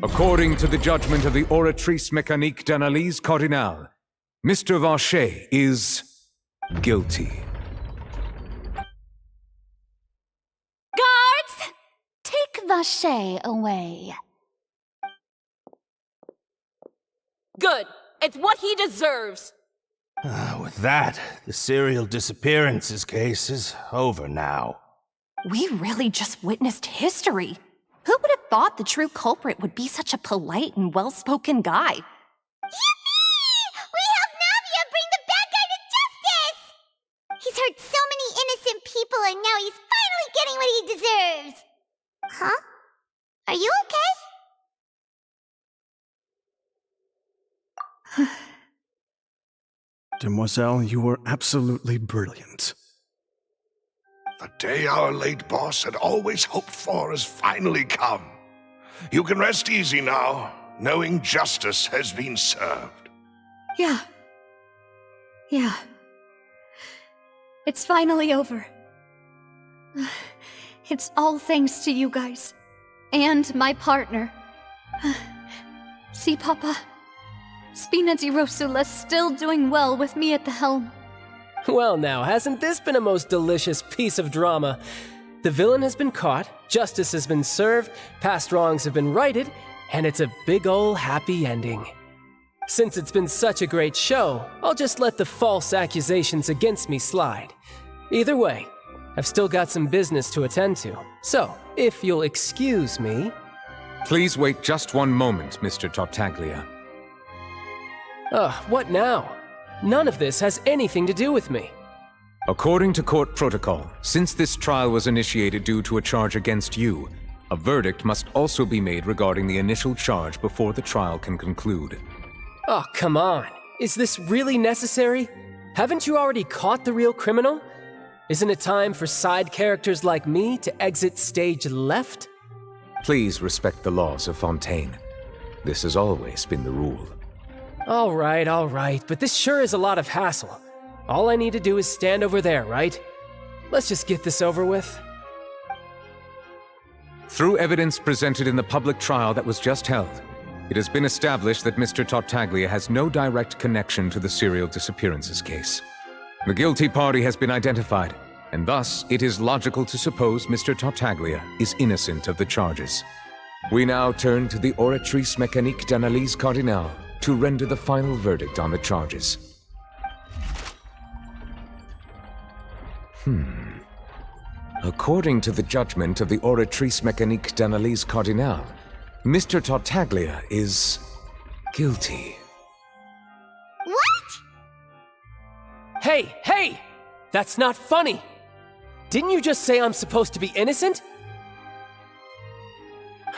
According to the judgment of the Oratrice Mécanique d'Analyse Cardinale, Mr. Vacher is guilty. Guards! Take Vacher away. Good. It's what he deserves. With that, the serial disappearances case is over now. We really just witnessed history. Who would have thought the true culprit would be such a polite and well-spoken guy? Yippee! We helped Navia bring the bad guy to justice! He's hurt so many innocent people and now he's finally getting what he deserves! Huh? Are you okay? Demoiselle, you were absolutely brilliant. The day our late boss had always hoped for has finally come. You can rest easy now, knowing justice has been served. Yeah. It's finally over. It's all thanks to you guys. And my partner. See, Papa? Spina di Rosula's still doing well with me at the helm. Well now, hasn't this been a most delicious piece of drama? The villain has been caught, justice has been served, past wrongs have been righted, and it's a big ol' happy ending. Since it's been such a great show, I'll just let the false accusations against me slide. Either way, I've still got some business to attend to, so if you'll excuse me... Please wait just one moment, Mr. Tartaglia. What now? None of this has anything to do with me. According to court protocol, since this trial was initiated due to a charge against you, a verdict must also be made regarding the initial charge before the trial can conclude. Oh, come on. Is this really necessary? Haven't you already caught the real criminal? Isn't it time for side characters like me to exit stage left? Please respect the laws of Fontaine. This has always been the rule. All right, but this sure is a lot of hassle. All I need to do is stand over there, right? Let's just get this over with. Through evidence presented in the public trial that was just held, it has been established that Mr. Tartaglia has no direct connection to the serial disappearances case. The guilty party has been identified, and thus it is logical to suppose Mr. Tartaglia is innocent of the charges. We now turn to the Oratrice Mécanique d'Analyse Cardinale to render the final verdict on the charges. According to the judgment of the Oratrice Mécanique d'Analyse Cardinale, Mr. Tartaglia is guilty. What? Hey! That's not funny! Didn't you just say I'm supposed to be innocent?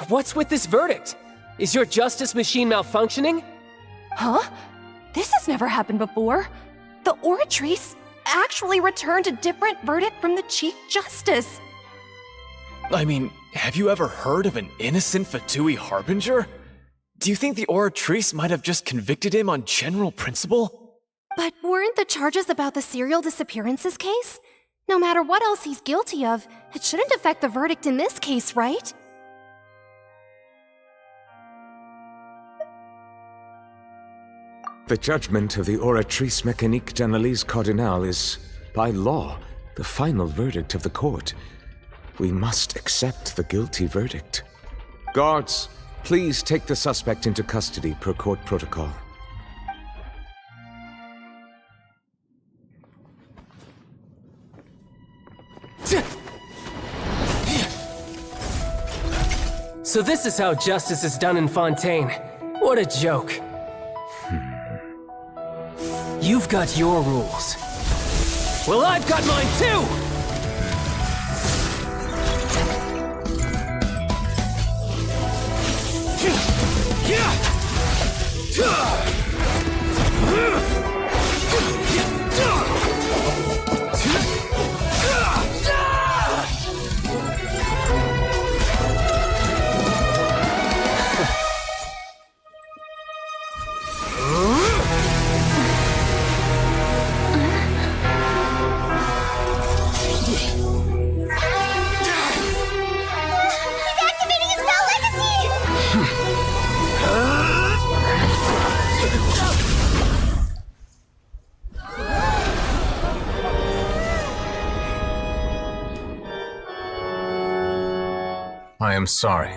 What's with this verdict? Is your justice machine malfunctioning? Huh? This has never happened before. The Oratrice actually returned a different verdict from the Chief Justice. I mean, have you ever heard of an innocent Fatui Harbinger? Do you think the Oratrice might have just convicted him on general principle? But weren't the charges about the serial disappearances case? No matter what else he's guilty of, it shouldn't affect the verdict in this case, right? The judgment of the Oratrice Mécanique d'Analyse Cardinale is, by law, the final verdict of the court. We must accept the guilty verdict. Guards, please take the suspect into custody per court protocol. So this is how justice is done in Fontaine. What a joke. You've got your rules. Well, I've got mine too! I am sorry.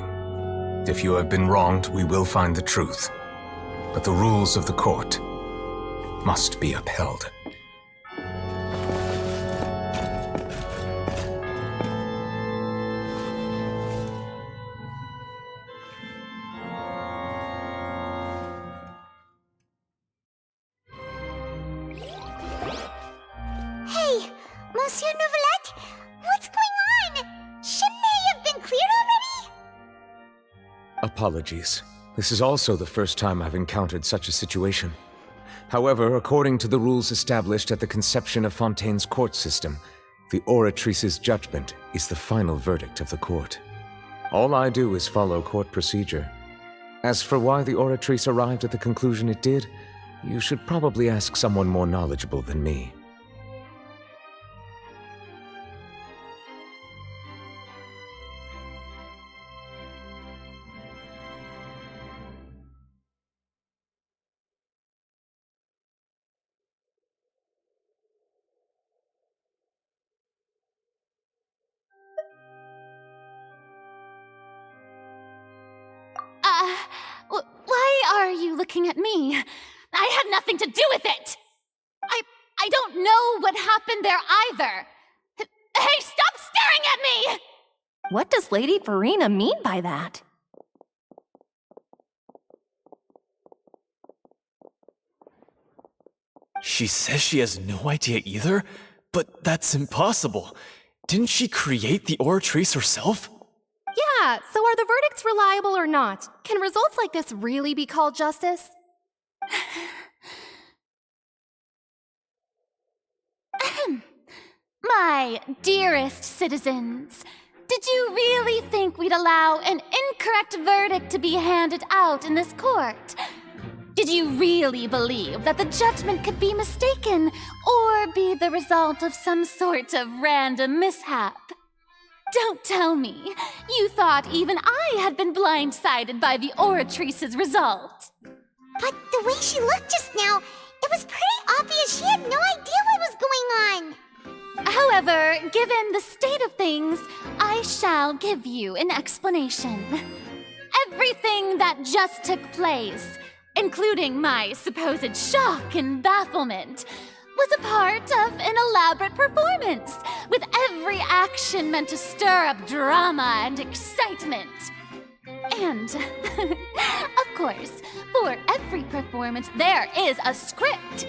If you have been wronged, we will find the truth. But the rules of the court must be upheld. Hey, Monsieur Novelette, what's going on? Shouldn't they have been cleared already? Apologies. This is also the first time I've encountered such a situation. However, according to the rules established at the conception of Fontaine's court system, the Oratrice's judgment is the final verdict of the court. All I do is follow court procedure. As for why the Oratrice arrived at the conclusion it did, you should probably ask someone more knowledgeable than me. Why are you looking at me? I had nothing to do with it! I don't know what happened there either! Hey, stop staring at me! What does Lady Farina mean by that? She says she has no idea either? But that's impossible. Didn't she create the Oratrice herself? Yeah, so are the verdicts reliable or not? Can results like this really be called justice? My dearest citizens, did you really think we'd allow an incorrect verdict to be handed out in this court? Did you really believe that the judgment could be mistaken or be the result of some sort of random mishap? Don't tell me you thought even I had been blindsided by the Oratrice's result. But the way she looked just now, it was pretty obvious she had no idea what was going on. However, given the state of things, I shall give you an explanation. Everything that just took place, including my supposed shock and bafflement, was a part of an elaborate performance, with every action meant to stir up drama and excitement. And, of course, for every performance there is a script.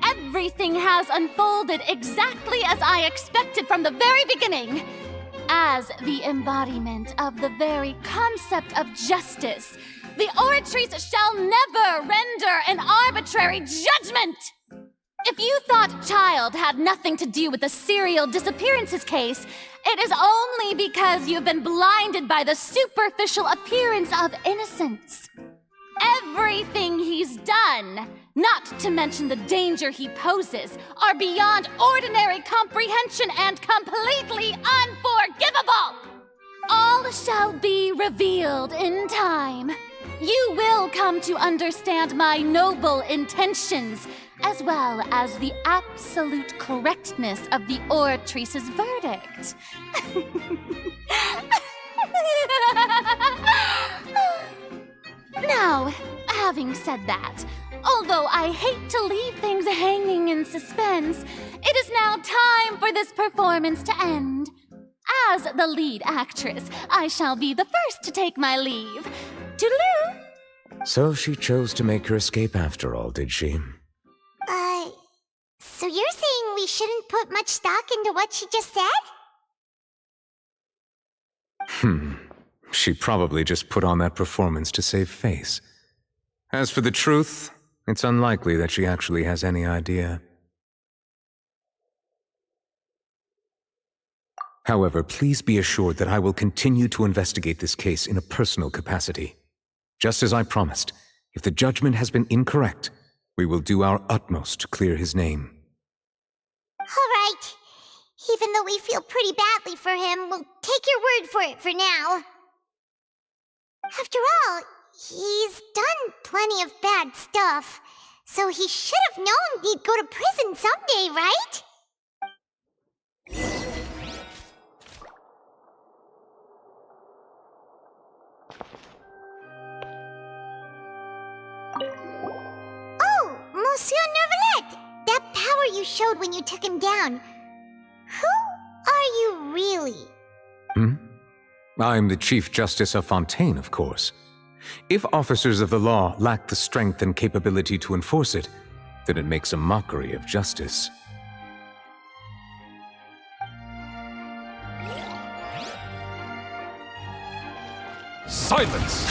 Everything has unfolded exactly as I expected from the very beginning. As the embodiment of the very concept of justice, the Oratrice shall never render an arbitrary judgment! If you thought Child had nothing to do with the serial disappearances case, it is only because you've been blinded by the superficial appearance of innocence. Everything he's done, not to mention the danger he poses, are beyond ordinary comprehension and completely unforgivable! All shall be revealed in time. You will come to understand my noble intentions, as well as the absolute correctness of the Oratrice's verdict. Now, having said that, although I hate to leave things hanging in suspense, it is now time for this performance to end. As the lead actress, I shall be the first to take my leave. Toodaloo! So she chose to make her escape after all, did she? So you're saying we shouldn't put much stock into what she just said? She probably just put on that performance to save face. As for the truth, it's unlikely that she actually has any idea. However, please be assured that I will continue to investigate this case in a personal capacity. Just as I promised, if the judgment has been incorrect, we will do our utmost to clear his name. All right. Even though we feel pretty badly for him, we'll take your word for it for now. After all, he's done plenty of bad stuff, so he should have known he'd go to prison someday, right? Monsieur Nervalet, that power you showed when you took him down. Who are you really? I'm the Chief Justice of Fontaine, of course. If officers of the law lack the strength and capability to enforce it, then it makes a mockery of justice. Silence!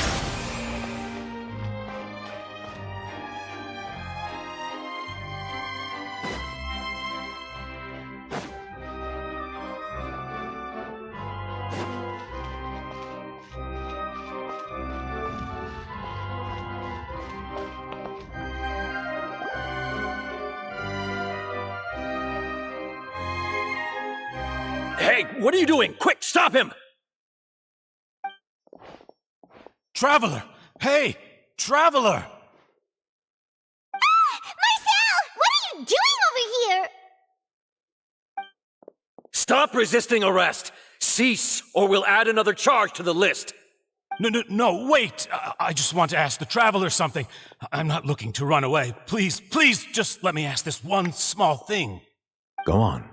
Hey, what are you doing? Quick, stop him! Traveler! Hey! Traveler! Marcel! What are you doing over here? Stop resisting arrest! Cease, or we'll add another charge to the list! No, wait! I just want to ask the Traveler something. I'm not looking to run away. Please, just let me ask this one small thing. Go on.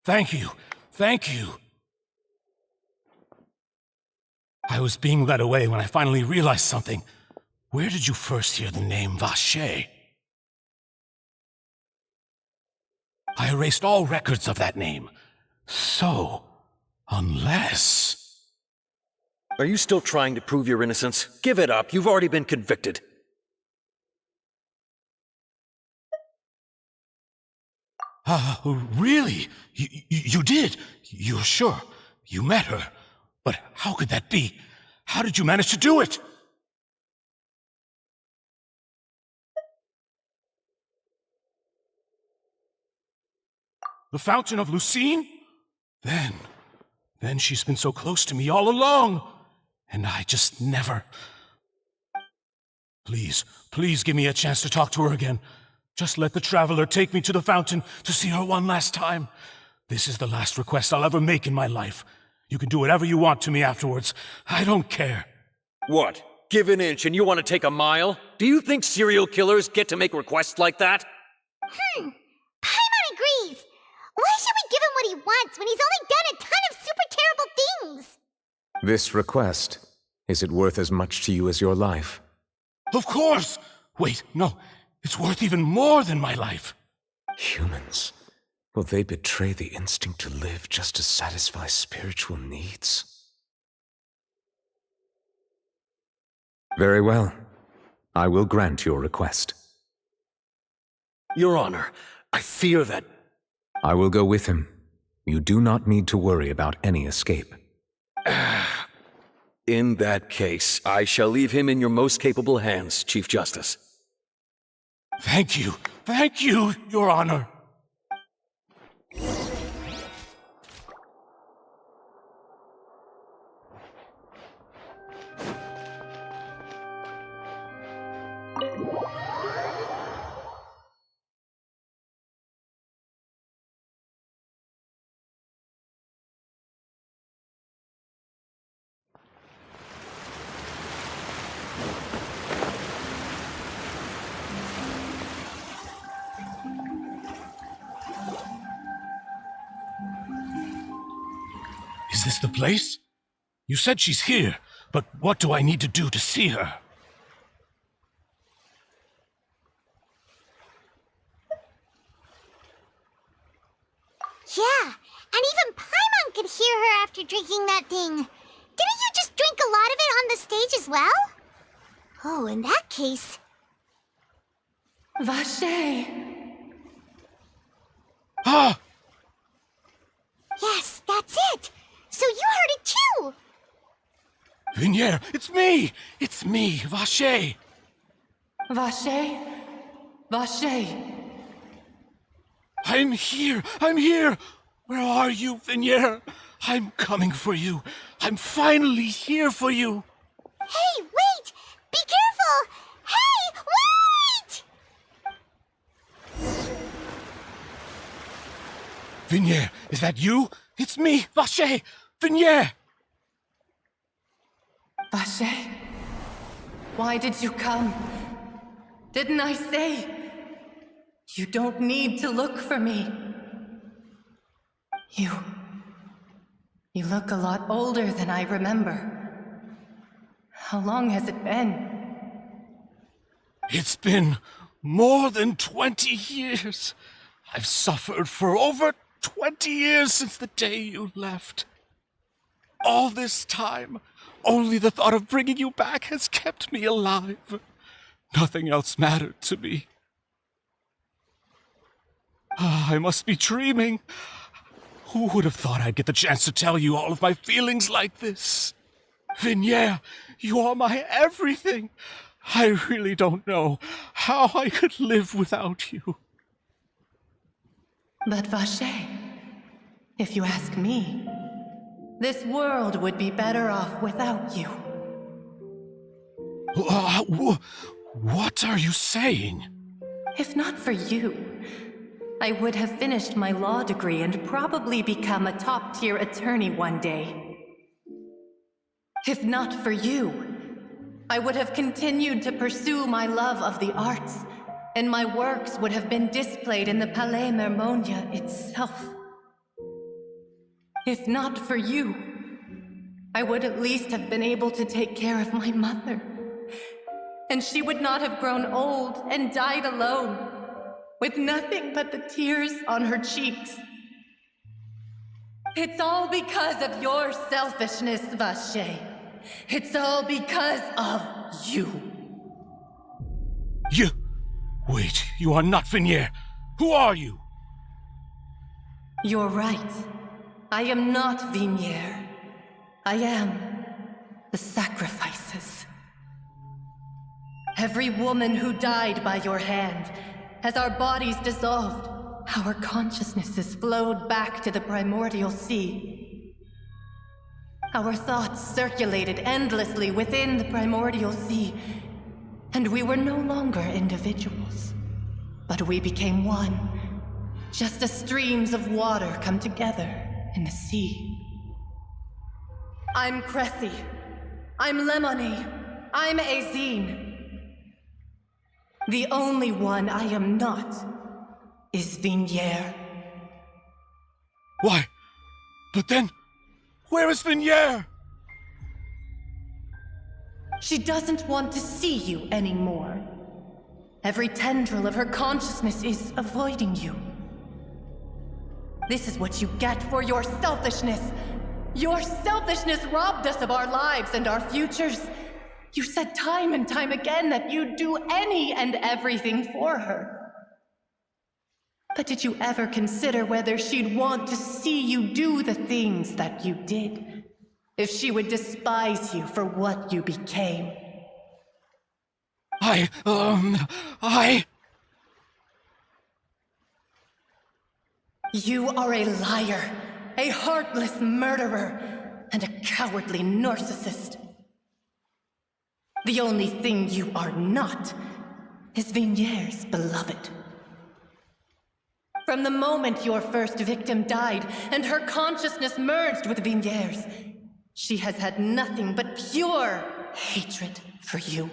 Thank you. I was being led away when I finally realized something. Where did you first hear the name Vacher? I erased all records of that name. So, unless... Are you still trying to prove your innocence? Give it up. You've already been convicted. Really? You did? You're sure? You met her? But how could that be? How did you manage to do it? The Fountain of Lucine? Then she's been so close to me all along. And I just never... Please give me a chance to talk to her again. Just let the Traveler take me to the fountain to see her one last time. This is the last request I'll ever make in my life. You can do whatever you want to me afterwards. I don't care. What? Give an inch and you want to take a mile? Do you think serial killers get to make requests like that? Paimon agrees. Why should we give him what he wants when he's only done a ton of super terrible things? This request, is it worth as much to you as your life? Of course! Wait, no. It's worth even more than my life. Humans. Will they betray the instinct to live just to satisfy spiritual needs? Very well. I will grant your request. Your Honor, I fear that... I will go with him. You do not need to worry about any escape. In that case, I shall leave him in your most capable hands, Chief Justice. Thank you, Your Honor. Is this the place? You said she's here, but what do I need to do to see her? Yeah, and even Paimon could hear her after drinking that thing. Didn't you just drink a lot of it on the stage as well? Oh, in that case... Vacher! Ah! Yes, that's it! So you heard it too! Vignier, it's me! It's me, Vacher! Vacher? Vacher! I'm here! Where are you, Vignier? I'm coming for you. I'm finally here for you. Hey, wait! Be careful! Hey, wait! Vignier, is that you? It's me, Vacher! Vignier! Vacher? Why did you come? Didn't I say? You don't need to look for me. You look a lot older than I remember. How long has it been? It's been more than 20 years. I've suffered for over 20 years since the day you left. All this time, only the thought of bringing you back has kept me alive. Nothing else mattered to me. I must be dreaming. Who would have thought I'd get the chance to tell you all of my feelings like this? Vignier, you are my everything. I really don't know how I could live without you. But Vacher, if you ask me, this world would be better off without you. What are you saying? If not for you, I would have finished my law degree and probably become a top-tier attorney one day. If not for you, I would have continued to pursue my love of the arts, and my works would have been displayed in the Palais Mermonia itself. If not for you, I would at least have been able to take care of my mother. And she would not have grown old and died alone, with nothing but the tears on her cheeks. It's all because of your selfishness, Vacher. It's all because of you. Wait, you are not Vignier. Who are you? You're right. I am not Vignier. I am the sacrifices. Every woman who died by your hand, as our bodies dissolved, our consciousnesses flowed back to the primordial sea. Our thoughts circulated endlessly within the primordial sea, and we were no longer individuals, but we became one, just as streams of water come together in the sea. I'm Cressy. I'm Lemonie. I'm Azine. The only one I am not is Vignier. Why? But then, where is Vignier? She doesn't want to see you anymore. Every tendril of her consciousness is avoiding you. This is what you get for your selfishness. Your selfishness robbed us of our lives and our futures. You said time and time again that you'd do any and everything for her. But did you ever consider whether she'd want to see you do the things that you did? If she would despise you for what you became? You are a liar, a heartless murderer, and a cowardly narcissist. The only thing you are not is Vignier's beloved. From the moment your first victim died and her consciousness merged with Vignier's, she has had nothing but pure hatred for you.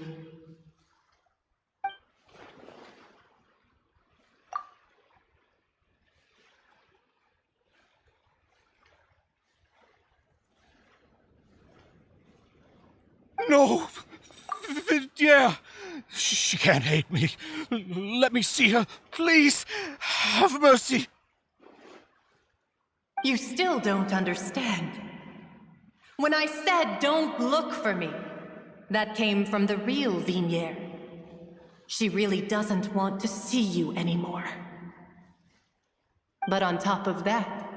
No! Vignier! She can't hate me. Let me see her, please. Have mercy. You still don't understand. When I said don't look for me, that came from the real Vignier. She really doesn't want to see you anymore. But on top of that,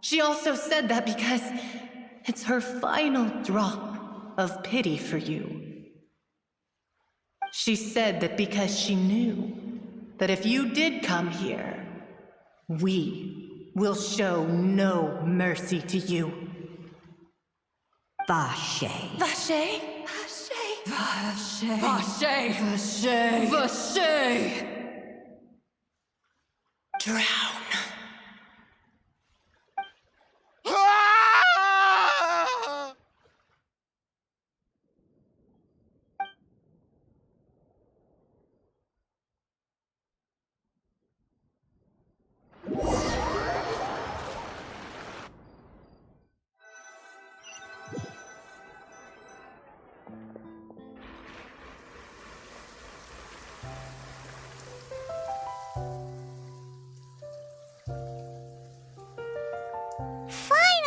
she also said that because it's her final drop of pity for you. She said that because she knew that if you did come here, we will show no mercy to you. Vacher. Vacher? Vacher. Vacher. Vacher. Vacher. Drown.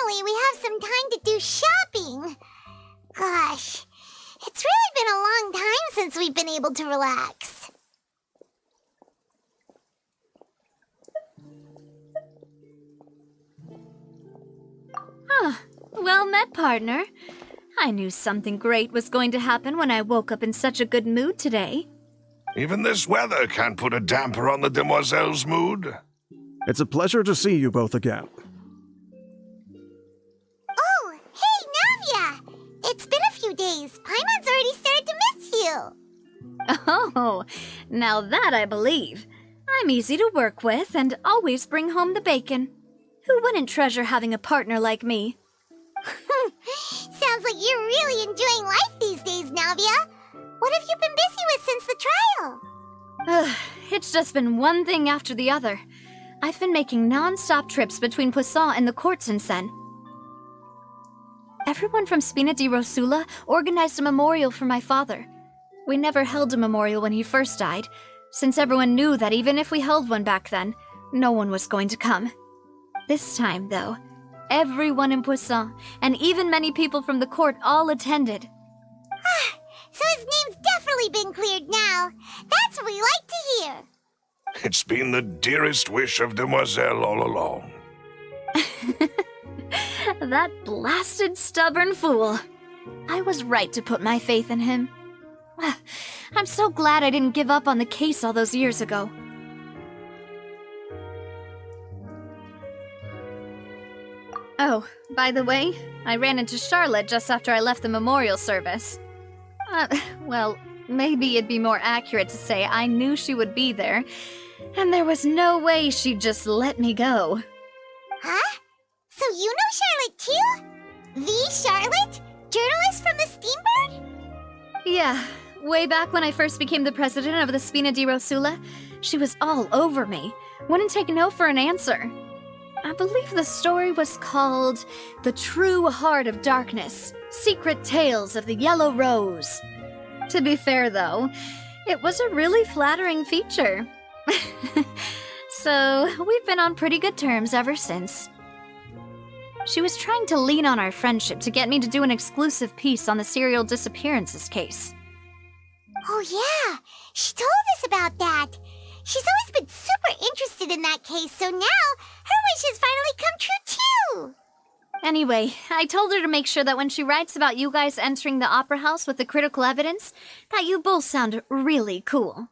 finally we have some time to do shopping. Gosh, it's really been a long time since we've been able to relax. Well met, partner. I knew something great was going to happen when I woke up in such a good mood today. Even this weather can't put a damper on the demoiselle's mood. It's a pleasure to see you both again. Oh, hey, Navia! It's been a few days. Paimon's already started to miss you. Oh, now that I believe. I'm easy to work with and always bring home the bacon. Who wouldn't treasure having a partner like me? Sounds like you're really enjoying life these days, Navia. What have you been busy with since the trial? It's just been one thing after the other. I've been making non-stop trips between Poisson and the courts in Seine. Everyone from Spina di Rosula organized a memorial for my father. We never held a memorial when he first died, since everyone knew that even if we held one back then, no one was going to come. This time, though, everyone in Poisson, and even many people from the court, all attended. So his name's definitely been cleared now. That's what we like to hear. It's been the dearest wish of Demoiselle all along. That blasted stubborn fool. I was right to put my faith in him. I'm so glad I didn't give up on the case all those years ago. Oh, by the way, I ran into Charlotte just after I left the memorial service. Well, maybe it'd be more accurate to say I knew she would be there, and there was no way she'd just let me go. Huh? So you know Charlotte too? The Charlotte? Journalist from the Steambird? Yeah, way back when I first became the president of the Spina di Rosula, she was all over me. Wouldn't take no for an answer. I believe the story was called The True Heart of Darkness, Secret Tales of the Yellow Rose. To be fair, though, it was a really flattering feature. So, we've been on pretty good terms ever since. She was trying to lean on our friendship to get me to do an exclusive piece on the serial disappearances case. Oh yeah, she told us about that. She's always been super interested in that case, so now her wish has finally come true too! Anyway, I told her to make sure that when she writes about you guys entering the opera house with the critical evidence, that you both sound really cool.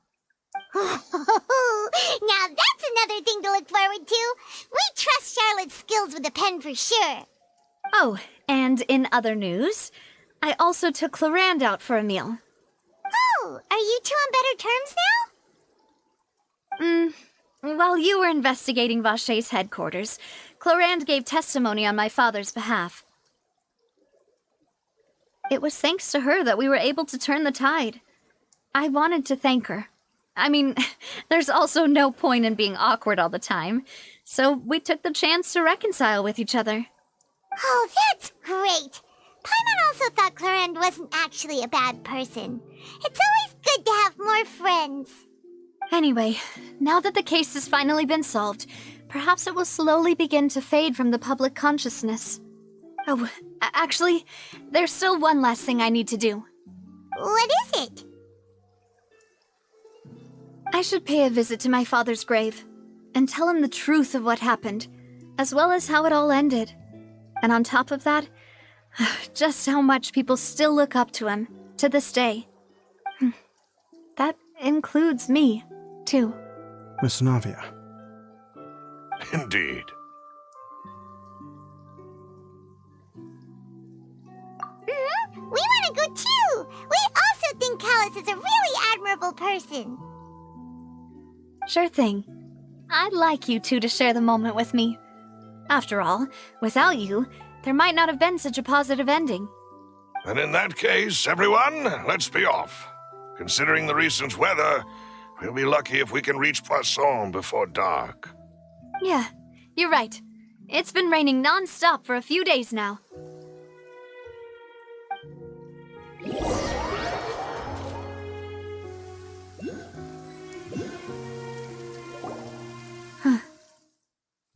Now that's another thing to look forward to. We trust Charlotte's skills with a pen for sure. Oh, and in other news, I also took Clarande out for a meal. Oh, are you two on better terms now? While you were investigating Vacher's headquarters, Clarande gave testimony on my father's behalf. It was thanks to her that we were able to turn the tide. I wanted to thank her. I mean, there's also no point in being awkward all the time, so we took the chance to reconcile with each other. Oh, that's great! Paimon also thought Clarande wasn't actually a bad person. It's always good to have more friends. Anyway, now that the case has finally been solved, perhaps it will slowly begin to fade from the public consciousness. Oh, actually, there's still one last thing I need to do. What is it? I should pay a visit to my father's grave and tell him the truth of what happened, as well as how it all ended. And on top of that, just how much people still look up to him to this day. That includes me, too. Miss Navia. Indeed. We want to go too! We also think Callus is a really admirable person. Sure thing. I'd like you two to share the moment with me. After all, without you, there might not have been such a positive ending. And in that case, everyone, let's be off. Considering the recent weather, we'll be lucky if we can reach Poisson before dark. Yeah, you're right. It's been raining non-stop for a few days now.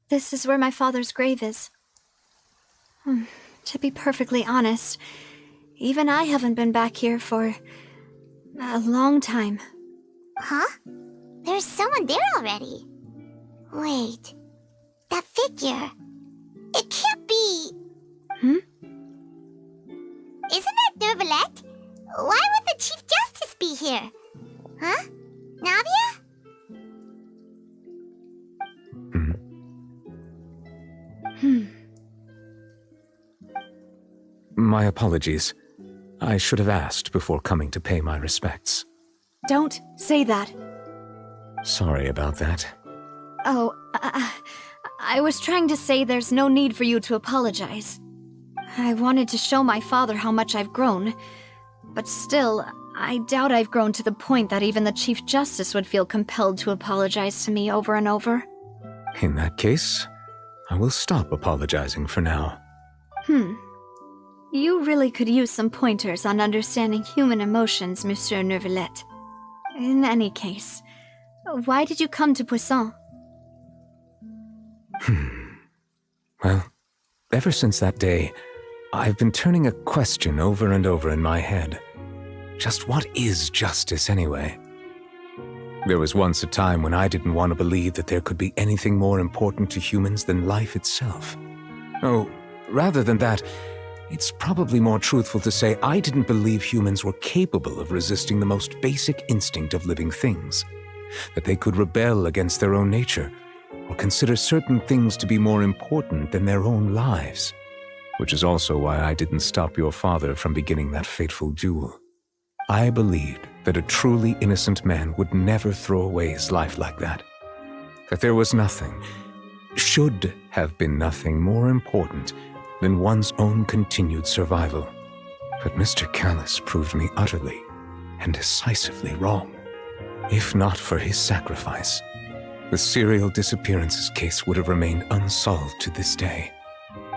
This is where my father's grave is. To be perfectly honest, even I haven't been back here for a long time. Huh? There's someone there already. Wait. That figure. It can't be... Hmm? Isn't that Neuvillette? Why would the Chief Justice be here? Huh? Navia? My apologies. I should have asked before coming to pay my respects. Don't say that. Sorry about that. Oh, I was trying to say there's no need for you to apologize. I wanted to show my father how much I've grown, but still, I doubt I've grown to the point that even the Chief Justice would feel compelled to apologize to me over and over. In that case, I will stop apologizing for now. You really could use some pointers on understanding human emotions, Monsieur Neuvillette. In any case, why did you come to Poisson? Well, ever since that day, I've been turning a question over and over in my head. Just what is justice anyway? There was once a time when I didn't want to believe that there could be anything more important to humans than life itself. Oh, rather than that, it's probably more truthful to say I didn't believe humans were capable of resisting the most basic instinct of living things, that they could rebel against their own nature, or consider certain things to be more important than their own lives. Which is also why I didn't stop your father from beginning that fateful duel. I believed that a truly innocent man would never throw away his life like that. That there was nothing, should have been nothing more important than one's own continued survival. But Mr. Callis proved me utterly and decisively wrong. If not for his sacrifice, the serial disappearances case would have remained unsolved to this day.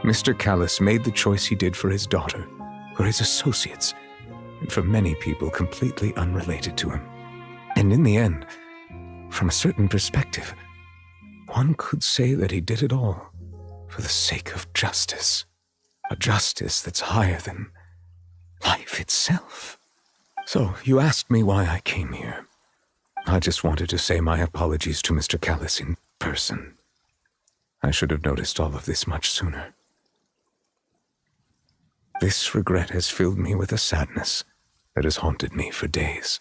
Mr. Callis made the choice he did for his daughter, for his associates, and for many people completely unrelated to him. And in the end, from a certain perspective, one could say that he did it all for the sake of justice. A justice that's higher than life itself. So, you asked me why I came here. I just wanted to say my apologies to Mr. Callis in person. I should have noticed all of this much sooner. This regret has filled me with a sadness that has haunted me for days.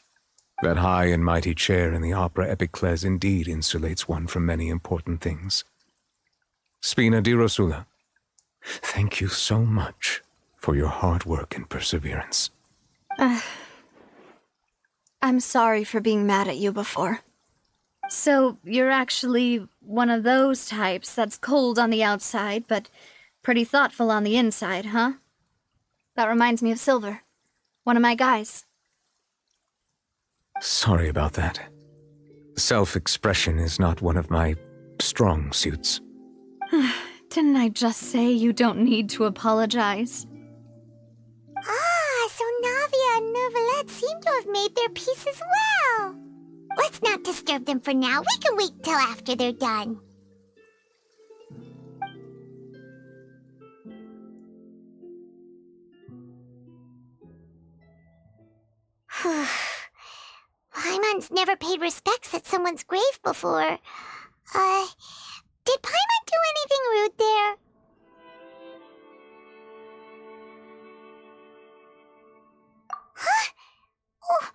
That high and mighty chair in the opera Epiclese indeed insulates one from many important things. Spina di Rosula, thank you so much for your hard work and perseverance. I'm sorry for being mad at you before. So, you're actually one of those types that's cold on the outside, but pretty thoughtful on the inside, huh? That reminds me of Silver, one of my guys. Sorry about that. Self-expression is not one of my strong suits. Didn't I just say you don't need to apologize? Ah, so Navia and Neuvillette seem to have made their peace as well. Let's not disturb them for now. We can wait till after they're done. Paimon's never paid respects at someone's grave before. Did Paimon do anything rude there? Huh? Oh,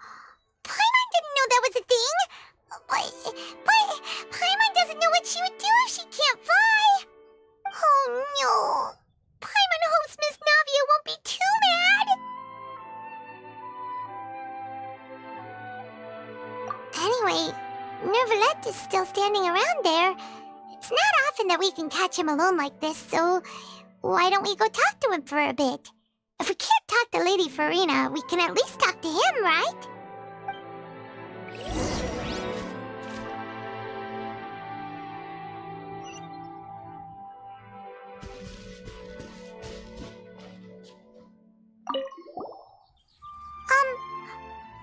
Paimon didn't know that was a thing. But Paimon doesn't know what she would do if she can't fly. Oh no. Paimon hopes Miss Navia won't be too mad. Anyway, Neuvillette is still standing around there. It's not often that we can catch him alone like this, so why don't we go talk to him for a bit? If we can't talk to Lady Farina, we can at least talk to him, right?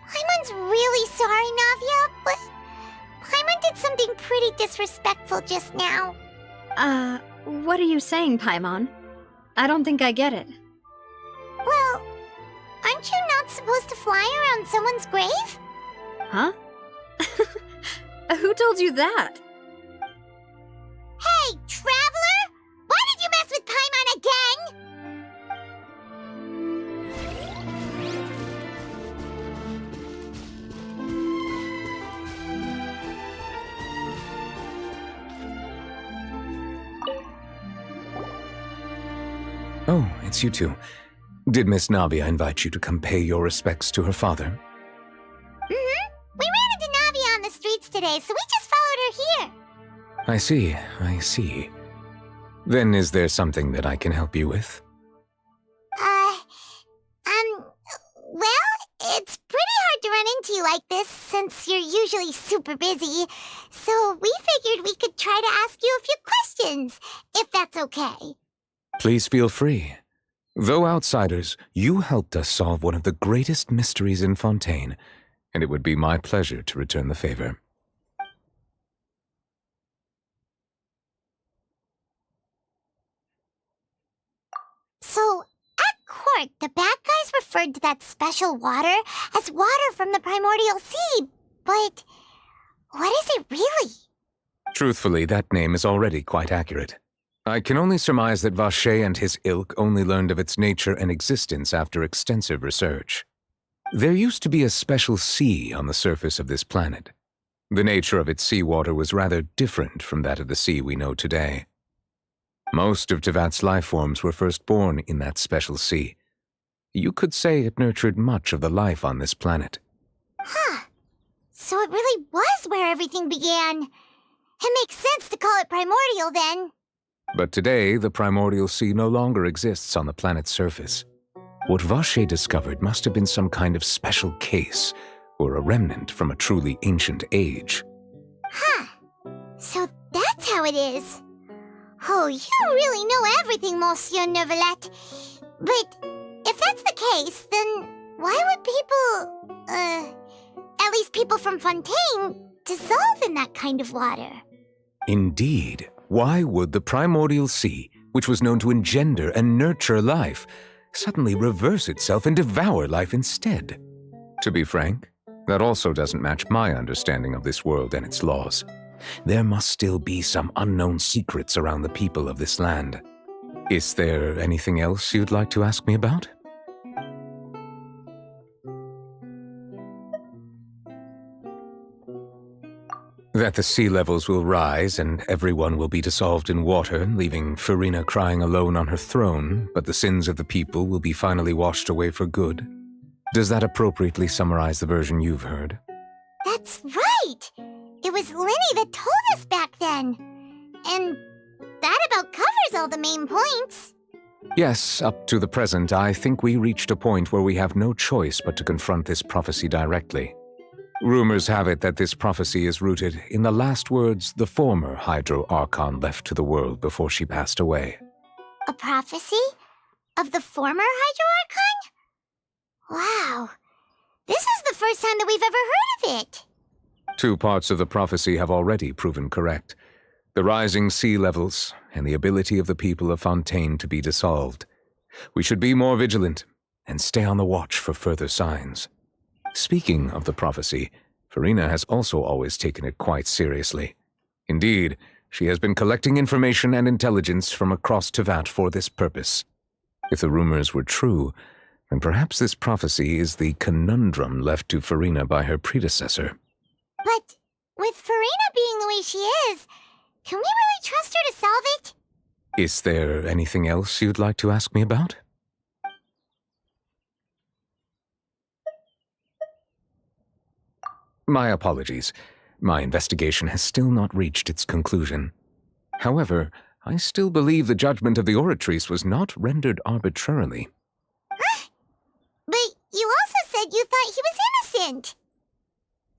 Paimon's really sorry, Navia, but Paimon did something pretty disrespectful just now. What are you saying, Paimon? I don't think I get it. Well, aren't you not supposed to fly around someone's grave? Huh? Who told you that? Hey, traveler! Why did you mess with Paimon again? Oh, it's you two. Did Miss Navia invite you to come pay your respects to her father? Mm-hmm. We ran into Navia on the streets today, so we just followed her here. I see. Then is there something that I can help you with? Well, it's pretty hard to run into you like this since you're usually super busy. So we figured we could try to ask you a few questions, if that's okay. Please feel free. Though outsiders, you helped us solve one of the greatest mysteries in Fontaine, and it would be my pleasure to return the favor. So, at court, the bad guys referred to that special water as water from the primordial sea, but what is it really? Truthfully, that name is already quite accurate. I can only surmise that Vacher and his ilk only learned of its nature and existence after extensive research. There used to be a special sea on the surface of this planet. The nature of its seawater was rather different from that of the sea we know today. Most of Tevat's life forms were first born in that special sea. You could say it nurtured much of the life on this planet. Huh. So it really was where everything began. It makes sense to call it primordial then. But today, the primordial sea no longer exists on the planet's surface. What Vacher discovered must have been some kind of special case, or a remnant from a truly ancient age. Huh. So that's how it is. Oh, you really know everything, Monsieur Neuvillette. But if that's the case, then why would people, at least people from Fontaine, dissolve in that kind of water? Indeed. Why would the primordial sea, which was known to engender and nurture life, suddenly reverse itself and devour life instead? To be frank, that also doesn't match my understanding of this world and its laws. There must still be some unknown secrets around the people of this land. Is there anything else you'd like to ask me about? That the sea levels will rise and everyone will be dissolved in water, leaving Farina crying alone on her throne, but the sins of the people will be finally washed away for good. Does that appropriately summarize the version you've heard? That's right! It was Linny that told us back then. And that about covers all the main points. Yes, up to the present, I think we reached a point where we have no choice but to confront this prophecy directly. Rumors have it that this prophecy is rooted in the last words the former Hydro Archon left to the world before she passed away. A prophecy? Of the former Hydro Archon? Wow. This is the first time that we've ever heard of it. 2 parts of the prophecy have already proven correct. The rising sea levels and the ability of the people of Fontaine to be dissolved. We should be more vigilant and stay on the watch for further signs. Speaking of the prophecy, Farina has also always taken it quite seriously. Indeed, she has been collecting information and intelligence from across Tevat for this purpose. If the rumors were true, then perhaps this prophecy is the conundrum left to Farina by her predecessor. But with Farina being the way she is, can we really trust her to solve it? Is there anything else you'd like to ask me about? My apologies. My investigation has still not reached its conclusion. However, I still believe the judgment of the Oratrice was not rendered arbitrarily. But you also said you thought he was innocent.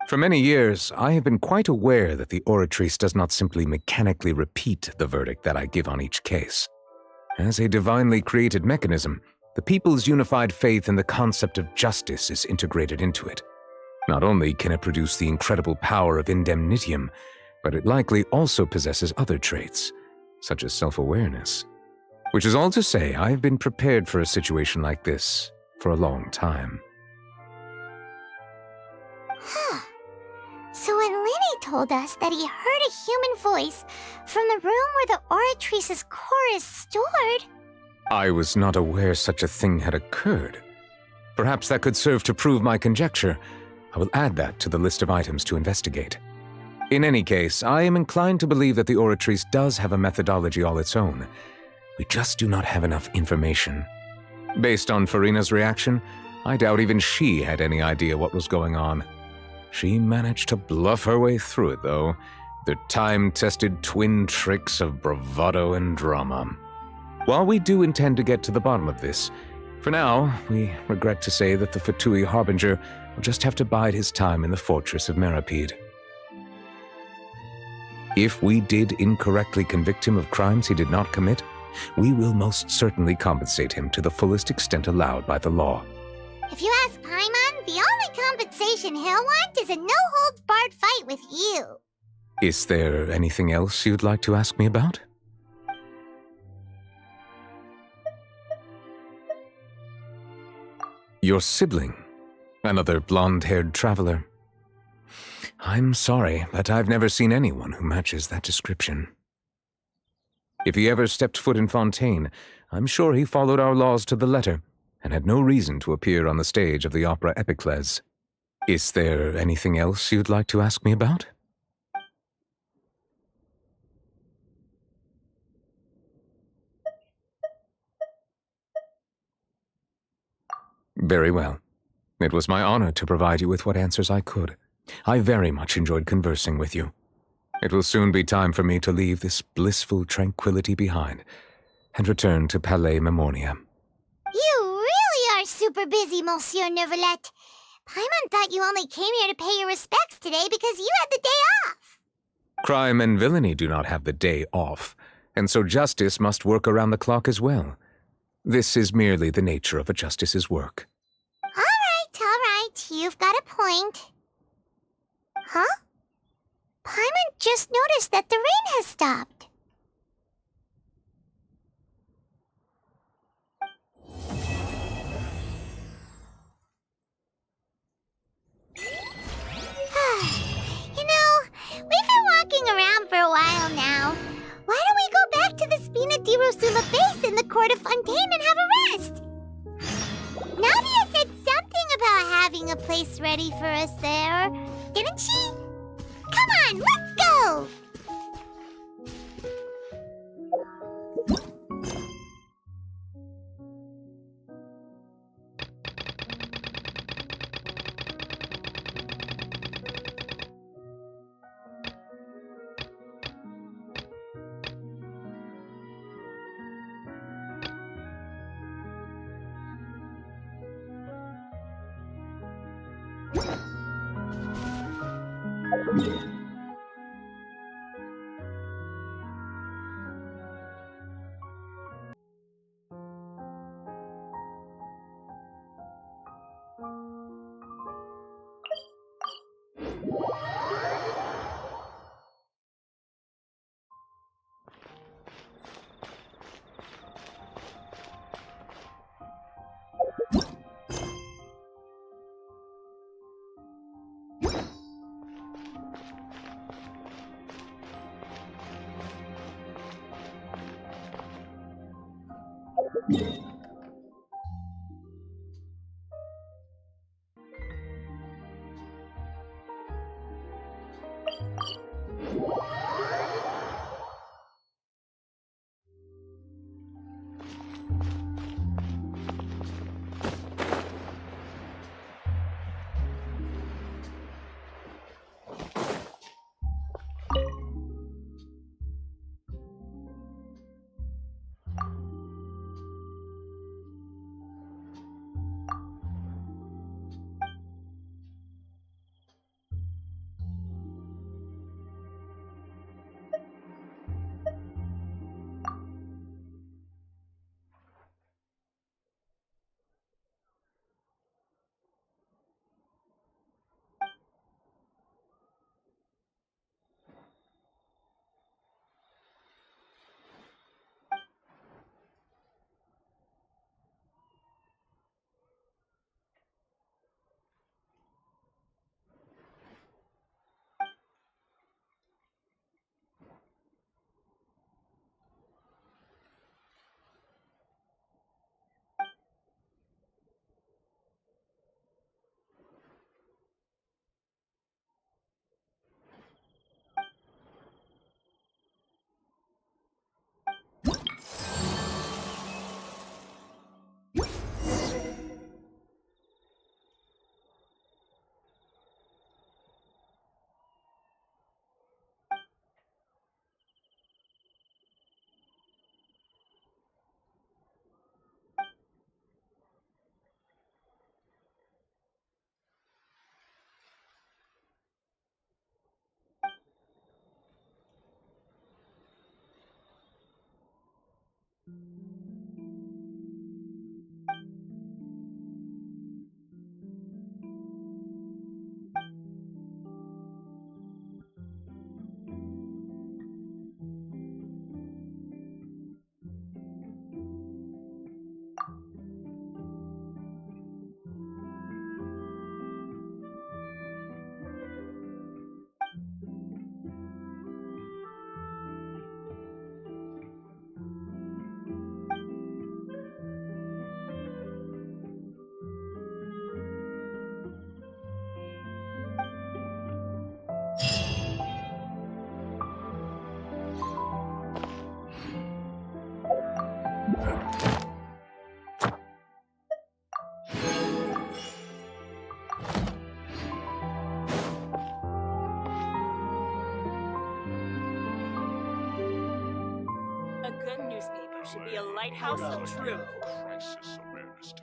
For many years, I have been quite aware that the Oratrice does not simply mechanically repeat the verdict that I give on each case. As a divinely created mechanism, the people's unified faith in the concept of justice is integrated into it. Not only can it produce the incredible power of indemnitium, but it likely also possesses other traits, such as self-awareness. Which is all to say, I've been prepared for a situation like this for a long time. Huh. So when Lenny told us that he heard a human voice from the room where the Oratrice's core is stored... I was not aware such a thing had occurred. Perhaps that could serve to prove my conjecture. I will add that to the list of items to investigate. In any case, I am inclined to believe that the Oratrice does have a methodology all its own. We just do not have enough information. Based on Farina's reaction, I doubt even she had any idea what was going on. She managed to bluff her way through it, though, the time-tested twin tricks of bravado and drama. While we do intend to get to the bottom of this, for now, we regret to say that the Fatui Harbinger will just have to bide his time in the fortress of Meripede. If we did incorrectly convict him of crimes he did not commit, we will most certainly compensate him to the fullest extent allowed by the law. If you ask Paimon, the only compensation he'll want is a no-holds-barred fight with you. Is there anything else you'd like to ask me about? Your sibling, another blonde-haired traveler. I'm sorry, but I've never seen anyone who matches that description. If he ever stepped foot in Fontaine, I'm sure he followed our laws to the letter and had no reason to appear on the stage of the opera Epicles. Is there anything else you'd like to ask me about? Very well. It was my honor to provide you with what answers I could. I very much enjoyed conversing with you. It will soon be time for me to leave this blissful tranquility behind and return to Palais Memoria. You really are super busy, Monsieur Neuvillette. Paimon thought you only came here to pay your respects today because you had the day off. Crime and villainy do not have the day off, and so justice must work around the clock as well. This is merely the nature of a justice's work. All right. You've got a point. Huh? Paimon just noticed that the rain has stopped. We've been walking around for a while now. Why don't we go back to the Spina di Rosula base in the court of Fontaine and have a rest? Navia said something about having a place ready for us there, didn't she? Come on, let's go! should be a lighthouse of truth. Crisis awareness to